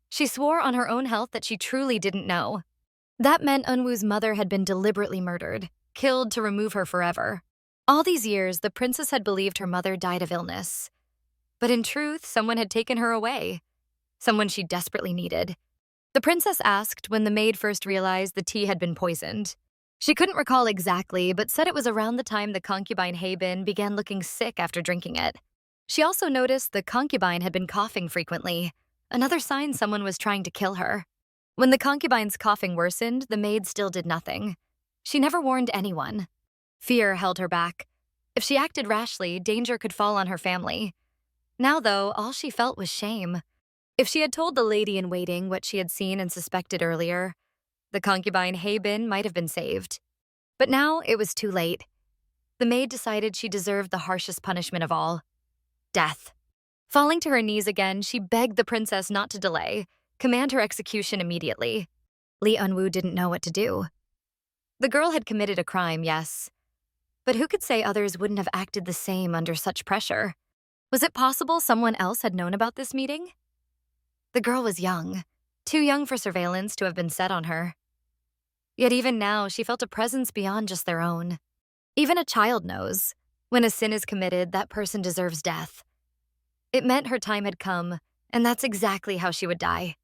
She swore on her own health that she truly didn't know. That meant Eunwoo's mother had been deliberately murdered, killed to remove her forever. All these years, the princess had believed her mother died of illness. But in truth, someone had taken her away. Someone she desperately needed. The princess asked when the maid first realized the tea had been poisoned. She couldn't recall exactly, but said it was around the time the concubine Haebin began looking sick after drinking it. She also noticed the concubine had been coughing frequently, another sign someone was trying to kill her. When the concubine's coughing worsened, the maid still did nothing. She never warned anyone. Fear held her back. If she acted rashly, danger could fall on her family. Now, though, all she felt was shame. If she had told the lady-in-waiting what she had seen and suspected earlier, the concubine Habin might have been saved. But now it was too late. The maid decided she deserved the harshest punishment of all: death. Falling to her knees again, she begged the princess not to delay, command her execution immediately. Lee Eunwoo didn't know what to do. The girl had committed a crime, yes, but who could say others wouldn't have acted the same under such pressure? Was it possible someone else had known about this meeting? The girl was young, too young for surveillance to have been set on her. Yet even now, she felt a presence beyond just their own. Even a child knows, when a sin is committed, that person deserves death. It meant her time had come, and that's exactly how she would die.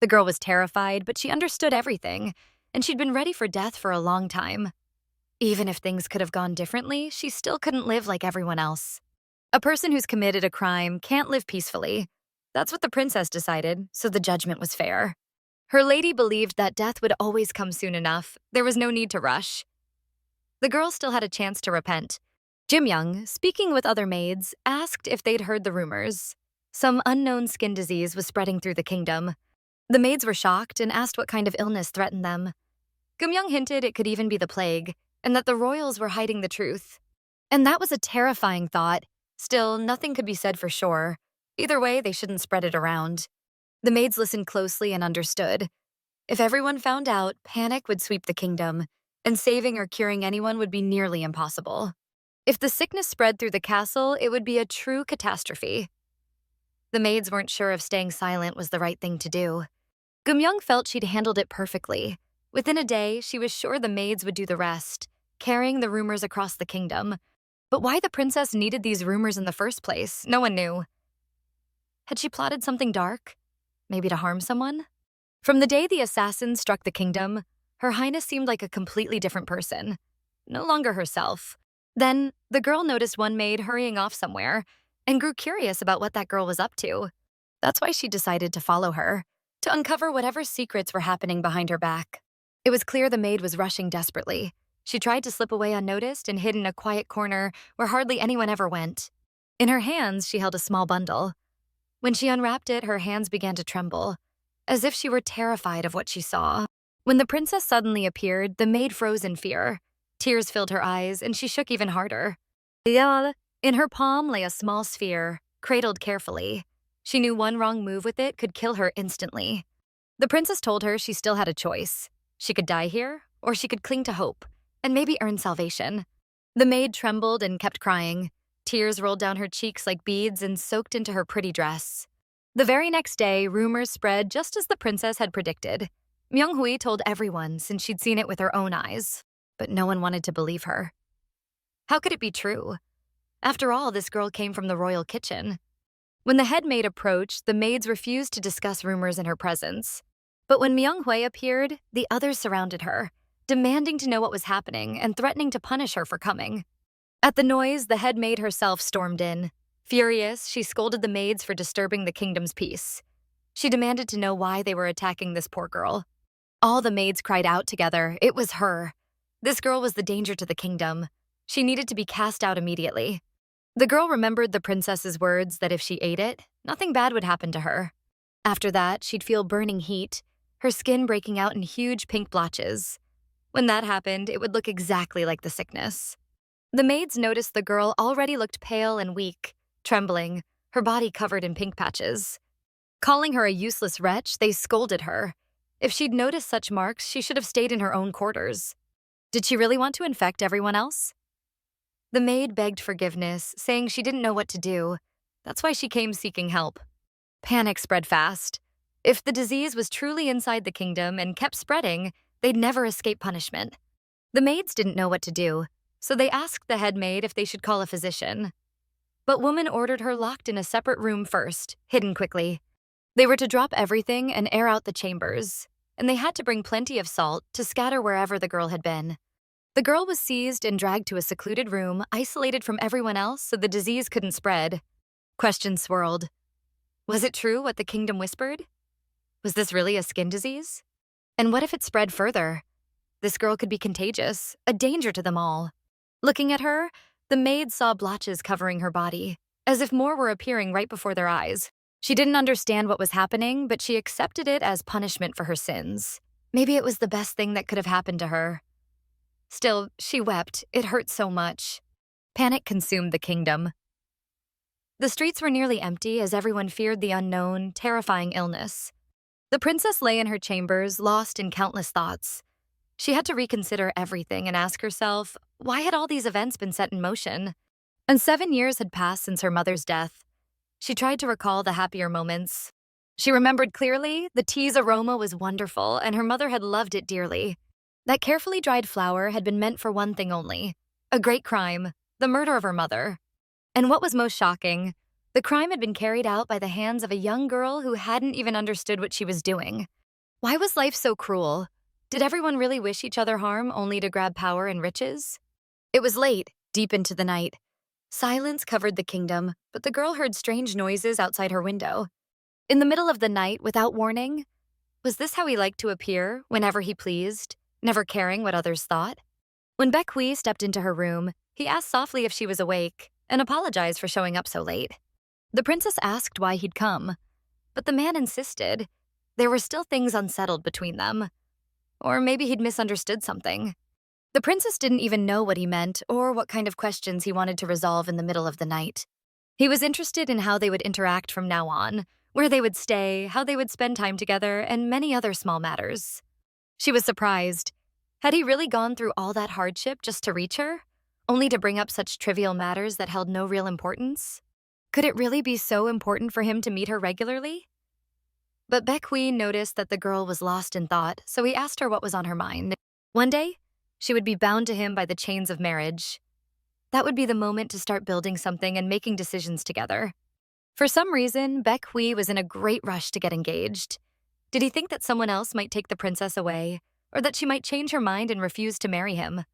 The girl was terrified, but she understood everything, and she'd been ready for death for a long time. Even if things could have gone differently, she still couldn't live like everyone else. A person who's committed a crime can't live peacefully. That's what the princess decided, so the judgment was fair. Her lady believed that death would always come soon enough. There was no need to rush. The girl still had a chance to repent. Jim Young, speaking with other maids, asked if they'd heard the rumors. Some unknown skin disease was spreading through the kingdom. The maids were shocked and asked what kind of illness threatened them. Gum-young hinted it could even be the plague, and that the royals were hiding the truth. And that was a terrifying thought. Still, nothing could be said for sure. Either way, they shouldn't spread it around. The maids listened closely and understood. If everyone found out, panic would sweep the kingdom, and saving or curing anyone would be nearly impossible. If the sickness spread through the castle, it would be a true catastrophe. The maids weren't sure if staying silent was the right thing to do. Gum-young felt she'd handled it perfectly. Within a day, she was sure the maids would do the rest, carrying the rumors across the kingdom. But why the princess needed these rumors in the first place, no one knew. Had she plotted something dark? Maybe to harm someone? From the day the assassins struck the kingdom, Her Highness seemed like a completely different person. No longer herself. Then, the girl noticed one maid hurrying off somewhere and grew curious about what that girl was up to. That's why she decided to follow her, to uncover whatever secrets were happening behind her back. It was clear the maid was rushing desperately. She tried to slip away unnoticed and hid in a quiet corner where hardly anyone ever went. In her hands, she held a small bundle. When she unwrapped it, her hands began to tremble, as if she were terrified of what she saw. When the princess suddenly appeared, the maid froze in fear. Tears filled her eyes, and she shook even harder. In her palm lay a small sphere, cradled carefully. She knew one wrong move with it could kill her instantly. The princess told her she still had a choice. She could die here, or she could cling to hope, and maybe earn salvation. The maid trembled and kept crying. Tears rolled down her cheeks like beads and soaked into her pretty dress. The very next day, rumors spread just as the princess had predicted. Baek Hwi told everyone since she'd seen it with her own eyes, but no one wanted to believe her. How could it be true? After all, this girl came from the royal kitchen. When the head maid approached, the maids refused to discuss rumors in her presence. But when Baek Hwi appeared, the others surrounded her, demanding to know what was happening and threatening to punish her for coming. At the noise, the head maid herself stormed in. Furious, she scolded the maids for disturbing the kingdom's peace. She demanded to know why they were attacking this poor girl. All the maids cried out together. It was her. This girl was the danger to the kingdom. She needed to be cast out immediately. The girl remembered the princess's words that if she ate it, nothing bad would happen to her. After that, she'd feel burning heat, her skin breaking out in huge pink blotches. When that happened, it would look exactly like the sickness. The maids noticed the girl already looked pale and weak, trembling, her body covered in pink patches. Calling her a useless wretch, they scolded her. If she'd noticed such marks, she should have stayed in her own quarters. Did she really want to infect everyone else? The maid begged forgiveness, saying she didn't know what to do. That's why she came seeking help. Panic spread fast. If the disease was truly inside the kingdom and kept spreading, they'd never escape punishment. The maids didn't know what to do, so they asked the head maid if they should call a physician. But woman ordered her locked in a separate room first, hidden quickly. They were to drop everything and air out the chambers, and they had to bring plenty of salt to scatter wherever the girl had been. The girl was seized and dragged to a secluded room, isolated from everyone else so the disease couldn't spread. Questions swirled. Was it true what the kingdom whispered? Was this really a skin disease? And what if it spread further? This girl could be contagious, a danger to them all. Looking at her, The maid saw blotches covering her body, as if more were appearing right before their eyes. She didn't understand what was happening, but she accepted it as punishment for her sins. Maybe it was the best thing that could have happened to her. Still, she wept. It hurt so much. Panic consumed the kingdom. The streets were nearly empty as everyone feared the unknown, terrifying illness. The princess lay in her chambers, lost in countless thoughts. She had to reconsider everything and ask herself, why had all these events been set in motion? And 7 years had passed since her mother's death. She tried to recall the happier moments. She remembered clearly the tea's aroma was wonderful and her mother had loved it dearly. That carefully dried flower had been meant for one thing only, a great crime, the murder of her mother. And what was most shocking, the crime had been carried out by the hands of a young girl who hadn't even understood what she was doing. Why was life so cruel? Did everyone really wish each other harm only to grab power and riches? It was late, deep into the night. Silence covered the kingdom, but the girl heard strange noises outside her window. In the middle of the night, without warning, was this how he liked to appear, whenever he pleased, never caring what others thought? When Baek Hwi stepped into her room, he asked softly if she was awake and apologized for showing up so late. The princess asked why he'd come, but the man insisted. There were still things unsettled between them. Or maybe he'd misunderstood something. The princess didn't even know what he meant or what kind of questions he wanted to resolve in the middle of the night. He was interested in how they would interact from now on, where they would stay, how they would spend time together, and many other small matters. She was surprised. Had he really gone through all that hardship just to reach her, only to bring up such trivial matters that held no real importance? Could it really be so important for him to meet her regularly? But Baek Hwi noticed that the girl was lost in thought, so he asked her what was on her mind. One day, she would be bound to him by the chains of marriage. That would be the moment to start building something and making decisions together. For some reason, Baek Hwi was in a great rush to get engaged. Did he think that someone else might take the princess away, or that she might change her mind and refuse to marry him?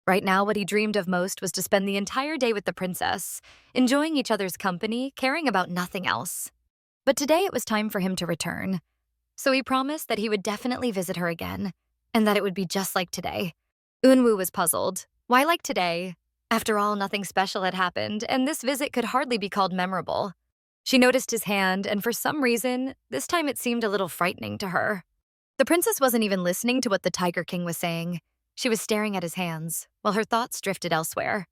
Right now, what he dreamed of most was to spend the entire day with the princess, enjoying each other's company, caring about nothing else. But today it was time for him to return. So he promised that he would definitely visit her again, and that it would be just like today. Eunwoo was puzzled. Why like today? After all, nothing special had happened, and this visit could hardly be called memorable. She noticed his hand, and for some reason, this time it seemed a little frightening to her. The princess wasn't even listening to what the Tiger King was saying. She was staring at his hands, while her thoughts drifted elsewhere.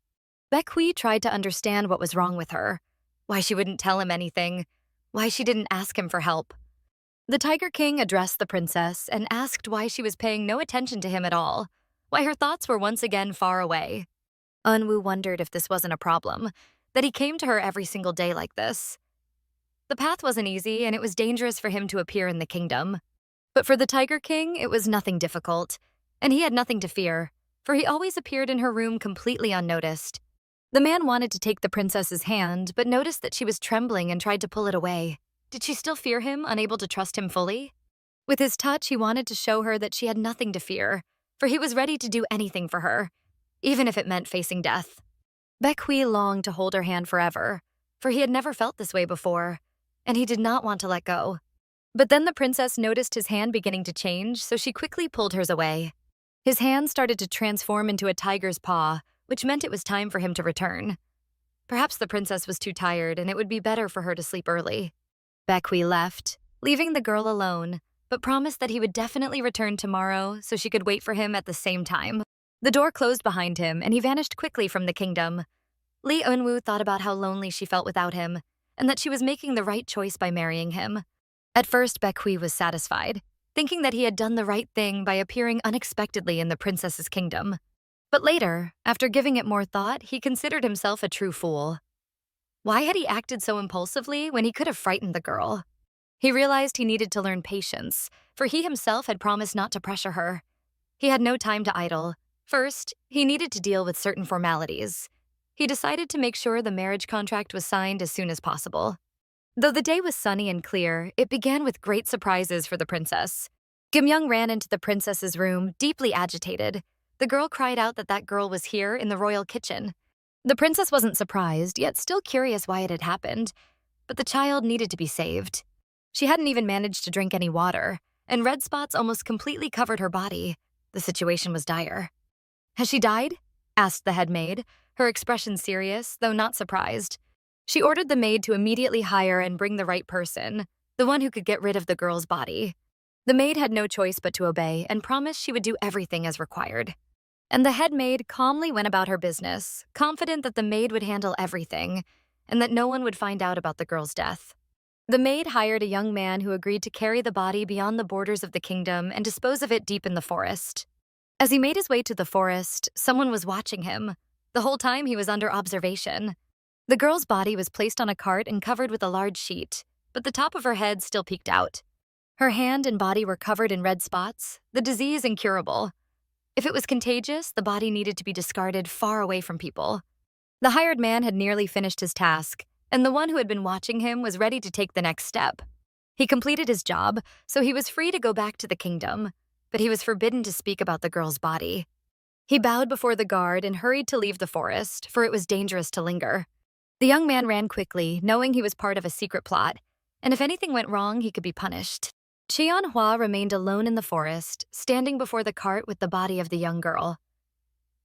Baek Hwi tried to understand what was wrong with her, why she wouldn't tell him anything, why she didn't ask him for help. The Tiger King addressed the princess and asked why she was paying no attention to him at all, why her thoughts were once again far away. Eunwoo wondered if this wasn't a problem, that he came to her every single day like this. The path wasn't easy, and it was dangerous for him to appear in the kingdom. But for the Tiger King, it was nothing difficult, and he had nothing to fear, for he always appeared in her room completely unnoticed. The man wanted to take the princess's hand, but noticed that she was trembling and tried to pull it away. Did she still fear him, unable to trust him fully? With his touch, he wanted to show her that she had nothing to fear, for he was ready to do anything for her, even if it meant facing death. Baek Hwi longed to hold her hand forever, for he had never felt this way before, and he did not want to let go. But then the princess noticed his hand beginning to change, so she quickly pulled hers away. His hand started to transform into a tiger's paw, which meant it was time for him to return. Perhaps the princess was too tired, and it would be better for her to sleep early. Baek Hwi left, leaving the girl alone, but promised that he would definitely return tomorrow so she could wait for him at the same time. The door closed behind him, and he vanished quickly from the kingdom. Lee Eunwoo thought about how lonely she felt without him, and that she was making the right choice by marrying him. At first, Baek Hwi was satisfied, thinking that he had done the right thing by appearing unexpectedly in the princess's kingdom. But later, after giving it more thought, he considered himself a true fool. Why had he acted so impulsively when he could have frightened the girl? He realized he needed to learn patience, for he himself had promised not to pressure her. He had no time to idle. First, he needed to deal with certain formalities. He decided to make sure the marriage contract was signed as soon as possible. Though the day was sunny and clear, it began with great surprises for the princess. Gimyoung ran into the princess's room, deeply agitated. The girl cried out that girl was here in the royal kitchen. The princess wasn't surprised, yet still curious why it had happened, but the child needed to be saved. She hadn't even managed to drink any water, and red spots almost completely covered her body. The situation was dire. "Has she died?" asked the head maid, her expression serious, though not surprised. She ordered the maid to immediately hire and bring the right person, the one who could get rid of the girl's body. The maid had no choice but to obey and promised she would do everything as required. And the head maid calmly went about her business, confident that the maid would handle everything and that no one would find out about the girl's death. The maid hired a young man who agreed to carry the body beyond the borders of the kingdom and dispose of it deep in the forest. As he made his way to the forest, someone was watching him. The whole time he was under observation. The girl's body was placed on a cart and covered with a large sheet, but the top of her head still peeked out. Her hand and body were covered in red spots, the disease incurable. If it was contagious, the body needed to be discarded far away from people. The hired man had nearly finished his task, and the one who had been watching him was ready to take the next step. He completed his job, so he was free to go back to the kingdom, but he was forbidden to speak about the girl's body. He bowed before the guard and hurried to leave the forest, for it was dangerous to linger. The young man ran quickly, knowing he was part of a secret plot, and if anything went wrong, he could be punished. Manhwa remained alone in the forest, standing before the cart with the body of the young girl.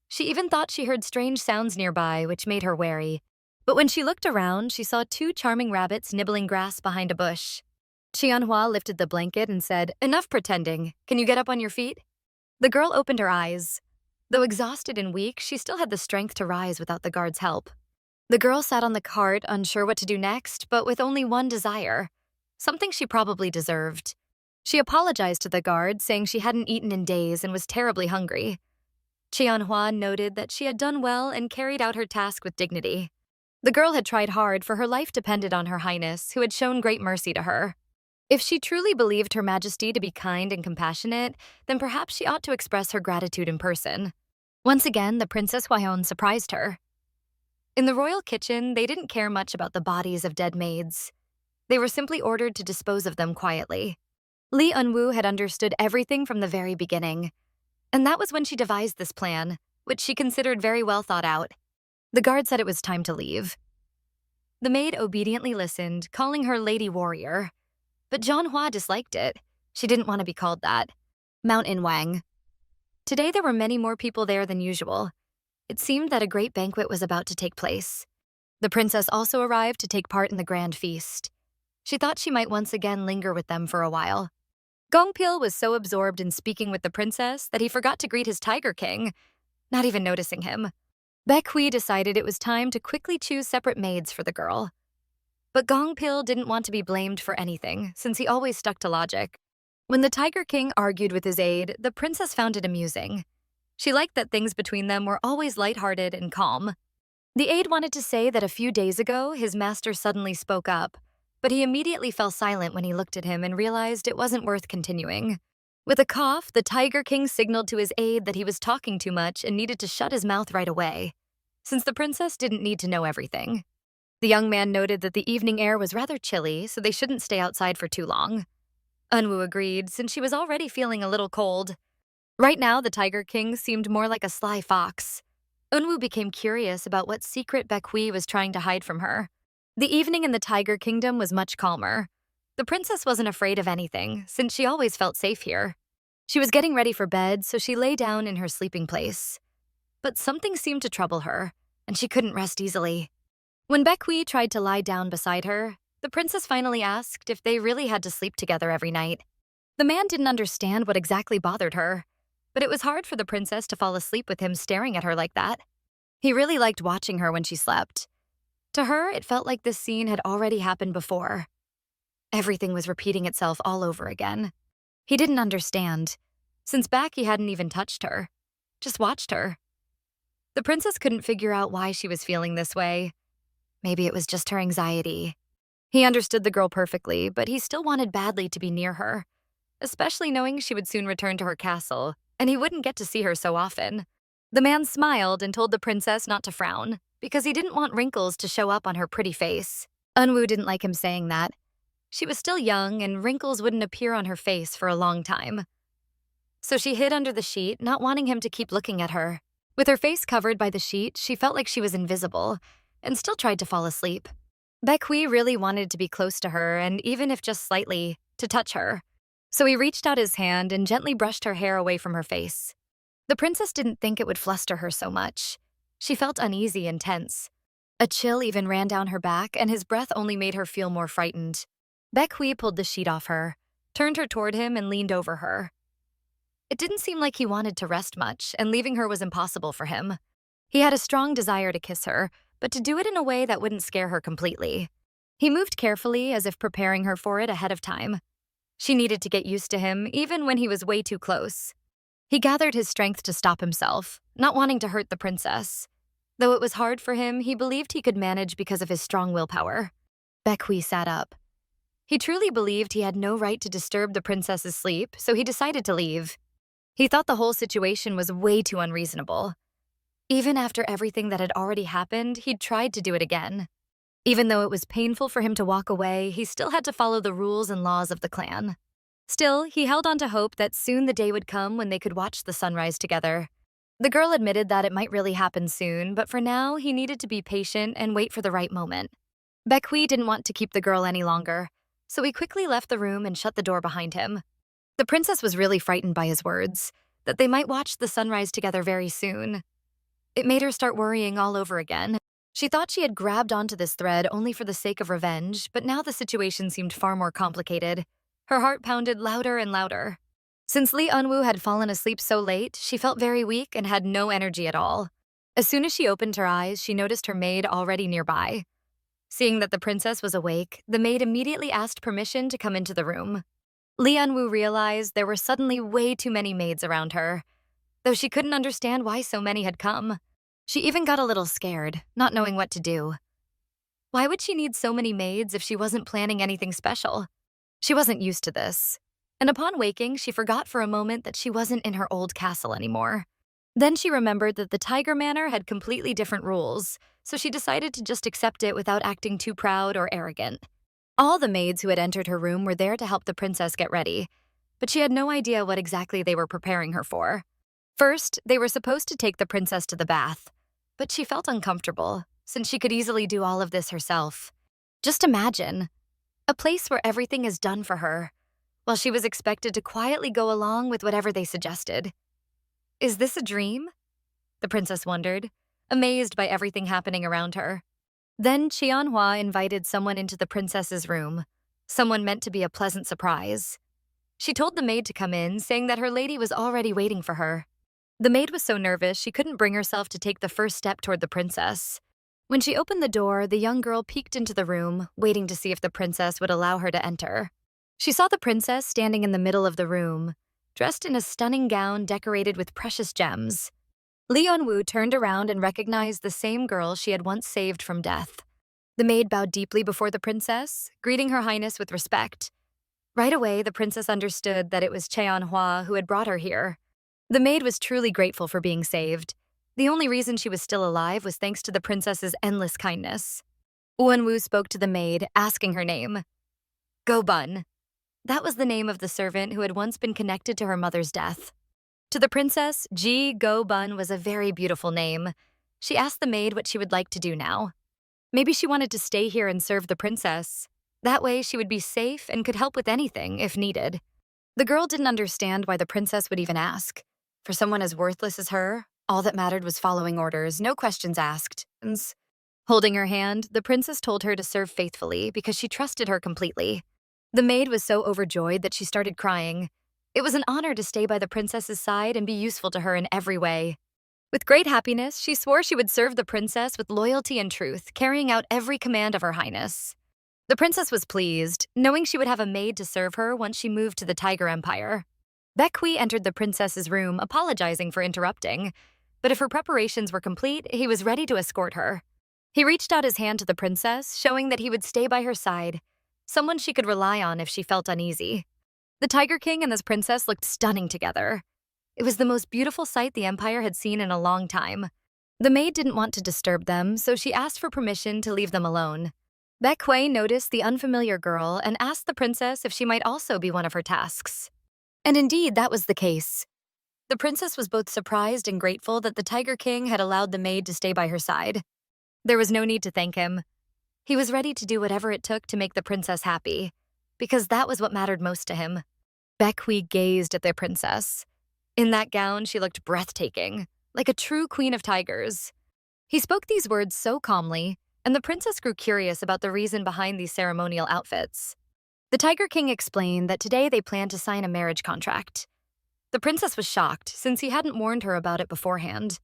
She even thought she heard strange sounds nearby, which made her wary. But when she looked around, she saw two charming rabbits nibbling grass behind a bush. Manhwa lifted the blanket and said, "Enough pretending. Can you get up on your feet?" The girl opened her eyes. Though exhausted and weak, she still had the strength to rise without the guard's help. The girl sat on the cart, unsure what to do next, but with only one desire, something she probably deserved. She apologized to the guard, saying she hadn't eaten in days and was terribly hungry. Manhwa noted that she had done well and carried out her task with dignity. The girl had tried hard, for her life depended on Her Highness, who had shown great mercy to her. If she truly believed Her Majesty to be kind and compassionate, then perhaps she ought to express her gratitude in person. Once again, the Princess Hwayeon surprised her. In the royal kitchen, they didn't care much about the bodies of dead maids. They were simply ordered to dispose of them quietly. Lee Eunwoo had understood everything from the very beginning, and that was when she devised this plan, which she considered very well thought out. The guard said it was time to leave. The maid obediently listened, calling her Lady Warrior. But Manhwa disliked it. She didn't want to be called that. Mount Inwang. Today there were many more people there than usual. It seemed that a great banquet was about to take place. The princess also arrived to take part in the grand feast. She thought she might once again linger with them for a while. Gongpil was so absorbed in speaking with the princess that he forgot to greet his Tiger King, not even noticing him. Baek Hwi decided it was time to quickly choose separate maids for the girl. But Gongpil didn't want to be blamed for anything, since he always stuck to logic. When the Tiger King argued with his aide, the princess found it amusing. She liked that things between them were always lighthearted and calm. The aide wanted to say that a few days ago, his master suddenly spoke up, but he immediately fell silent when he looked at him and realized it wasn't worth continuing. With a cough, the Tiger King signaled to his aide that he was talking too much and needed to shut his mouth right away, since the princess didn't need to know everything. The young man noted that the evening air was rather chilly, so they shouldn't stay outside for too long. Eunwoo agreed, since she was already feeling a little cold. Right now, the Tiger King seemed more like a sly fox. Eunwoo became curious about what secret Baek Hwi was trying to hide from her. The evening in the Tiger Kingdom was much calmer. The princess wasn't afraid of anything, since she always felt safe here. She was getting ready for bed, so she lay down in her sleeping place. But something seemed to trouble her, and she couldn't rest easily. When Baek Hwi tried to lie down beside her, the princess finally asked if they really had to sleep together every night. The man didn't understand what exactly bothered her, but it was hard for the princess to fall asleep with him staring at her like that. He really liked watching her when she slept. To her, it felt like this scene had already happened before. Everything was repeating itself all over again. He didn't understand, since back he hadn't even touched her, just watched her. The princess couldn't figure out why she was feeling this way. Maybe it was just her anxiety. He understood the girl perfectly, but he still wanted badly to be near her, especially knowing she would soon return to her castle, and he wouldn't get to see her so often. The man smiled and told the princess not to frown, because he didn't want wrinkles to show up on her pretty face. Eunwoo didn't like him saying that. She was still young, and wrinkles wouldn't appear on her face for a long time. So she hid under the sheet, not wanting him to keep looking at her. With her face covered by the sheet, she felt like she was invisible, and still tried to fall asleep. Baek Hwi really wanted to be close to her, and even if just slightly, to touch her. So he reached out his hand and gently brushed her hair away from her face. The princess didn't think it would fluster her so much. She felt uneasy and tense. A chill even ran down her back, and his breath only made her feel more frightened. Baek Hwi pulled the sheet off her, turned her toward him, and leaned over her. It didn't seem like he wanted to rest much, and leaving her was impossible for him. He had a strong desire to kiss her, but to do it in a way that wouldn't scare her completely. He moved carefully, as if preparing her for it ahead of time. She needed to get used to him, even when he was way too close. He gathered his strength to stop himself, not wanting to hurt the princess. Though it was hard for him, he believed he could manage because of his strong willpower. Baek Hwi sat up. He truly believed he had no right to disturb the princess's sleep, so he decided to leave. He thought the whole situation was way too unreasonable. Even after everything that had already happened, he'd tried to do it again. Even though it was painful for him to walk away, he still had to follow the rules and laws of the clan. Still, he held on to hope that soon the day would come when they could watch the sunrise together. The girl admitted that it might really happen soon, but for now, he needed to be patient and wait for the right moment. Baek Hwi didn't want to keep the girl any longer, so he quickly left the room and shut the door behind him. The princess was really frightened by his words, that they might watch the sunrise together very soon. It made her start worrying all over again. She thought she had grabbed onto this thread only for the sake of revenge, but now the situation seemed far more complicated. Her heart pounded louder and louder. Since Lee Eunwoo had fallen asleep so late, she felt very weak and had no energy at all. As soon as she opened her eyes, she noticed her maid already nearby. Seeing that the princess was awake, the maid immediately asked permission to come into the room. Lee Eunwoo realized there were suddenly way too many maids around her, though she couldn't understand why so many had come. She even got a little scared, not knowing what to do. Why would she need so many maids if she wasn't planning anything special? She wasn't used to this. And upon waking, she forgot for a moment that she wasn't in her old castle anymore. Then she remembered that the Tiger Manor had completely different rules, so she decided to just accept it without acting too proud or arrogant. All the maids who had entered her room were there to help the princess get ready, but she had no idea what exactly they were preparing her for. First, they were supposed to take the princess to the bath, but she felt uncomfortable, since she could easily do all of this herself. Just imagine, a place where everything is done for her, while she was expected to quietly go along with whatever they suggested. Is this a dream? The princess wondered, amazed by everything happening around her. Then Cheonhua invited someone into the princess's room, someone meant to be a pleasant surprise. She told the maid to come in, saying that her lady was already waiting for her. The maid was so nervous she couldn't bring herself to take the first step toward the princess. When she opened the door, the young girl peeked into the room, waiting to see if the princess would allow her to enter. She saw the princess standing in the middle of the room, dressed in a stunning gown decorated with precious gems. Lee Eunwoo turned around and recognized the same girl she had once saved from death. The maid bowed deeply before the princess, greeting her highness with respect. Right away, the princess understood that it was Cheonhua who had brought her here. The maid was truly grateful for being saved. The only reason she was still alive was thanks to the princess's endless kindness. Eunwoo spoke to the maid, asking her name. Go-bun. That was the name of the servant who had once been connected to her mother's death. To the princess, Ji Go-bun was a very beautiful name. She asked the maid what she would like to do now. Maybe she wanted to stay here and serve the princess. That way she would be safe and could help with anything if needed. The girl didn't understand why the princess would even ask. For someone as worthless as her, all that mattered was following orders, no questions asked. Holding her hand, the princess told her to serve faithfully because she trusted her completely. The maid was so overjoyed that she started crying. It was an honor to stay by the princess's side and be useful to her in every way. With great happiness, she swore she would serve the princess with loyalty and truth, carrying out every command of her highness. The princess was pleased, knowing she would have a maid to serve her once she moved to the Tiger Empire. Baek Hwi entered the princess's room, apologizing for interrupting, but if her preparations were complete, he was ready to escort her. He reached out his hand to the princess, showing that he would stay by her side, someone she could rely on if she felt uneasy. The Tiger King and this princess looked stunning together. It was the most beautiful sight the Empire had seen in a long time. The maid didn't want to disturb them, so she asked for permission to leave them alone. Baek Hwi noticed the unfamiliar girl and asked the princess if she might also be one of her tasks. And indeed, that was the case. The princess was both surprised and grateful that the Tiger King had allowed the maid to stay by her side. There was no need to thank him. He was ready to do whatever it took to make the princess happy, because that was what mattered most to him. Baek Hwi gazed at the princess. In that gown, she looked breathtaking, like a true queen of tigers. He spoke these words so calmly, and the princess grew curious about the reason behind these ceremonial outfits. The Tiger King explained that today they planned to sign a marriage contract. The princess was shocked, since he hadn't warned her about it beforehand.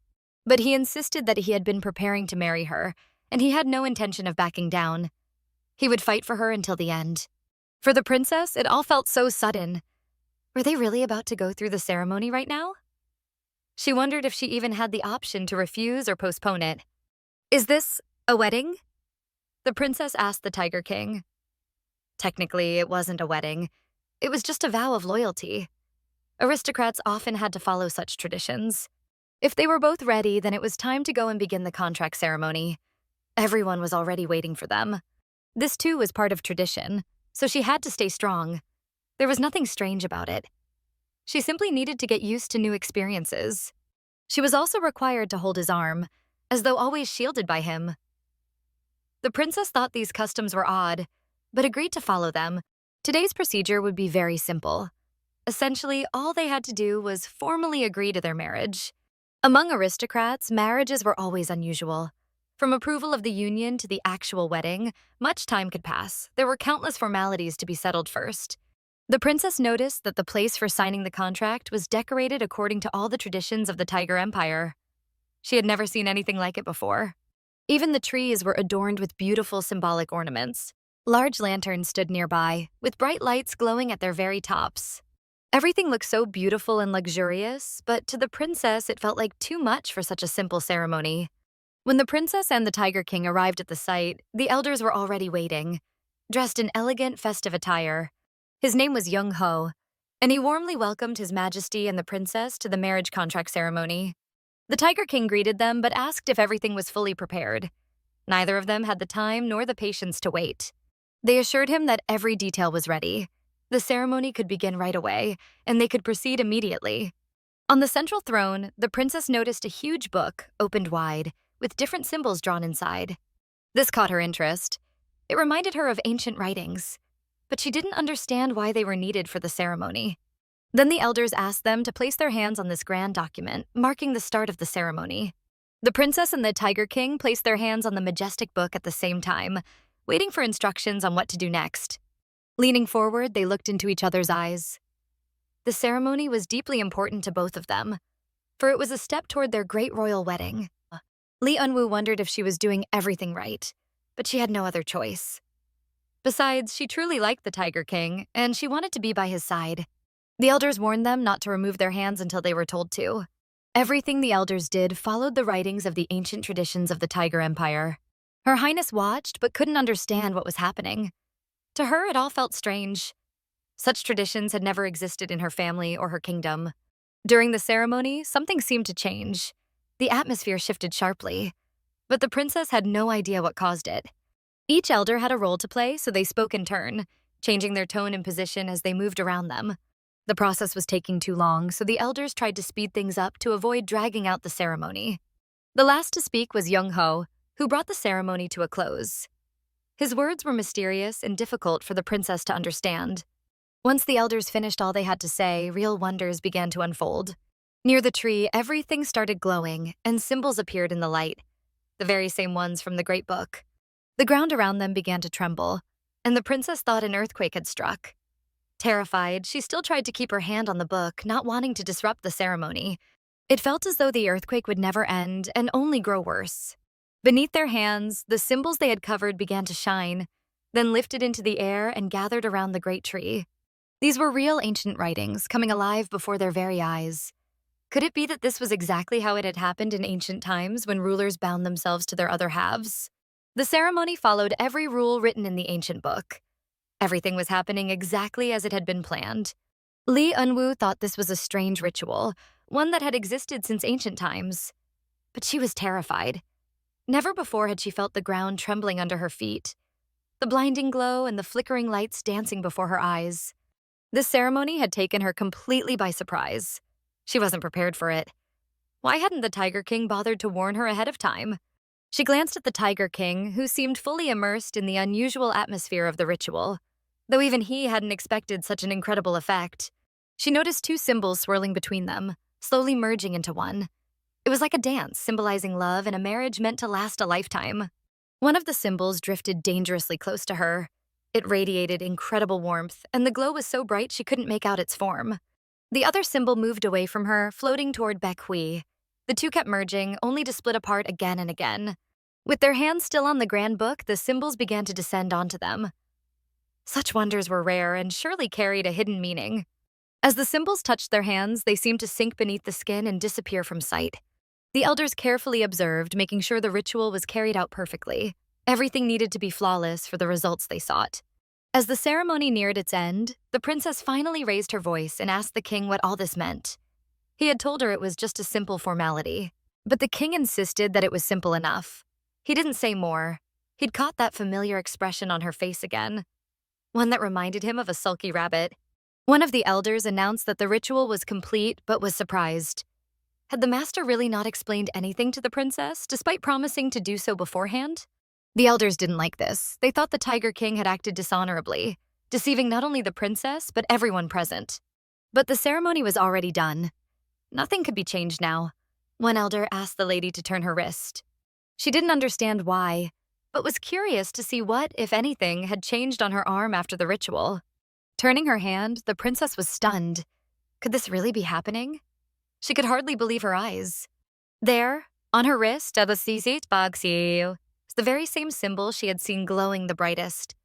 But he insisted that he had been preparing to marry her, and he had no intention of backing down. He would fight for her until the end. For the princess, it all felt so sudden. Were they really about to go through the ceremony right now? She wondered if she even had the option to refuse or postpone it. "Is this a wedding?" The princess asked the Tiger King. Technically, it wasn't a wedding. It was just a vow of loyalty. Aristocrats often had to follow such traditions. If they were both ready, then it was time to go and begin the contract ceremony. Everyone was already waiting for them. This too was part of tradition, so she had to stay strong. There was nothing strange about it. She simply needed to get used to new experiences. She was also required to hold his arm, as though always shielded by him. The princess thought these customs were odd, but agreed to follow them. Today's procedure would be very simple. Essentially, all they had to do was formally agree to their marriage. Among aristocrats, marriages were always unusual. From approval of the union to the actual wedding, much time could pass. There were countless formalities to be settled first. The princess noticed that the place for signing the contract was decorated according to all the traditions of the Tiger Empire. She had never seen anything like it before. Even the trees were adorned with beautiful symbolic ornaments. Large lanterns stood nearby, with bright lights glowing at their very tops. Everything looked so beautiful and luxurious, but to the princess it felt like too much for such a simple ceremony. When the princess and the Tiger King arrived at the site, the elders were already waiting, dressed in elegant, festive attire. His name was Young-ho, and he warmly welcomed His Majesty and the princess to the marriage contract ceremony. The Tiger King greeted them but asked if everything was fully prepared. Neither of them had the time nor the patience to wait. They assured him that every detail was ready. The ceremony could begin right away, and they could proceed immediately. On the central throne, the princess noticed a huge book, opened wide, with different symbols drawn inside. This caught her interest. It reminded her of ancient writings, but she didn't understand why they were needed for the ceremony. Then the elders asked them to place their hands on this grand document, marking the start of the ceremony. The princess and the Tiger King placed their hands on the majestic book at the same time, waiting for instructions on what to do next. Leaning forward, they looked into each other's eyes. The ceremony was deeply important to both of them, for it was a step toward their great royal wedding. Lee Eunwoo wondered if she was doing everything right, but she had no other choice. Besides, she truly liked the Tiger King, and she wanted to be by his side. The elders warned them not to remove their hands until they were told to. Everything the elders did followed the writings of the ancient traditions of the Tiger Empire. Her Highness watched but couldn't understand what was happening. To her, it all felt strange. Such traditions had never existed in her family or her kingdom. During the ceremony, something seemed to change. The atmosphere shifted sharply, but the princess had no idea what caused it. Each elder had a role to play, so they spoke in turn, changing their tone and position as they moved around them. The process was taking too long, so the elders tried to speed things up to avoid dragging out the ceremony. The last to speak was Young-ho, who brought the ceremony to a close. His words were mysterious and difficult for the princess to understand. Once the elders finished all they had to say, real wonders began to unfold. Near the tree, everything started glowing, and symbols appeared in the light, the very same ones from the Great Book. The ground around them began to tremble, and the princess thought an earthquake had struck. Terrified, she still tried to keep her hand on the book, not wanting to disrupt the ceremony. It felt as though the earthquake would never end and only grow worse. Beneath their hands, the symbols they had covered began to shine, then lifted into the air and gathered around the great tree. These were real ancient writings, coming alive before their very eyes. Could it be that this was exactly how it had happened in ancient times when rulers bound themselves to their other halves? The ceremony followed every rule written in the ancient book. Everything was happening exactly as it had been planned. Lee Eunwoo thought this was a strange ritual, one that had existed since ancient times. But she was terrified. Never before had she felt the ground trembling under her feet, the blinding glow and the flickering lights dancing before her eyes. This ceremony had taken her completely by surprise. She wasn't prepared for it. Why hadn't the Tiger King bothered to warn her ahead of time? She glanced at the Tiger King, who seemed fully immersed in the unusual atmosphere of the ritual, though even he hadn't expected such an incredible effect. She noticed two symbols swirling between them, slowly merging into one. It was like a dance symbolizing love and a marriage meant to last a lifetime. One of the symbols drifted dangerously close to her. It radiated incredible warmth, and the glow was so bright she couldn't make out its form. The other symbol moved away from her, floating toward Baek Hwi. The two kept merging, only to split apart again and again. With their hands still on the grand book, the symbols began to descend onto them. Such wonders were rare and surely carried a hidden meaning. As the symbols touched their hands, they seemed to sink beneath the skin and disappear from sight. The elders carefully observed, making sure the ritual was carried out perfectly. Everything needed to be flawless for the results they sought. As the ceremony neared its end, the princess finally raised her voice and asked the king what all this meant. He had told her it was just a simple formality, but the king insisted that it was simple enough. He didn't say more. He'd caught that familiar expression on her face again, one that reminded him of a sulky rabbit. One of the elders announced that the ritual was complete but was surprised. Had the master really not explained anything to the princess, despite promising to do so beforehand? The elders didn't like this. They thought the Tiger King had acted dishonorably, deceiving not only the princess, but everyone present. But the ceremony was already done. Nothing could be changed now. One elder asked the lady to turn her wrist. She didn't understand why, but was curious to see what, if anything, had changed on her arm after the ritual. Turning her hand, the princess was stunned. Could this really be happening? She could hardly believe her eyes. There, on her wrist, was the very same symbol she had seen glowing the brightest.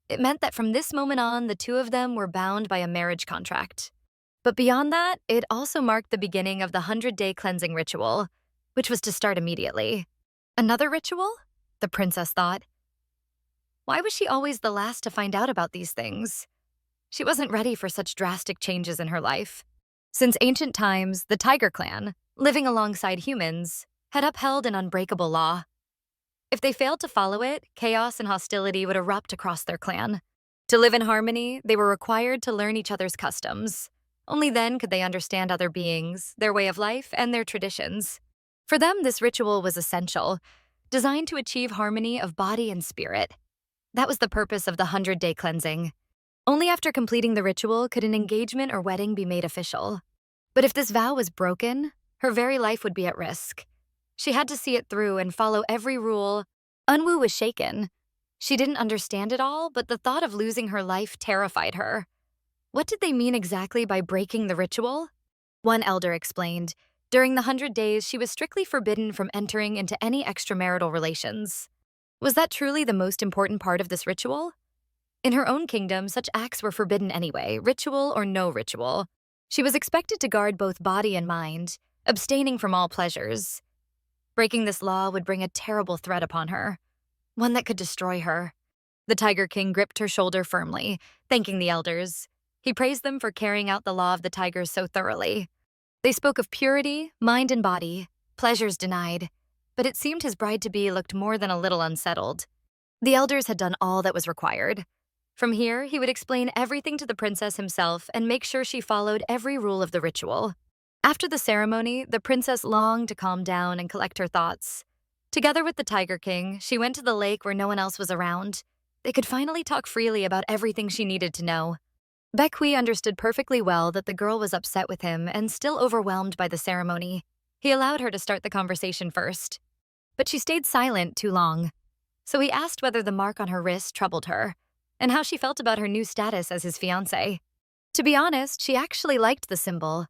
It meant that from this moment on, the two of them were bound by a marriage contract. But beyond that, it also marked the beginning of the 100-day cleansing ritual, which was to start immediately. Another ritual? The princess thought. Why was she always the last to find out about these things? She wasn't ready for such drastic changes in her life. Since ancient times, the Tiger Clan, living alongside humans, had upheld an unbreakable law. If they failed to follow it, chaos and hostility would erupt across their clan. To live in harmony, they were required to learn each other's customs. Only then could they understand other beings, their way of life, and their traditions. For them, this ritual was essential, designed to achieve harmony of body and spirit. That was the purpose of the 100-day cleansing. Only after completing the ritual could an engagement or wedding be made official. But if this vow was broken, her very life would be at risk. She had to see it through and follow every rule. Eunwoo was shaken. She didn't understand it all, but the thought of losing her life terrified her. What did they mean exactly by breaking the ritual? One elder explained, during the 100 days, she was strictly forbidden from entering into any extramarital relations. Was that truly the most important part of this ritual? In her own kingdom, such acts were forbidden anyway, ritual or no ritual. She was expected to guard both body and mind, abstaining from all pleasures. Breaking this law would bring a terrible threat upon her, one that could destroy her. The Tiger King gripped her shoulder firmly, thanking the elders. He praised them for carrying out the law of the tigers so thoroughly. They spoke of purity, mind and body, pleasures denied, but it seemed his bride-to-be looked more than a little unsettled. The elders had done all that was required. From here, he would explain everything to the princess himself and make sure she followed every rule of the ritual. After the ceremony, the princess longed to calm down and collect her thoughts. Together with the Tiger King, she went to the lake where no one else was around. They could finally talk freely about everything she needed to know. Baek Hwi understood perfectly well that the girl was upset with him and still overwhelmed by the ceremony. He allowed her to start the conversation first. But she stayed silent too long. So he asked whether the mark on her wrist troubled her, and how she felt about her new status as his fiancé. To be honest, she actually liked the symbol.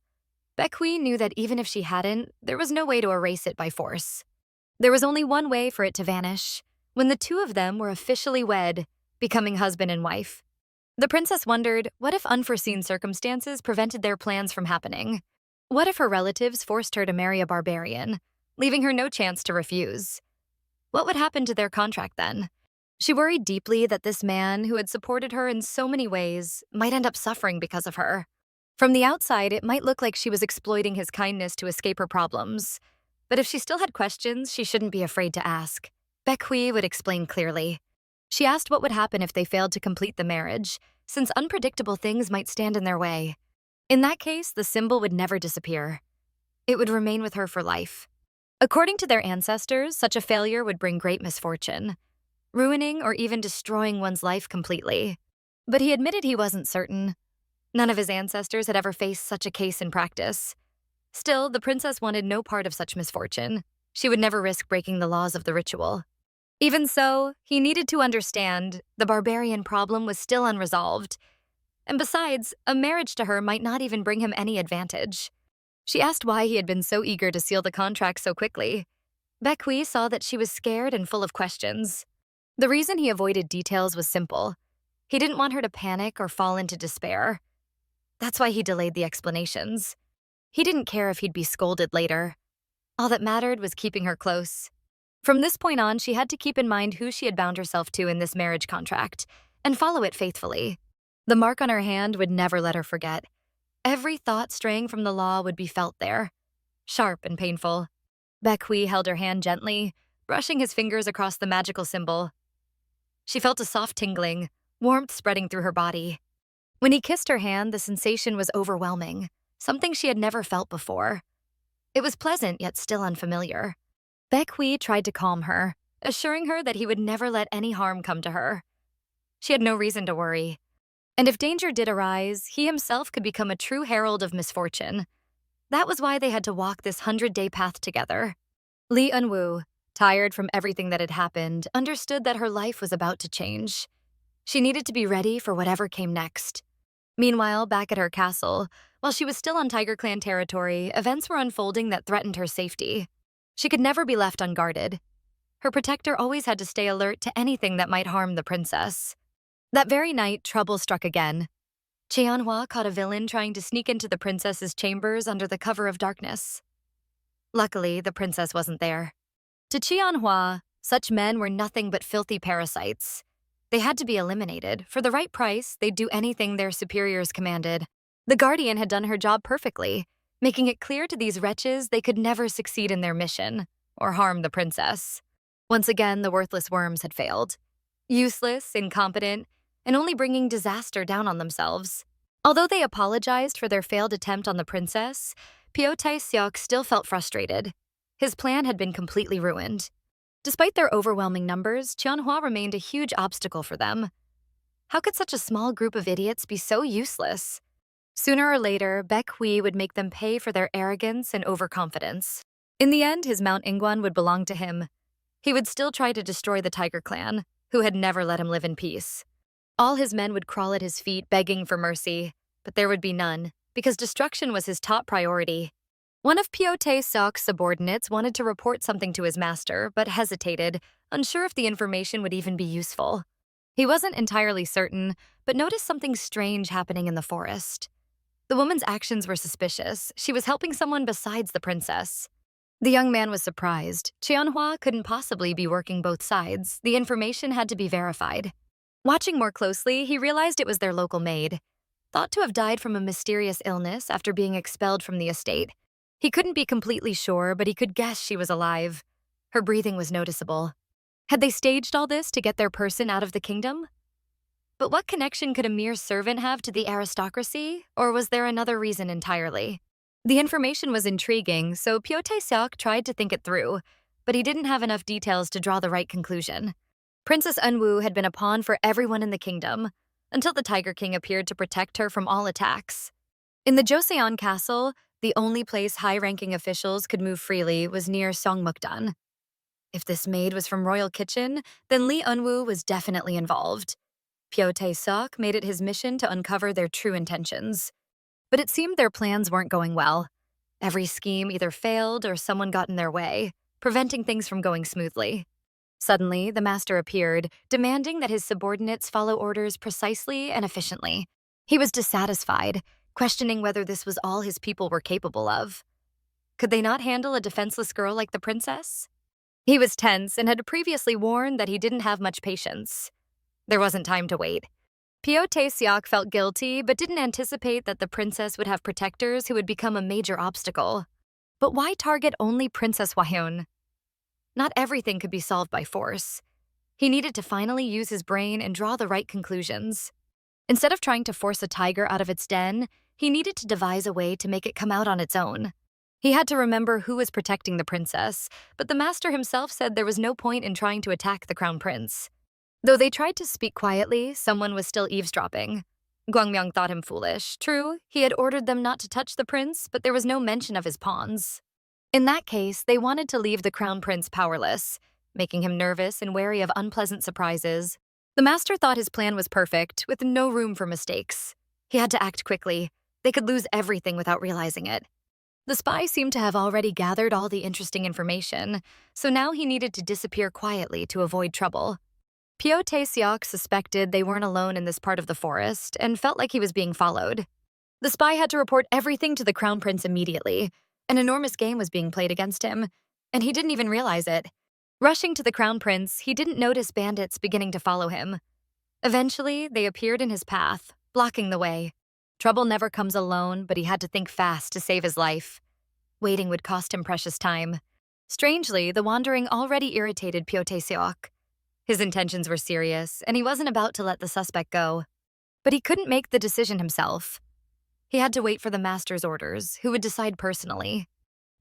Baek Hwi knew that even if she hadn't, there was no way to erase it by force. There was only one way for it to vanish, when the two of them were officially wed, becoming husband and wife. The princess wondered, what if unforeseen circumstances prevented their plans from happening? What if her relatives forced her to marry a barbarian, leaving her no chance to refuse? What would happen to their contract then? She worried deeply that this man, who had supported her in so many ways, might end up suffering because of her. From the outside, it might look like she was exploiting his kindness to escape her problems. But if she still had questions, she shouldn't be afraid to ask. Baek Hwi would explain clearly. She asked what would happen if they failed to complete the marriage, since unpredictable things might stand in their way. In that case, the symbol would never disappear. It would remain with her for life. According to their ancestors, such a failure would bring great misfortune, ruining or even destroying one's life completely. But he admitted he wasn't certain. None of his ancestors had ever faced such a case in practice. Still, the princess wanted no part of such misfortune. She would never risk breaking the laws of the ritual. Even so, he needed to understand the barbarian problem was still unresolved. And besides, a marriage to her might not even bring him any advantage. She asked why he had been so eager to seal the contract so quickly. Baek Hwi saw that she was scared and full of questions. The reason he avoided details was simple. He didn't want her to panic or fall into despair. That's why he delayed the explanations. He didn't care if he'd be scolded later. All that mattered was keeping her close. From this point on, she had to keep in mind who she had bound herself to in this marriage contract and follow it faithfully. The mark on her hand would never let her forget. Every thought straying from the law would be felt there, sharp and painful. Baek Hwi held her hand gently, brushing his fingers across the magical symbol. She felt a soft tingling, warmth spreading through her body. When he kissed her hand, the sensation was overwhelming, something she had never felt before. It was pleasant yet still unfamiliar. Baek Hwi tried to calm her, assuring her that he would never let any harm come to her. She had no reason to worry. And if danger did arise, he himself could become a true herald of misfortune. That was why they had to walk this 100-day path together. Lee Eunwoo, tired from everything that had happened, understood that her life was about to change. She needed to be ready for whatever came next. Meanwhile, back at her castle, while she was still on Tiger Clan territory, events were unfolding that threatened her safety. She could never be left unguarded. Her protector always had to stay alert to anything that might harm the princess. That very night, trouble struck again. Manhwa caught a villain trying to sneak into the princess's chambers under the cover of darkness. Luckily, the princess wasn't there. To Manhwa, such men were nothing but filthy parasites. They had to be eliminated. For the right price, they'd do anything their superiors commanded. The Guardian had done her job perfectly, making it clear to these wretches they could never succeed in their mission or harm the princess. Once again, the worthless worms had failed. Useless, incompetent, and only bringing disaster down on themselves. Although they apologized for their failed attempt on the princess, Pyo Tae-seok still felt frustrated. His plan had been completely ruined. Despite their overwhelming numbers, Manhwa remained a huge obstacle for them. How could such a small group of idiots be so useless? Sooner or later, Baek Hwi would make them pay for their arrogance and overconfidence. In the end, his Mount Ingwan would belong to him. He would still try to destroy the Tiger Clan, who had never let him live in peace. All his men would crawl at his feet begging for mercy, but there would be none, because destruction was his top priority. One of Pyo Tae-seok's subordinates wanted to report something to his master, but hesitated, unsure if the information would even be useful. He wasn't entirely certain, but noticed something strange happening in the forest. The woman's actions were suspicious. She was helping someone besides the princess. The young man was surprised. Manhwa couldn't possibly be working both sides. The information had to be verified. Watching more closely, he realized it was their local maid, thought to have died from a mysterious illness after being expelled from the estate. He couldn't be completely sure, but he could guess she was alive. Her breathing was noticeable. Had they staged all this to get their person out of the kingdom? But what connection could a mere servant have to the aristocracy, or was there another reason entirely? The information was intriguing, so Pyo Tae-seok tried to think it through, but he didn't have enough details to draw the right conclusion. Princess Eunwoo had been a pawn for everyone in the kingdom, until the Tiger King appeared to protect her from all attacks. In the Joseon castle, the only place high-ranking officials could move freely was near Seongmukdan. If this maid was from royal kitchen, then Lee Eunwoo was definitely involved. Pyo Tae-seok made it his mission to uncover their true intentions. But it seemed their plans weren't going well. Every scheme either failed or someone got in their way, preventing things from going smoothly. Suddenly, the master appeared, demanding that his subordinates follow orders precisely and efficiently. He was dissatisfied, questioning whether this was all his people were capable of. Could they not handle a defenseless girl like the princess? He was tense and had previously warned that he didn't have much patience. There wasn't time to wait. Pyo Tae-seok felt guilty but didn't anticipate that the princess would have protectors who would become a major obstacle. But why target only Princess Hwahyun? Not everything could be solved by force. He needed to finally use his brain and draw the right conclusions. Instead of trying to force a tiger out of its den, he needed to devise a way to make it come out on its own. He had to remember who was protecting the princess, but the master himself said there was no point in trying to attack the crown prince. Though they tried to speak quietly, someone was still eavesdropping. Gwangmyeong thought him foolish. True, he had ordered them not to touch the prince, but there was no mention of his pawns. In that case, they wanted to leave the crown prince powerless, making him nervous and wary of unpleasant surprises. The master thought his plan was perfect, with no room for mistakes. He had to act quickly. They could lose everything without realizing it. The spy seemed to have already gathered all the interesting information, so now he needed to disappear quietly to avoid trouble. Pyo Tae-seok suspected they weren't alone in this part of the forest and felt like he was being followed. The spy had to report everything to the crown prince immediately. An enormous game was being played against him, and he didn't even realize it. Rushing to the crown prince, he didn't notice bandits beginning to follow him. Eventually, they appeared in his path, blocking the way. Trouble never comes alone, but he had to think fast to save his life. Waiting would cost him precious time. Strangely, the wandering already irritated Pyo Tae-seok. His intentions were serious, and he wasn't about to let the suspect go. But he couldn't make the decision himself. He had to wait for the master's orders, who would decide personally.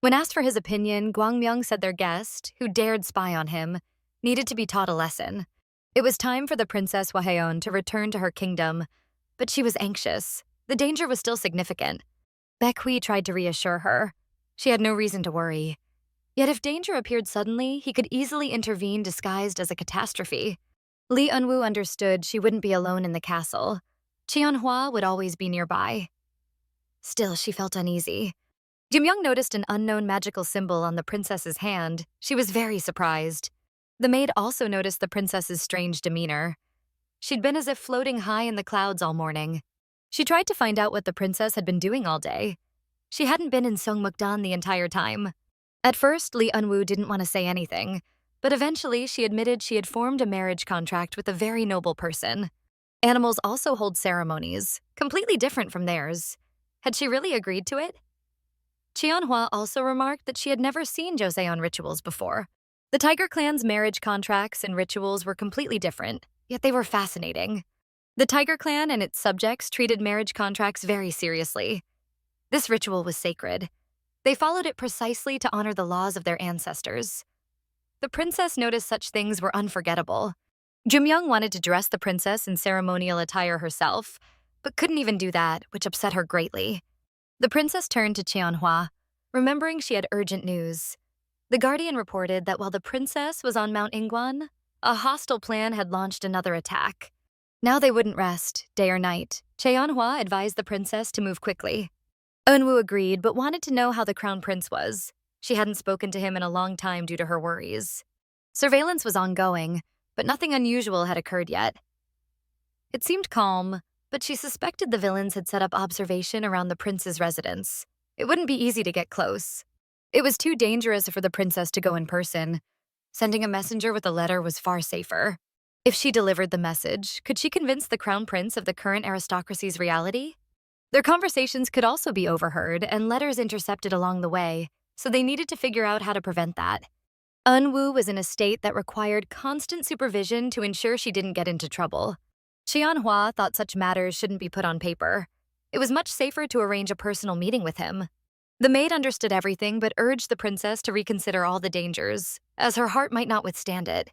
When asked for his opinion, Gwangmyeong said their guest, who dared spy on him, needed to be taught a lesson. It was time for the Princess Hwaeon to return to her kingdom, but she was anxious. The danger was still significant. Baek Hwi tried to reassure her. She had no reason to worry. Yet if danger appeared suddenly, he could easily intervene disguised as a catastrophe. Lee Eunwoo understood she wouldn't be alone in the castle. Cheonhwa would always be nearby. Still, she felt uneasy. Jimyoung noticed an unknown magical symbol on the princess's hand. She was very surprised. The maid also noticed the princess's strange demeanor. She'd been as if floating high in the clouds all morning. She tried to find out what the princess had been doing all day. She hadn't been in Seongmukdan the entire time. At first, Lee Eunwoo didn't want to say anything, but eventually she admitted she had formed a marriage contract with a very noble person. Animals also hold ceremonies, completely different from theirs. Had she really agreed to it? Cheonhwa also remarked that she had never seen Joseon rituals before. The Tiger Clan's marriage contracts and rituals were completely different, yet they were fascinating. The Tiger Clan and its subjects treated marriage contracts very seriously. This ritual was sacred. They followed it precisely to honor the laws of their ancestors. The princess noticed such things were unforgettable. Jimyoung wanted to dress the princess in ceremonial attire herself, but couldn't even do that, which upset her greatly. The princess turned to Cheonhwa, remembering she had urgent news. The Guardian reported that while the princess was on Mount Ingwan, a hostile plan had launched another attack. Now they wouldn't rest, day or night. Cheonhwa advised the princess to move quickly. Eunwoo agreed, but wanted to know how the crown prince was. She hadn't spoken to him in a long time due to her worries. Surveillance was ongoing, but nothing unusual had occurred yet. It seemed calm, but she suspected the villains had set up observation around the prince's residence. It wouldn't be easy to get close. It was too dangerous for the princess to go in person. Sending a messenger with a letter was far safer. If she delivered the message, could she convince the crown prince of the current aristocracy's reality? Their conversations could also be overheard and letters intercepted along the way, so they needed to figure out how to prevent that. Eunwoo was in a state that required constant supervision to ensure she didn't get into trouble. Cheonhwa thought such matters shouldn't be put on paper. It was much safer to arrange a personal meeting with him. The maid understood everything but urged the princess to reconsider all the dangers, as her heart might not withstand it.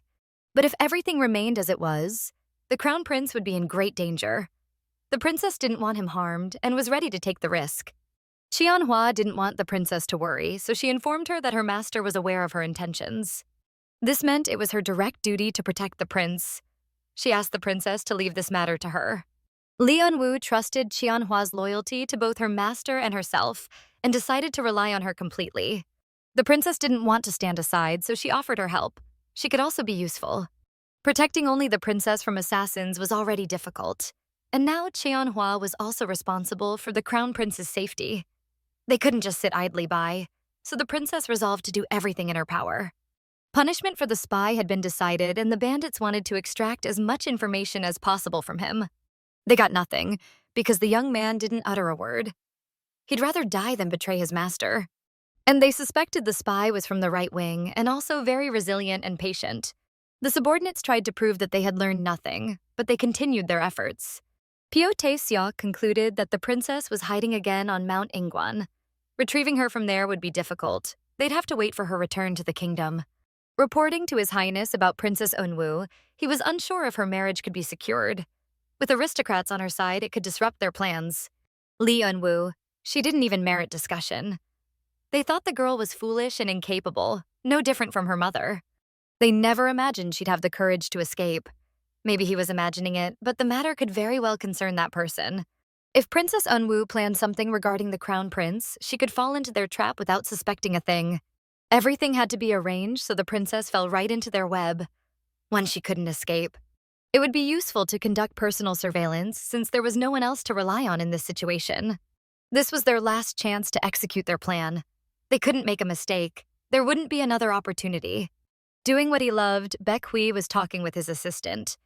But if everything remained as it was, the crown prince would be in great danger. The princess didn't want him harmed and was ready to take the risk. Cheonhwa didn't want the princess to worry, so she informed her that her master was aware of her intentions. This meant it was her direct duty to protect the prince. She asked the princess to leave this matter to her. Lee Eunwoo trusted Cheonhwa's loyalty to both her master and herself and decided to rely on her completely. The princess didn't want to stand aside, so she offered her help. She could also be useful. Protecting only the princess from assassins was already difficult, and now Cheonhwa was also responsible for the crown prince's safety. They couldn't just sit idly by, so the princess resolved to do everything in her power. Punishment for the spy had been decided, and the bandits wanted to extract as much information as possible from him. They got nothing, because the young man didn't utter a word. He'd rather die than betray his master. And they suspected the spy was from the right wing and also very resilient and patient. The subordinates tried to prove that they had learned nothing, but they continued their efforts. Pyo Tae-seok concluded that the princess was hiding again on Mount Ingwan. Retrieving her from there would be difficult. They'd have to wait for her return to the kingdom. Reporting to His Highness about Princess Eunwoo, he was unsure if her marriage could be secured. With aristocrats on her side, it could disrupt their plans. Lee Eunwoo, she didn't even merit discussion. They thought the girl was foolish and incapable, no different from her mother. They never imagined she'd have the courage to escape. Maybe he was imagining it, but the matter could very well concern that person. If Princess Eunwoo planned something regarding the crown prince, she could fall into their trap without suspecting a thing. Everything had to be arranged so the princess fell right into their web, one she couldn't escape. It would be useful to conduct personal surveillance since there was no one else to rely on in this situation. This was their last chance to execute their plan. They couldn't make a mistake. There wouldn't be another opportunity. Doing what he loved, Baek Hwi was talking with his assistant.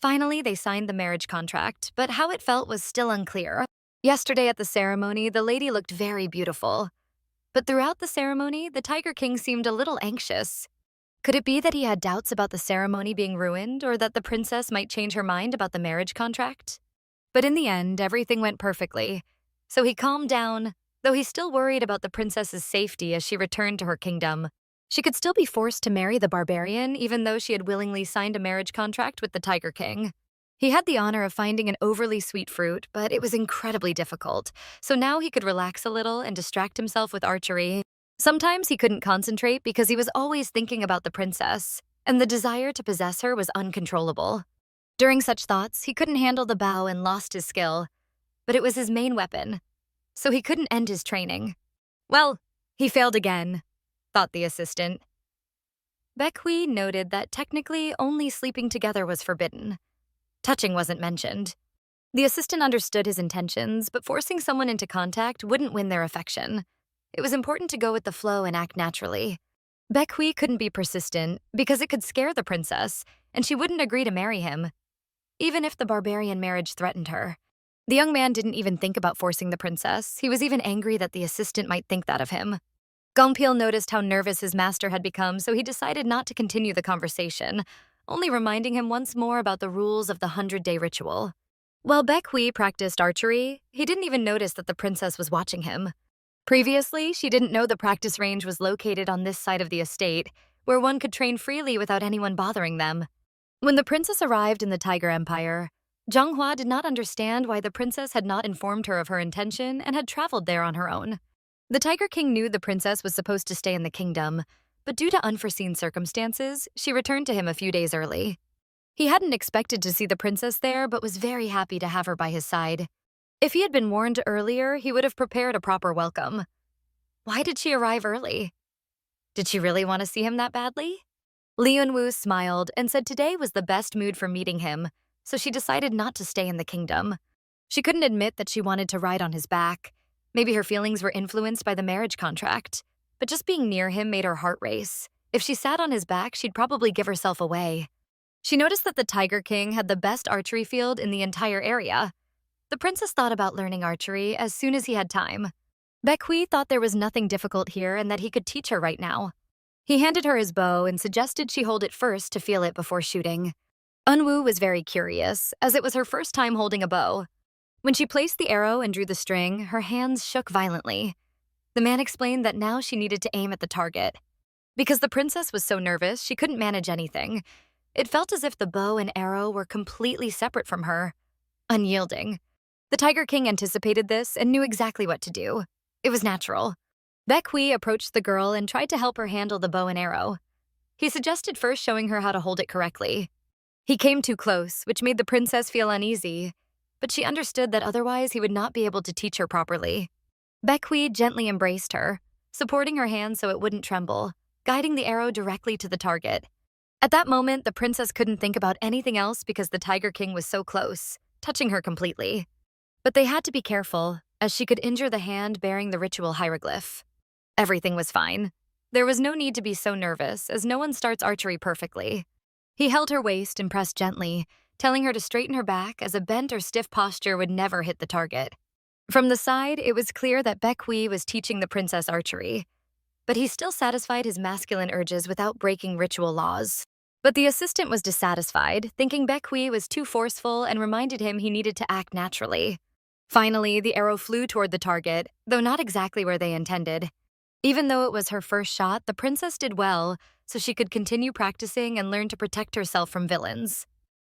Finally, they signed the marriage contract, but how it felt was still unclear. Yesterday at the ceremony, the lady looked very beautiful. But throughout the ceremony, the Tiger King seemed a little anxious. Could it be that he had doubts about the ceremony being ruined or that the princess might change her mind about the marriage contract? But in the end, everything went perfectly. So he calmed down, though he still worried about the princess's safety as she returned to her kingdom. She could still be forced to marry the barbarian even though she had willingly signed a marriage contract with the Tiger King. He had the honor of finding an overly sweet fruit, but it was incredibly difficult, so now he could relax a little and distract himself with archery. Sometimes he couldn't concentrate because he was always thinking about the princess, and the desire to possess her was uncontrollable. During such thoughts, he couldn't handle the bow and lost his skill, but it was his main weapon, so he couldn't end his training. Well, he failed again, thought the assistant. Baek Hwi noted that technically only sleeping together was forbidden. Touching wasn't mentioned. The assistant understood his intentions, but forcing someone into contact wouldn't win their affection. It was important to go with the flow and act naturally. Baek Hwi couldn't be persistent because it could scare the princess, and she wouldn't agree to marry him, even if the barbarian marriage threatened her. The young man didn't even think about forcing the princess. He was even angry that the assistant might think that of him. Gongpil noticed how nervous his master had become, so he decided not to continue the conversation, only reminding him once more about the rules of the 100-day ritual. While Baek Hwi practiced archery, he didn't even notice that the princess was watching him. Previously, she didn't know the practice range was located on this side of the estate, where one could train freely without anyone bothering them. When the princess arrived in the Tiger Empire, Jonghwa did not understand why the princess had not informed her of her intention and had traveled there on her own. The Tiger King knew the princess was supposed to stay in the kingdom, but due to unforeseen circumstances, she returned to him a few days early. He hadn't expected to see the princess there, but was very happy to have her by his side. If he had been warned earlier, he would have prepared a proper welcome. Why did she arrive early? Did she really want to see him that badly? Lee Eunwoo smiled and said today was the best mood for meeting him, so she decided not to stay in the kingdom. She couldn't admit that she wanted to ride on his back. Maybe her feelings were influenced by the marriage contract, but just being near him made her heart race. If she sat on his back, she'd probably give herself away. She noticed that the Tiger King had the best archery field in the entire area. The princess thought about learning archery as soon as he had time. Baek Hwi thought there was nothing difficult here and that he could teach her right now. He handed her his bow and suggested she hold it first to feel it before shooting. Eunwoo was very curious, as it was her first time holding a bow. When she placed the arrow and drew the string, her hands shook violently. The man explained that now she needed to aim at the target. Because the princess was so nervous, she couldn't manage anything. It felt as if the bow and arrow were completely separate from her, unyielding. The Tiger King anticipated this and knew exactly what to do. It was natural. Baek Hwi approached the girl and tried to help her handle the bow and arrow. He suggested first showing her how to hold it correctly. He came too close, which made the princess feel uneasy, but she understood that otherwise he would not be able to teach her properly. Baek Hwi gently embraced her, supporting her hand so it wouldn't tremble, guiding the arrow directly to the target. At that moment, the princess couldn't think about anything else because the Tiger King was so close, touching her completely. But they had to be careful, as she could injure the hand bearing the ritual hieroglyph. Everything was fine. There was no need to be so nervous, as no one starts archery perfectly. He held her waist and pressed gently, telling her to straighten her back as a bent or stiff posture would never hit the target. From the side, it was clear that Baek Hwi was teaching the princess archery, but he still satisfied his masculine urges without breaking ritual laws. But the assistant was dissatisfied, thinking Baek Hwi was too forceful and reminded him he needed to act naturally. Finally, the arrow flew toward the target, though not exactly where they intended. Even though it was her first shot, the princess did well, so she could continue practicing and learn to protect herself from villains.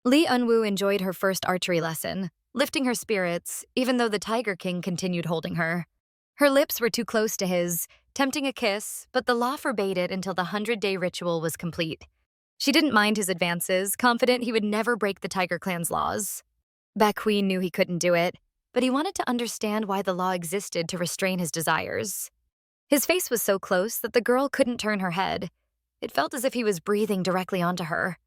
Lee Eunwoo enjoyed her first archery lesson, lifting her spirits even though the Tiger King continued holding her. Her lips were too close to his, tempting a kiss, but the law forbade it until the 100-day ritual was complete. She didn't mind his advances, confident he would never break the Tiger Clan's laws. Baek Hwi knew he couldn't do it, but he wanted to understand why the law existed to restrain his desires. His face was so close that the girl couldn't turn her head. It felt as if he was breathing directly onto her.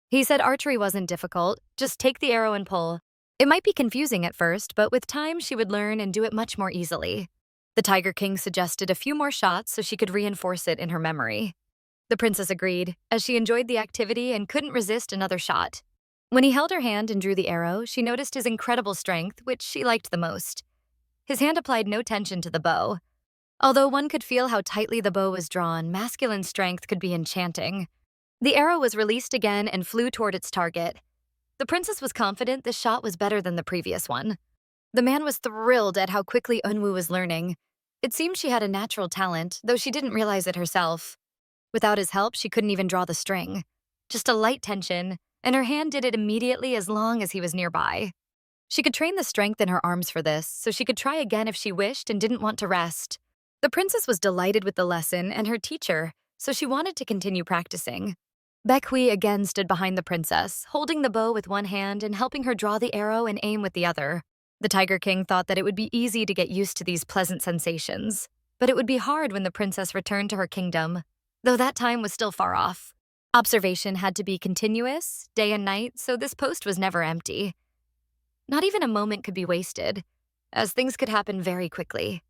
He said archery wasn't difficult, just take the arrow and pull. It might be confusing at first, but with time she would learn and do it much more easily. The Tiger King suggested a few more shots so she could reinforce it in her memory. The princess agreed, as she enjoyed the activity and couldn't resist another shot. When he held her hand and drew the arrow, she noticed his incredible strength, which she liked the most. His hand applied no tension to the bow. Although one could feel how tightly the bow was drawn, masculine strength could be enchanting. The arrow was released again and flew toward its target. The princess was confident the shot was better than the previous one. The man was thrilled at how quickly Eunwoo was learning. It seemed she had a natural talent, though she didn't realize it herself. Without his help, she couldn't even draw the string. Just a light tension, and her hand did it immediately as long as he was nearby. She could train the strength in her arms for this, so she could try again if she wished and didn't want to rest. The princess was delighted with the lesson and her teacher, so she wanted to continue practicing. Baek Hwi again stood behind the princess, holding the bow with one hand and helping her draw the arrow and aim with the other. The Tiger King thought that it would be easy to get used to these pleasant sensations, but it would be hard when the princess returned to her kingdom, though that time was still far off. Observation had to be continuous, day and night, so this post was never empty. Not even a moment could be wasted, as things could happen very quickly.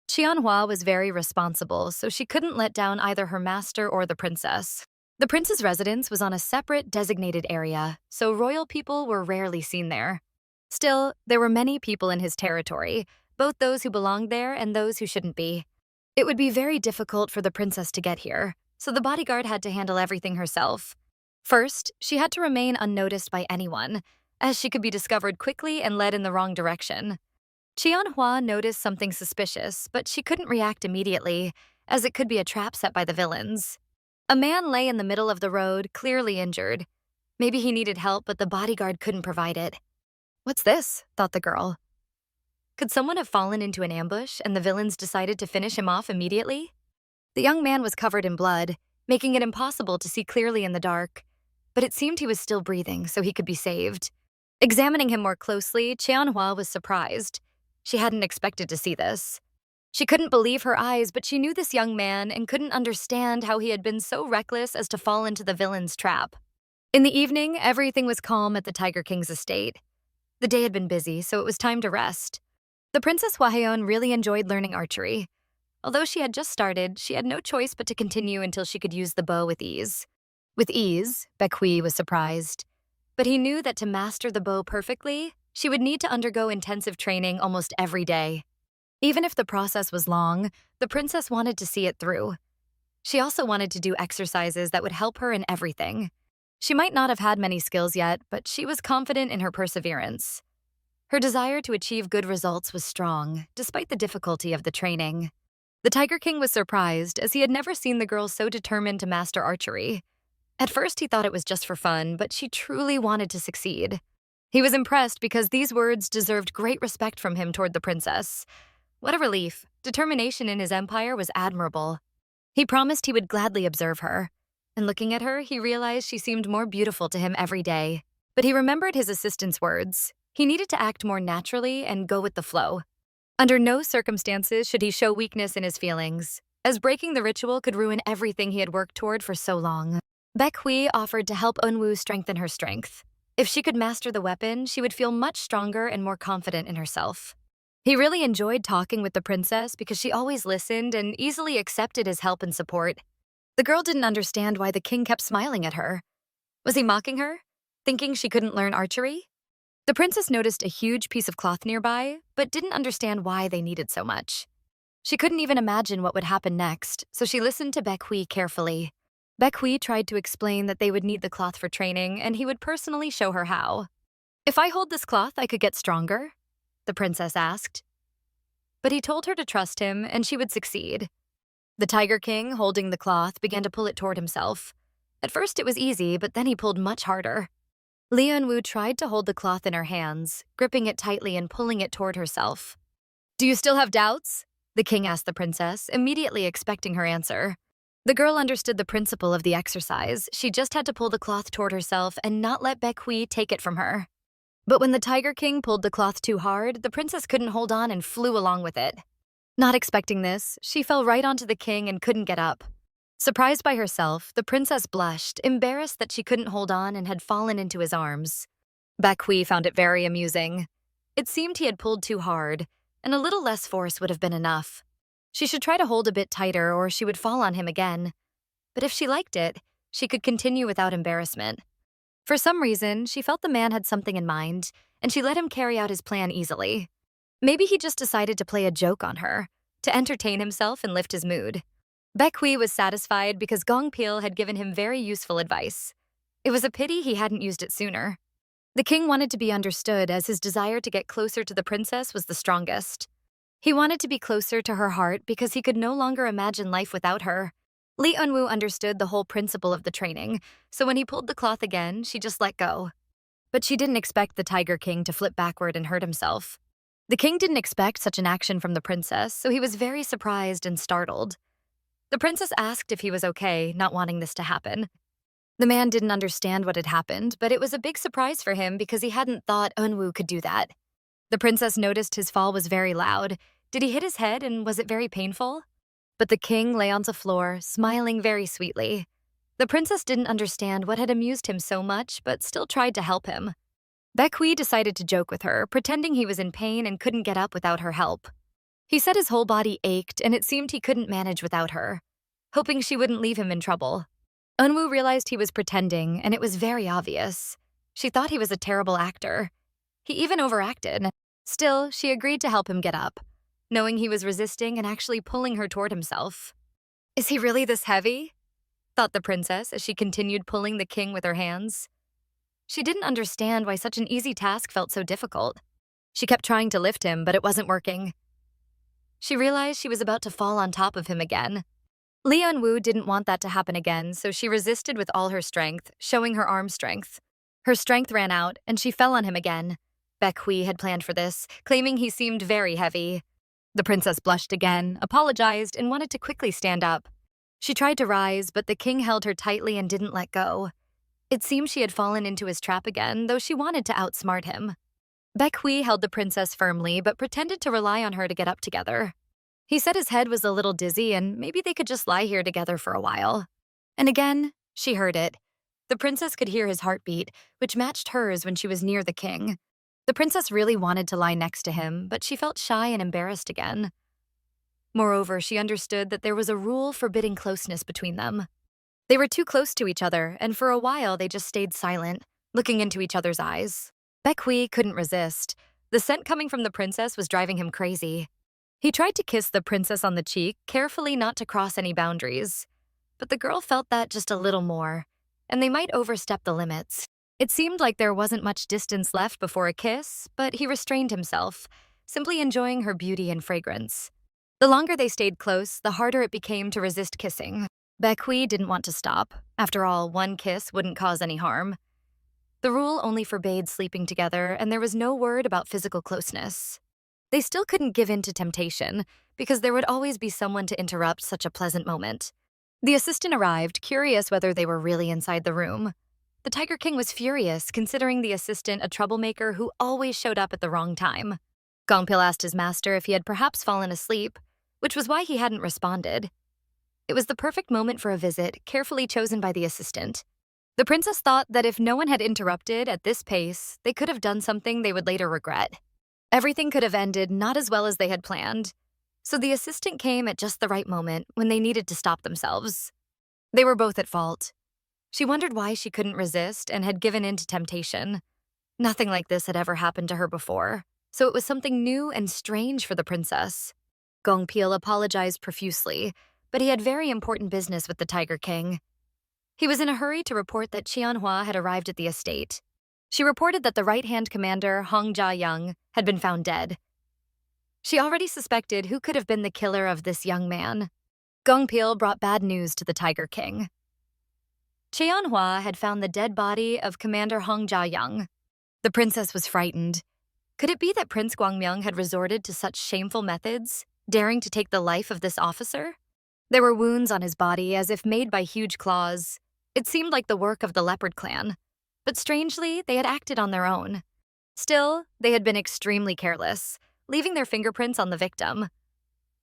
Manhwa was very responsible, so she couldn't let down either her master or the princess. The prince's residence was on a separate, designated area, so royal people were rarely seen there. Still, there were many people in his territory, both those who belonged there and those who shouldn't be. It would be very difficult for the princess to get here, so the bodyguard had to handle everything herself. First, she had to remain unnoticed by anyone, as she could be discovered quickly and led in the wrong direction. Manhwa noticed something suspicious, but she couldn't react immediately, as it could be a trap set by the villains. A man lay in the middle of the road, clearly injured. Maybe he needed help, but the bodyguard couldn't provide it. What's this? Thought the girl. Could someone have fallen into an ambush and the villains decided to finish him off immediately? The young man was covered in blood, making it impossible to see clearly in the dark, but it seemed he was still breathing, so he could be saved. Examining him more closely, Manhwa was surprised. She hadn't expected to see this. She couldn't believe her eyes, but she knew this young man and couldn't understand how he had been so reckless as to fall into the villain's trap. In the evening, everything was calm at the Tiger King's estate. The day had been busy, so it was time to rest. The Princess Hwaeon really enjoyed learning archery. Although she had just started, she had no choice but to continue until she could use the bow with ease. With ease, Baek Hwi was surprised. But he knew that to master the bow perfectly, she would need to undergo intensive training almost every day. Even if the process was long, the princess wanted to see it through. She also wanted to do exercises that would help her in everything. She might not have had many skills yet, but she was confident in her perseverance. Her desire to achieve good results was strong, despite the difficulty of the training. The Tiger King was surprised, as he had never seen the girl so determined to master archery. At first, he thought it was just for fun, but she truly wanted to succeed. He was impressed because these words deserved great respect from him toward the princess. What a relief. Determination in his empire was admirable. He promised he would gladly observe her. And looking at her, he realized she seemed more beautiful to him every day. But he remembered his assistant's words. He needed to act more naturally and go with the flow. Under no circumstances should he show weakness in his feelings, as breaking the ritual could ruin everything he had worked toward for so long. Baek Hwi offered to help Eunwoo strengthen her strength. If she could master the weapon, she would feel much stronger and more confident in herself. He really enjoyed talking with the princess because she always listened and easily accepted his help and support. The girl didn't understand why the king kept smiling at her. Was he mocking her, thinking she couldn't learn archery? The princess noticed a huge piece of cloth nearby, but didn't understand why they needed so much. She couldn't even imagine what would happen next, so she listened to Baek Hwi carefully. Baek Hwi tried to explain that they would need the cloth for training, and he would personally show her how. If I hold this cloth, I could get stronger? The princess asked. But he told her to trust him, and she would succeed. The Tiger King, holding the cloth, began to pull it toward himself. At first it was easy, but then he pulled much harder. Lee Eunwoo tried to hold the cloth in her hands, gripping it tightly and pulling it toward herself. "Do you still have doubts?" the king asked the princess, immediately expecting her answer. The girl understood the principle of the exercise. She just had to pull the cloth toward herself and not let Baek Hwi take it from her. But when the Tiger King pulled the cloth too hard, the princess couldn't hold on and flew along with it. Not expecting this, she fell right onto the king and couldn't get up. Surprised by herself, the princess blushed, embarrassed that she couldn't hold on and had fallen into his arms. Baek Hwi found it very amusing. It seemed he had pulled too hard, and a little less force would have been enough. She should try to hold a bit tighter or she would fall on him again. But if she liked it, she could continue without embarrassment. For some reason, she felt the man had something in mind, and she let him carry out his plan easily. Maybe he just decided to play a joke on her, to entertain himself and lift his mood. Baek Hwi was satisfied because Gong Pil had given him very useful advice. It was a pity he hadn't used it sooner. The king wanted to be understood as his desire to get closer to the princess was the strongest. He wanted to be closer to her heart because he could no longer imagine life without her. Lee Eunwoo understood the whole principle of the training, so when he pulled the cloth again, she just let go. But she didn't expect the Tiger King to flip backward and hurt himself. The king didn't expect such an action from the princess, so he was very surprised and startled. The princess asked if he was okay, not wanting this to happen. The man didn't understand what had happened, but it was a big surprise for him because he hadn't thought Eunwoo could do that. The princess noticed his fall was very loud. Did he hit his head and was it very painful? But the king lay on the floor, smiling very sweetly. The princess didn't understand what had amused him so much, but still tried to help him. Baek Hwi decided to joke with her, pretending he was in pain and couldn't get up without her help. He said his whole body ached and it seemed he couldn't manage without her, hoping she wouldn't leave him in trouble. Eunwoo realized he was pretending, and it was very obvious. She thought he was a terrible actor. He even overacted. Still, she agreed to help him get up, knowing he was resisting and actually pulling her toward himself. "Is he really this heavy?" thought the princess as she continued pulling the king with her hands. She didn't understand why such an easy task felt so difficult. She kept trying to lift him, but it wasn't working. She realized she was about to fall on top of him again. Lee Eunwoo didn't want that to happen again, so she resisted with all her strength, showing her arm strength. Her strength ran out, and she fell on him again. Baek Hwi had planned for this, claiming he seemed very heavy. The princess blushed again, apologized, and wanted to quickly stand up. She tried to rise, but the king held her tightly and didn't let go. It seemed she had fallen into his trap again, though she wanted to outsmart him. Baek Hwi held the princess firmly, but pretended to rely on her to get up together. He said his head was a little dizzy and maybe they could just lie here together for a while. And again, she heard it. The princess could hear his heartbeat, which matched hers when she was near the king. The princess really wanted to lie next to him, but she felt shy and embarrassed again. Moreover, she understood that there was a rule forbidding closeness between them. They were too close to each other, and for a while they just stayed silent, looking into each other's eyes. Baek Hwi couldn't resist. The scent coming from the princess was driving him crazy. He tried to kiss the princess on the cheek, carefully not to cross any boundaries. But the girl felt that just a little more, and they might overstep the limits. It seemed like there wasn't much distance left before a kiss, but he restrained himself, simply enjoying her beauty and fragrance. The longer they stayed close, the harder it became to resist kissing. Baek Hwi didn't want to stop. After all, one kiss wouldn't cause any harm. The rule only forbade sleeping together, and there was no word about physical closeness. They still couldn't give in to temptation, because there would always be someone to interrupt such a pleasant moment. The assistant arrived, curious whether they were really inside the room. The Tiger King was furious, considering the assistant a troublemaker who always showed up at the wrong time. Gong Pil asked his master if he had perhaps fallen asleep, which was why he hadn't responded. It was the perfect moment for a visit, carefully chosen by the assistant. The princess thought that if no one had interrupted at this pace, they could have done something they would later regret. Everything could have ended not as well as they had planned, so the assistant came at just the right moment when they needed to stop themselves. They were both at fault. She wondered why she couldn't resist and had given in to temptation. Nothing like this had ever happened to her before, so it was something new and strange for the princess. Gong Pil apologized profusely, but he had very important business with the Tiger King. He was in a hurry to report that Manhwa had arrived at the estate. She reported that the right-hand commander, Hong Ja-young, had been found dead. She already suspected who could have been the killer of this young man. Gong Pil brought bad news to the Tiger King. Cheonhua had found the dead body of Commander Hong Ja-young. The princess was frightened. Could it be that Prince Gwangmyeong had resorted to such shameful methods, daring to take the life of this officer? There were wounds on his body as if made by huge claws. It seemed like the work of the Leopard clan. But strangely, they had acted on their own. Still, they had been extremely careless, leaving their fingerprints on the victim.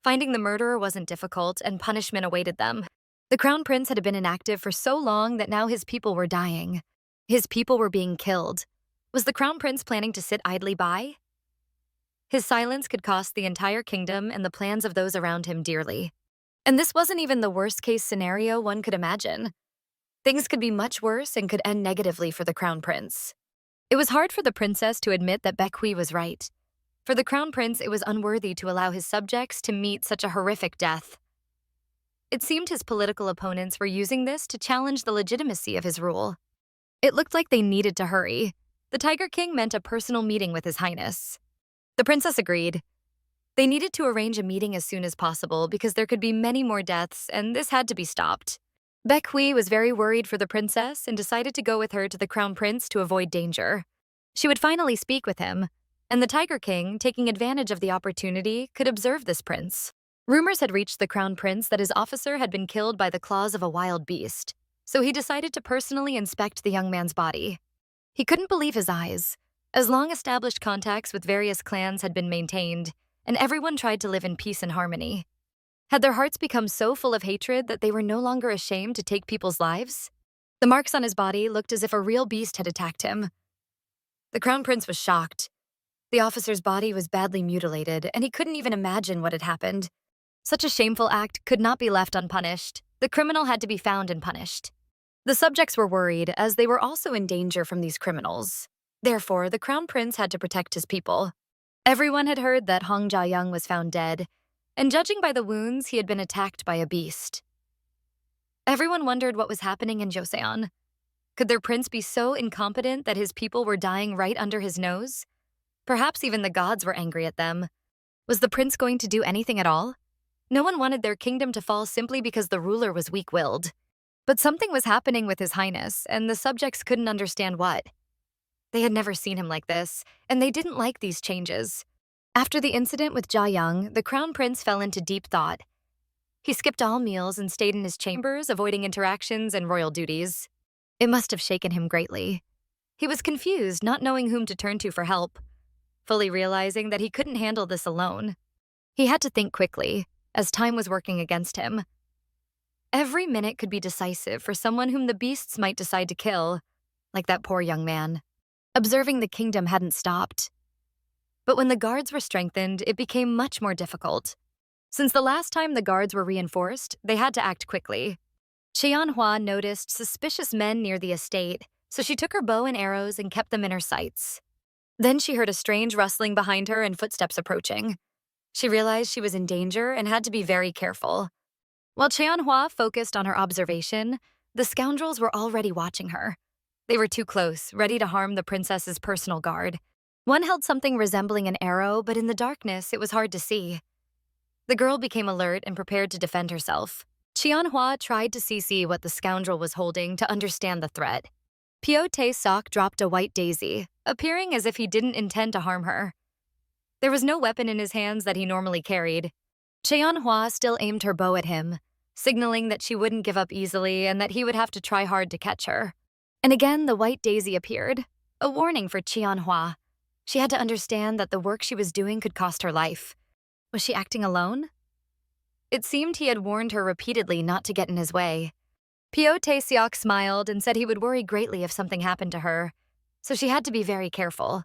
Finding the murderer wasn't difficult, and punishment awaited them. The crown prince had been inactive for so long that now his people were dying. His people were being killed. Was the crown prince planning to sit idly by? His silence could cost the entire kingdom and the plans of those around him dearly. And this wasn't even the worst-case scenario one could imagine. Things could be much worse and could end negatively for the crown prince. It was hard for the princess to admit that Baek Hwi was right. For the crown prince, it was unworthy to allow his subjects to meet such a horrific death. It seemed his political opponents were using this to challenge the legitimacy of his rule. It looked like they needed to hurry. The Tiger King meant a personal meeting with His Highness. The princess agreed. They needed to arrange a meeting as soon as possible because there could be many more deaths, and this had to be stopped. Baek Hwi was very worried for the princess and decided to go with her to the crown prince to avoid danger. She would finally speak with him, and the Tiger King, taking advantage of the opportunity, could observe this prince. Rumors had reached the crown prince that his officer had been killed by the claws of a wild beast, so he decided to personally inspect the young man's body. He couldn't believe his eyes, as long-established contacts with various clans had been maintained, and everyone tried to live in peace and harmony. Had their hearts become so full of hatred that they were no longer ashamed to take people's lives? The marks on his body looked as if a real beast had attacked him. The crown prince was shocked. The officer's body was badly mutilated, and he couldn't even imagine what had happened. Such a shameful act could not be left unpunished. The criminal had to be found and punished. The subjects were worried, as they were also in danger from these criminals. Therefore, the crown prince had to protect his people. Everyone had heard that Hong Ja-young was found dead, and judging by the wounds, he had been attacked by a beast. Everyone wondered what was happening in Joseon. Could their prince be so incompetent that his people were dying right under his nose? Perhaps even the gods were angry at them. Was the prince going to do anything at all? No one wanted their kingdom to fall simply because the ruler was weak-willed. But something was happening with His Highness, and the subjects couldn't understand what. They had never seen him like this, and they didn't like these changes. After the incident with Ja-young, the crown prince fell into deep thought. He skipped all meals and stayed in his chambers, avoiding interactions and royal duties. It must have shaken him greatly. He was confused, not knowing whom to turn to for help, fully realizing that he couldn't handle this alone. He had to think quickly, as time was working against him. Every minute could be decisive for someone whom the beasts might decide to kill, like that poor young man. Observing the kingdom hadn't stopped. But when the guards were strengthened, it became much more difficult. Since the last time the guards were reinforced, they had to act quickly. Cheonhua noticed suspicious men near the estate, so she took her bow and arrows and kept them in her sights. Then she heard a strange rustling behind her and footsteps approaching. She realized she was in danger and had to be very careful. While Cheonhua focused on her observation, the scoundrels were already watching her. They were too close, ready to harm the princess's personal guard. One held something resembling an arrow, but in the darkness, it was hard to see. The girl became alert and prepared to defend herself. Cheonhua tried to see what the scoundrel was holding to understand the threat. Pyo Tae-sok dropped a white daisy, appearing as if he didn't intend to harm her. There was no weapon in his hands that he normally carried. Cheonhua still aimed her bow at him, signaling that she wouldn't give up easily and that he would have to try hard to catch her. And again, the white daisy appeared, a warning for Cheonhua. She had to understand that the work she was doing could cost her life. Was she acting alone? It seemed he had warned her repeatedly not to get in his way. Pyo Tae-seok smiled and said he would worry greatly if something happened to her, so she had to be very careful.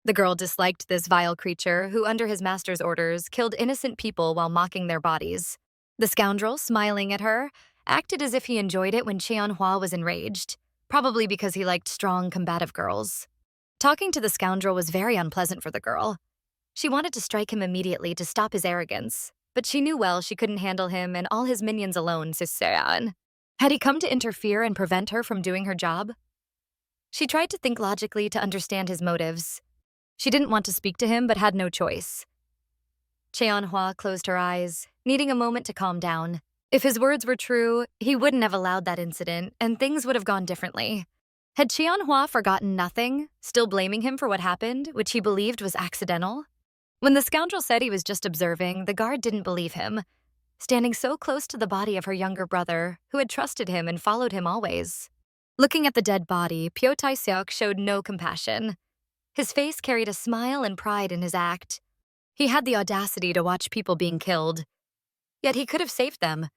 The girl disliked this vile creature who, under his master's orders, killed innocent people while mocking their bodies. The scoundrel, smiling at her, acted as if he enjoyed it when Cheonhua was enraged, probably because he liked strong, combative girls. Talking to the scoundrel was very unpleasant for the girl. She wanted to strike him immediately to stop his arrogance, but she knew well she couldn't handle him and all his minions alone, Seduce. Had he come to interfere and prevent her from doing her job? She tried to think logically to understand his motives. She didn't want to speak to him, but had no choice. Cheonhua closed her eyes, needing a moment to calm down. If his words were true, he wouldn't have allowed that incident, and things would have gone differently. Had Hua forgotten nothing, still blaming him for what happened, which he believed was accidental? When the scoundrel said he was just observing, the guard didn't believe him, standing so close to the body of her younger brother, who had trusted him and followed him always. Looking at the dead body, Pyo Tae-seok showed no compassion. His face carried a smile and pride in his act. He had the audacity to watch people being killed. Yet he could have saved them,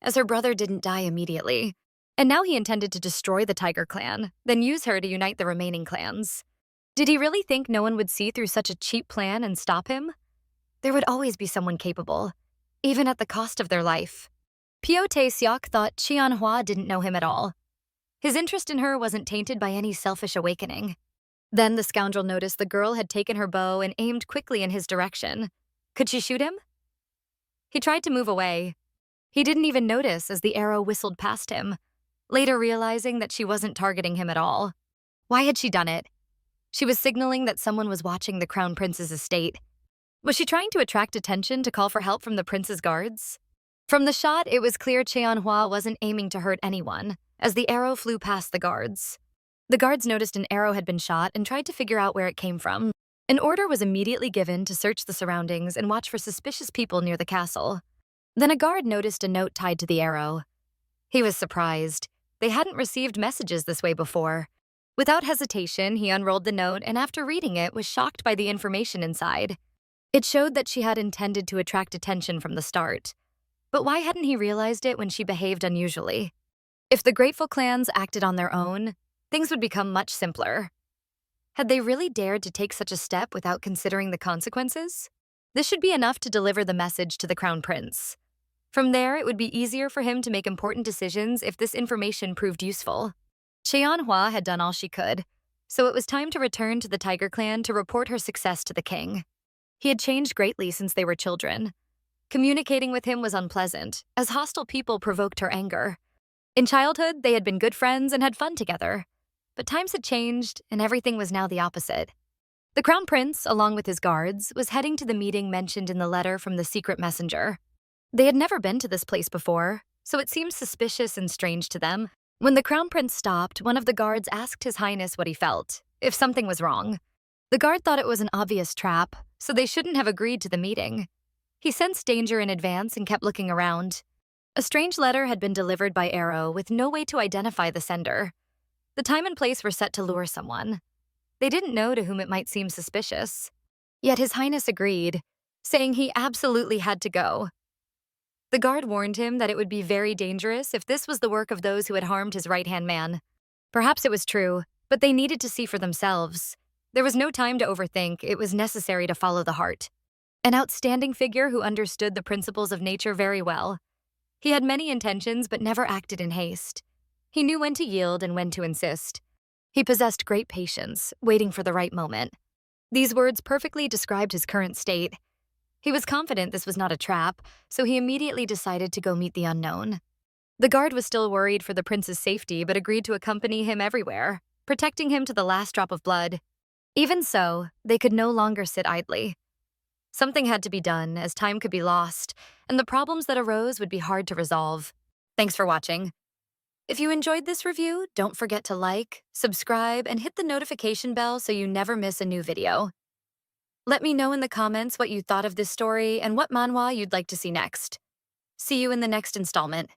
as her brother didn't die immediately. And now he intended to destroy the Tiger clan, then use her to unite the remaining clans. Did he really think no one would see through such a cheap plan and stop him? There would always be someone capable, even at the cost of their life. Pyo Tae-seok thought Hwa didn't know him at all. His interest in her wasn't tainted by any selfish awakening. Then the scoundrel noticed the girl had taken her bow and aimed quickly in his direction. Could she shoot him? He tried to move away. He didn't even notice as the arrow whistled past him, later realizing that she wasn't targeting him at all. Why had she done it? She was signaling that someone was watching the crown prince's estate. Was she trying to attract attention to call for help from the prince's guards? From the shot, it was clear Hwa wasn't aiming to hurt anyone, as the arrow flew past the guards. The guards noticed an arrow had been shot and tried to figure out where it came from. An order was immediately given to search the surroundings and watch for suspicious people near the castle. Then a guard noticed a note tied to the arrow. He was surprised. They hadn't received messages this way before. Without hesitation, he unrolled the note and after reading it was shocked by the information inside. It showed that she had intended to attract attention from the start. But why hadn't he realized it when she behaved unusually? If the grateful clans acted on their own, things would become much simpler. Had they really dared to take such a step without considering the consequences? This should be enough to deliver the message to the crown prince. From there, it would be easier for him to make important decisions if this information proved useful. Hwa had done all she could, so it was time to return to the Tiger clan to report her success to the king. He had changed greatly since they were children. Communicating with him was unpleasant, as hostile people provoked her anger. In childhood, they had been good friends and had fun together. But times had changed, and everything was now the opposite. The crown prince, along with his guards, was heading to the meeting mentioned in the letter from the secret messenger. They had never been to this place before, so it seemed suspicious and strange to them. When the crown prince stopped, one of the guards asked His Highness what he felt, if something was wrong. The guard thought it was an obvious trap, so they shouldn't have agreed to the meeting. He sensed danger in advance and kept looking around. A strange letter had been delivered by arrow with no way to identify the sender. The time and place were set to lure someone. They didn't know to whom it might seem suspicious. Yet His Highness agreed, saying he absolutely had to go. The guard warned him that it would be very dangerous if this was the work of those who had harmed his right-hand man. Perhaps it was true, but they needed to see for themselves. There was no time to overthink, it was necessary to follow the heart. An outstanding figure who understood the principles of nature very well. He had many intentions but never acted in haste. He knew when to yield and when to insist. He possessed great patience, waiting for the right moment. These words perfectly described his current state. He was confident this was not a trap, so he immediately decided to go meet the unknown. The guard was still worried for the prince's safety but agreed to accompany him everywhere, protecting him to the last drop of blood. Even so, they could no longer sit idly. Something had to be done, as time could be lost, and the problems that arose would be hard to resolve. Thanks for watching. If you enjoyed this review, don't forget to like, subscribe, and hit the notification bell so you never miss a new video. Let me know in the comments what you thought of this story and what manhwa you'd like to see next. See you in the next installment.